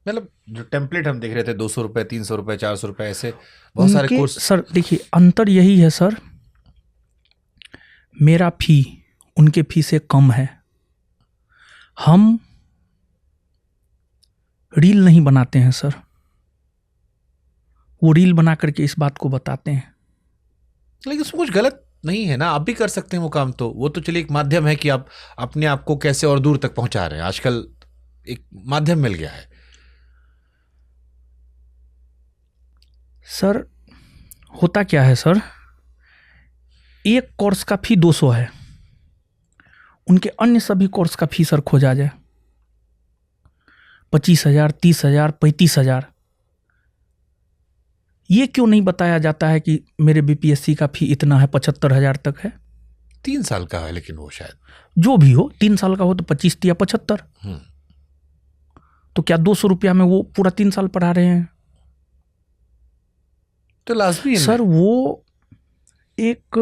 मतलब जो टेम्पलेट हम देख रहे थे 200 रुपये, 300 रुपये, 400 रुपये, ऐसे बहुत सारे कोर्स। सर देखिए अंतर यही है सर, मेरा फी उनके फी से कम है। हम रील नहीं बनाते हैं सर, वो रील बना करके इस बात को बताते हैं। लेकिन उसमें कुछ गलत नहीं है ना, आप भी कर सकते हैं वो काम। तो वो तो चलिए एक माध्यम है कि आप अपने आप को कैसे और दूर तक पहुंचा रहे हैं। आजकल एक माध्यम मिल गया है। सर होता क्या है सर, एक कोर्स का फी 200 है, उनके अन्य सभी कोर्स का फी सर खोजा जाए 25,000, 30,000, 35,000। ये क्यों नहीं बताया जाता है कि मेरे बीपीएससी का फी इतना है, 75,000 तक है। 3 साल का है, लेकिन वो शायद जो भी हो, 3 साल का हो तो 25 या 75। तो क्या 200 रुपया में वो पूरा 3 साल पढ़ा रहे हैं? तो लाजमी है सर वो एक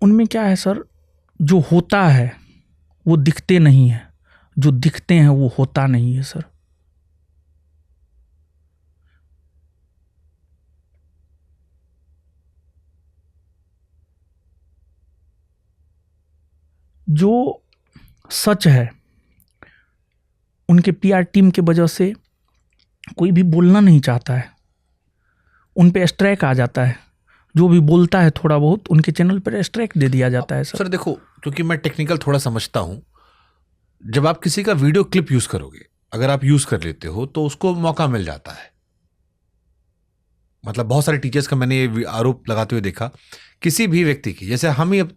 उनमें क्या है सर, जो होता है वो दिखते नहीं है, जो दिखते हैं वो होता नहीं है सर। जो सच है उनके पीआर टीम के वजह से कोई भी बोलना नहीं चाहता है, उन पे स्ट्राइक आ जाता है। जो भी बोलता है थोड़ा बहुत उनके चैनल पर स्ट्राइक दे दिया जाता है सर। सर देखो, क्योंकि मैं टेक्निकल थोड़ा समझता हूं, जब आप किसी का वीडियो क्लिप यूज करोगे, अगर आप यूज कर लेते हो तो उसको मौका मिल जाता है। मतलब बहुत सारे टीचर्स का मैंने ये आरोप लगाते हुए देखा, किसी भी व्यक्ति की, जैसे हम ही अब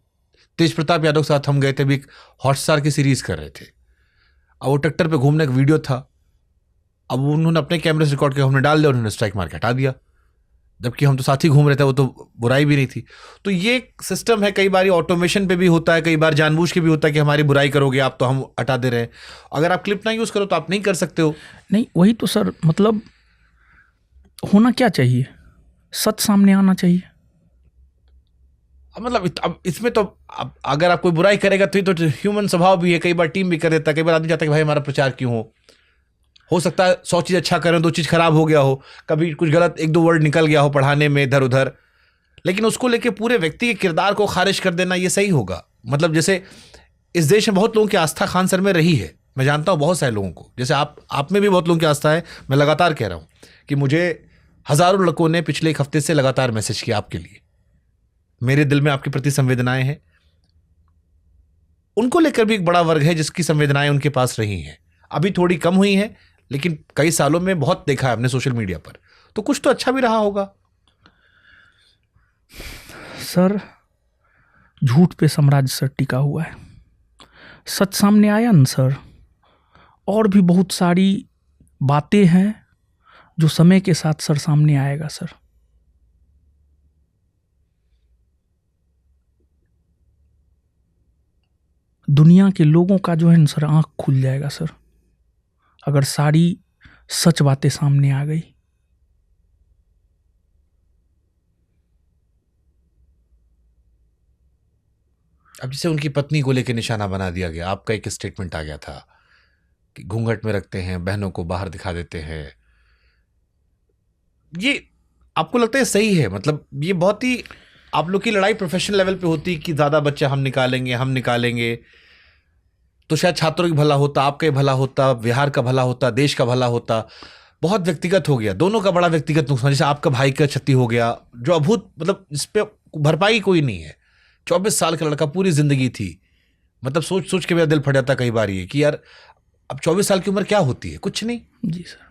तेज प्रताप यादव के साथ हम गए थे, भी हॉटस्टार की सीरीज कर रहे थे। अब वो ट्रैक्टर पे घूमने का वीडियो था, अब उन्होंने अपने कैमरे से रिकॉर्ड किया, हमने डाल दिया, उन्होंने स्ट्राइक मार के हटा दिया, जबकि हम तो साथ ही घूम रहे थे, वो तो बुराई भी नहीं थी। तो ये सिस्टम है, कई बार ऑटोमेशन पे भी होता है, कई बार जानबूझ के भी होता है कि हमारी बुराई करोगे आप तो हम हटा दे रहे हैं। अगर आप क्लिप ना यूज करो तो आप नहीं कर सकते हो। नहीं, वही तो सर, मतलब होना क्या चाहिए, सच सामने आना चाहिए। मतलब अब इसमें तो अगर आप कोई बुराई करेगा तो ह्यूमन स्वभाव भी है, कई बार टीम भी कर देता है, कई बार आदमी चाहता है कि भाई हमारा प्रचार क्यों हो सकता है 100 चीज़ अच्छा करें, 2 चीज़ खराब हो गया हो, कभी कुछ गलत 1-2 वर्ड निकल गया हो पढ़ाने में इधर उधर, लेकिन उसको लेके पूरे व्यक्ति के किरदार को खारिज कर देना ये सही होगा? मतलब जैसे इस देश में बहुत लोगों की आस्था खान सर में रही है, मैं जानता हूँ बहुत सारे लोगों को, जैसे आप में भी बहुत लोगों की आस्था है। मैं लगातार कह रहा हूँ कि मुझे हजारों लड़कों ने पिछले 1 हफ्ते से लगातार मैसेज किया आपके लिए, मेरे दिल में आपके प्रति संवेदनाएं हैं। उनको लेकर भी एक बड़ा वर्ग है जिसकी संवेदनाएं उनके पास रही हैं, अभी थोड़ी कम हुई हैं, लेकिन कई सालों में बहुत देखा है आपने सोशल मीडिया पर, तो कुछ तो अच्छा भी रहा होगा। सर झूठ पे साम्राज्य सर टिका हुआ है, सच सामने आया न सर। और भी बहुत सारी बातें हैं जो समय के साथ सर सामने आएगा सर। दुनिया के लोगों का जो है न सर आंख खुल जाएगा सर, अगर सारी सच बातें सामने आ गई। अब जैसे उनकी पत्नी को लेकर निशाना बना दिया गया, आपका एक स्टेटमेंट आ गया था कि घूंघट में रखते हैं, बहनों को बाहर दिखा देते हैं, ये आपको लगता है सही है? मतलब ये बहुत ही आप लोग की लड़ाई प्रोफेशनल लेवल पे होती कि ज़्यादा बच्चे हम निकालेंगे तो शायद छात्रों की भला होता, आपका ही भला होता, बिहार का भला होता, देश का भला होता। बहुत व्यक्तिगत हो गया, दोनों का बड़ा व्यक्तिगत नुकसान, जैसे आपका भाई का क्षति हो गया जो अभूत, मतलब इस पे भरपाई कोई नहीं है। 24 साल का लड़का, पूरी जिंदगी थी, मतलब सोच सोच के मेरा दिल फट जाता कई बार ये कि यार अब 24 साल की उम्र क्या होती है, कुछ नहीं। जी सर,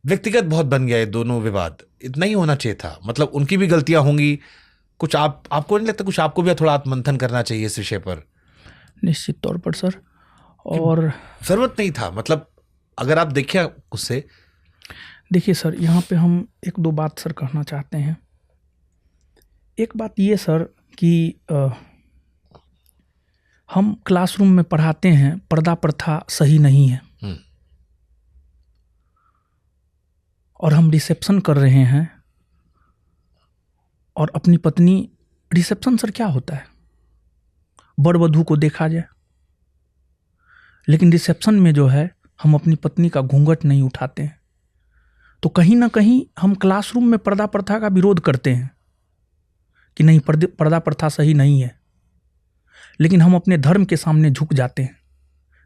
व्यक्तिगत बहुत बन गया ये दोनों विवाद, इतना ही होना चाहिए था। मतलब उनकी भी गलतियां होंगी, कुछ आपको नहीं लगता कुछ आपको भी थोड़ा आत्ममंथन करना चाहिए इस विषय पर? निश्चित तौर पर सर, और जरूरत नहीं था, मतलब अगर आप देखिए उससे। देखिए सर, यहाँ पे हम 1-2 बात सर कहना चाहते हैं। एक बात ये सर कि हम क्लासरूम में पढ़ाते हैं, पर्दा प्रथा सही नहीं है, और हम रिसेप्शन कर रहे हैं और अपनी पत्नी, रिसेप्शन सर क्या होता है, वर वधू को देखा जाए, लेकिन रिसेप्शन में जो है हम अपनी पत्नी का घूंघट नहीं उठाते हैं, तो कहीं ना कहीं हम क्लासरूम में पर्दा प्रथा का विरोध करते हैं कि नहीं, पर्दा प्रथा सही नहीं है, लेकिन हम अपने धर्म के सामने झुक जाते हैं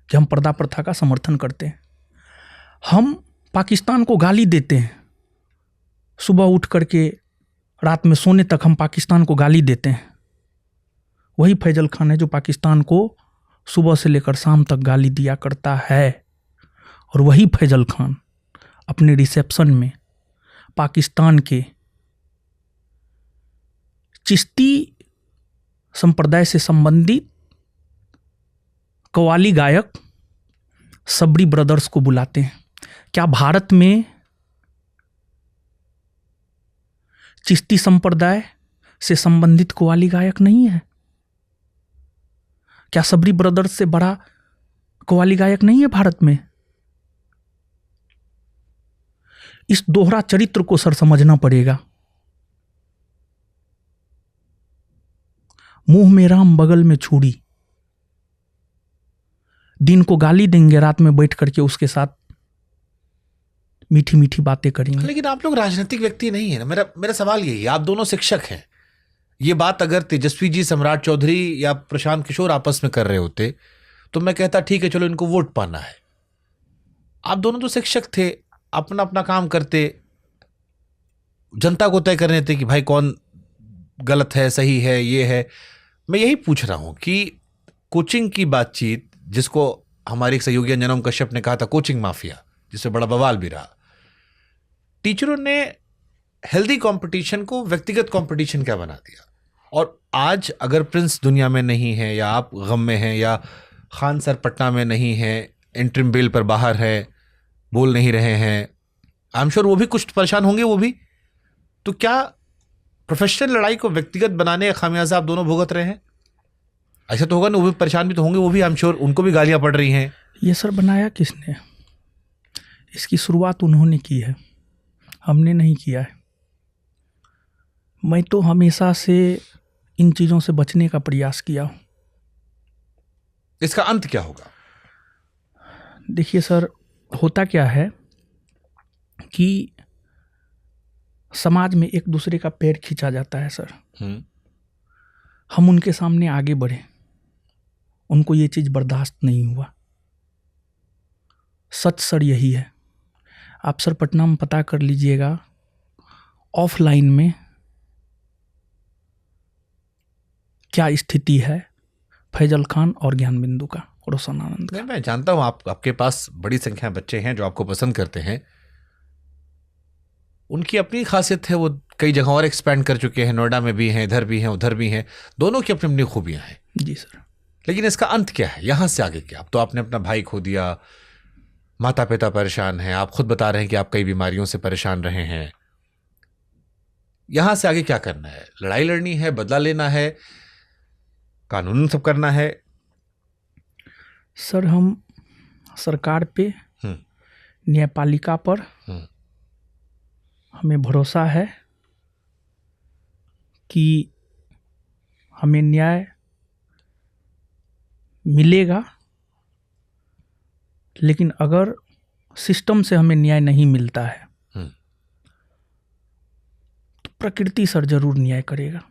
कि हम पर्दा प्रथा का समर्थन करते हैं। हम पाकिस्तान को गाली देते हैं, सुबह उठ करके रात में सोने तक हम पाकिस्तान को गाली देते हैं। वही फैजल खान है जो पाकिस्तान को सुबह से लेकर शाम तक गाली दिया करता है, और वही फैजल खान अपने रिसेप्शन में पाकिस्तान के चिश्ती संप्रदाय से संबंधित कव्वाली गायक सबरी ब्रदर्स को बुलाते हैं। क्या भारत में चिश्ती संप्रदाय से संबंधित कव्वाली गायक नहीं है? क्या सबरी ब्रदर्स से बड़ा कव्वाली गायक नहीं है भारत में? इस दोहरा चरित्र को सर समझना पड़ेगा। मुंह में राम बगल में छुरी, दिन को गाली देंगे, रात में बैठ करके उसके साथ मीठी मीठी बातें करेंगे। लेकिन आप लोग राजनीतिक व्यक्ति नहीं है ना। मेरा सवाल यही है, आप दोनों शिक्षक हैं। ये बात अगर तेजस्वी जी, सम्राट चौधरी या प्रशांत किशोर आपस में कर रहे होते तो मैं कहता ठीक है, चलो इनको वोट पाना है। आप दोनों तो शिक्षक थे, अपना अपना काम करते, जनता को तय करने थे कि भाई कौन गलत है, सही है, ये है। मैं यही पूछ रहा हूं कि कोचिंग की बातचीत, जिसको हमारे एक सहयोगी अंजनम कश्यप ने कहा था कोचिंग माफिया, जिससे बड़ा बवाल भी रहा, टीचरों ने हेल्दी कंपटीशन को व्यक्तिगत कंपटीशन क्या बना दिया। और आज अगर प्रिंस दुनिया में नहीं है, या आप गम में हैं, या खान सर पटना में नहीं है, इंटरिम बेल पर बाहर है, बोल नहीं रहे हैं, आई एम श्योर वो भी कुछ परेशान होंगे वो भी। तो क्या प्रोफेशनल लड़ाई को व्यक्तिगत बनाने का खामियाजा आप दोनों भुगत रहे हैं? ऐसा तो होगा ना, वो भी परेशान भी तो होंगे, वो भी आई एम श्योर उनको भी गालियां पड़ रही हैं। ये सर बनाया किसने? इसकी शुरुआत उन्होंने की है, हमने नहीं किया है। मैं तो हमेशा से इन चीज़ों से बचने का प्रयास किया हूँ। इसका अंत क्या होगा? देखिए सर, होता क्या है कि समाज में एक दूसरे का पैर खींचा जाता है सर। हम उनके सामने आगे बढ़े, उनको ये चीज़ बर्दाश्त नहीं हुआ। सच सर यही है। आप सर पटना में पता कर लीजिएगा, ऑफलाइन में क्या स्थिति है फैजल खान और ज्ञान बिंदु का, रोशन आनंद का। मैं जानता हूं आपके पास बड़ी संख्या में बच्चे हैं जो आपको पसंद करते हैं। उनकी अपनी खासियत है, वो कई जगहों और एक्सपैंड कर चुके हैं, नोएडा में भी हैं, इधर भी हैं, उधर भी हैं। दोनों की अपनी अपनी खूबियां हैं। जी सर। लेकिन इसका अंत क्या है? यहां से आगे क्या? अब तो आपने अपना भाई खो दिया, माता पिता परेशान हैं, आप खुद बता रहे हैं कि आप कई बीमारियों से परेशान रहे हैं। यहां से आगे क्या करना है? लड़ाई लड़नी है, बदला लेना है, कानून सब करना है? सर हम सरकार पे, न्यायपालिका पर हमें भरोसा है कि हमें न्याय मिलेगा। लेकिन अगर सिस्टम से हमें न्याय नहीं मिलता है तो प्रकृति सर जरूर न्याय करेगा,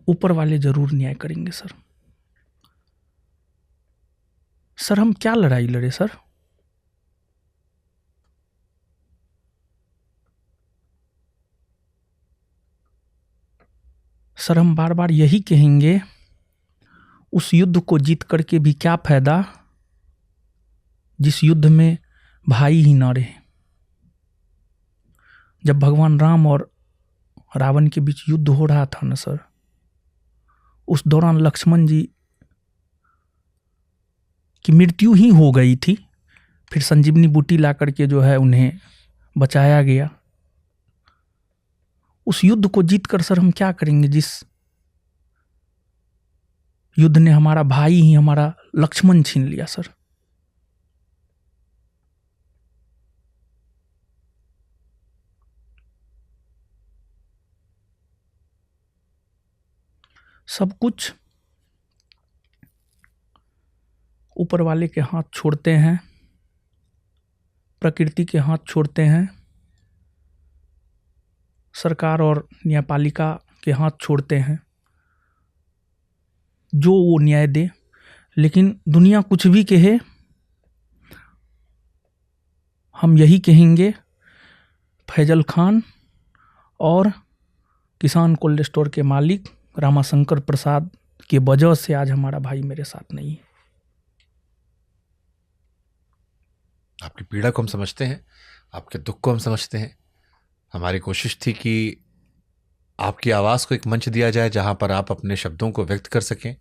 ऊपर वाले जरूर न्याय करेंगे सर। सर हम क्या लड़ाई लड़े सर? सर हम बार बार यही कहेंगे, उस युद्ध को जीत करके भी क्या फायदा जिस युद्ध में भाई ही ना रहे। जब भगवान राम और रावण के बीच युद्ध हो रहा था ना सर, उस दौरान लक्ष्मण जी की मृत्यु ही हो गई थी, फिर संजीवनी बूटी ला करके जो है उन्हें बचाया गया। उस युद्ध को जीतकर सर हम क्या करेंगे जिस युद्ध ने हमारा भाई ही हमारा लक्ष्मण छीन लिया सर। सब कुछ ऊपर वाले के हाथ छोड़ते हैं, प्रकृति के हाथ छोड़ते हैं, सरकार और न्यायपालिका के हाथ छोड़ते हैं, जो वो न्याय दे। लेकिन दुनिया कुछ भी कहे, हम यही कहेंगे, फैजल खान और किसान कोल्ड स्टोर के मालिक रामाशंकर प्रसाद की वजह से आज हमारा भाई मेरे साथ नहीं है। आपकी पीड़ा को हम समझते हैं, आपके दुख को हम समझते हैं। हमारी कोशिश थी कि आपकी आवाज़ को एक मंच दिया जाए जहां पर आप अपने शब्दों को व्यक्त कर सकें।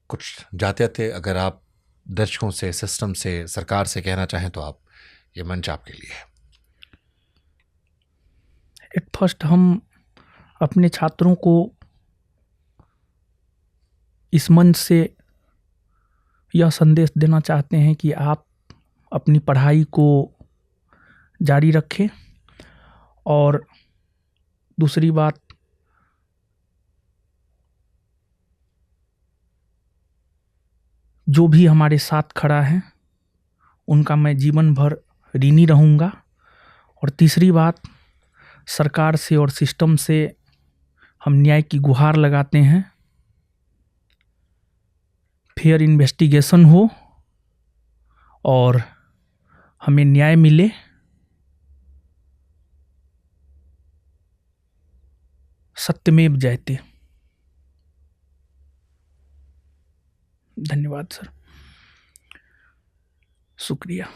कुछ जाते जाते अगर आप दर्शकों से, सिस्टम से, सरकार से कहना चाहें तो आप, ये मंच आपके लिए है। एट फर्स्ट हम अपने छात्रों को इस मंच से यह संदेश देना चाहते हैं कि आप अपनी पढ़ाई को जारी रखें। और दूसरी बात, जो भी हमारे साथ खड़ा है उनका मैं जीवन भर ऋणी रहूँगा। और तीसरी बात, सरकार से और सिस्टम से हम न्याय की गुहार लगाते हैं, फेयर इन्वेस्टिगेशन हो और हमें न्याय मिले। सत्यमेव जयते। धन्यवाद सर, शुक्रिया।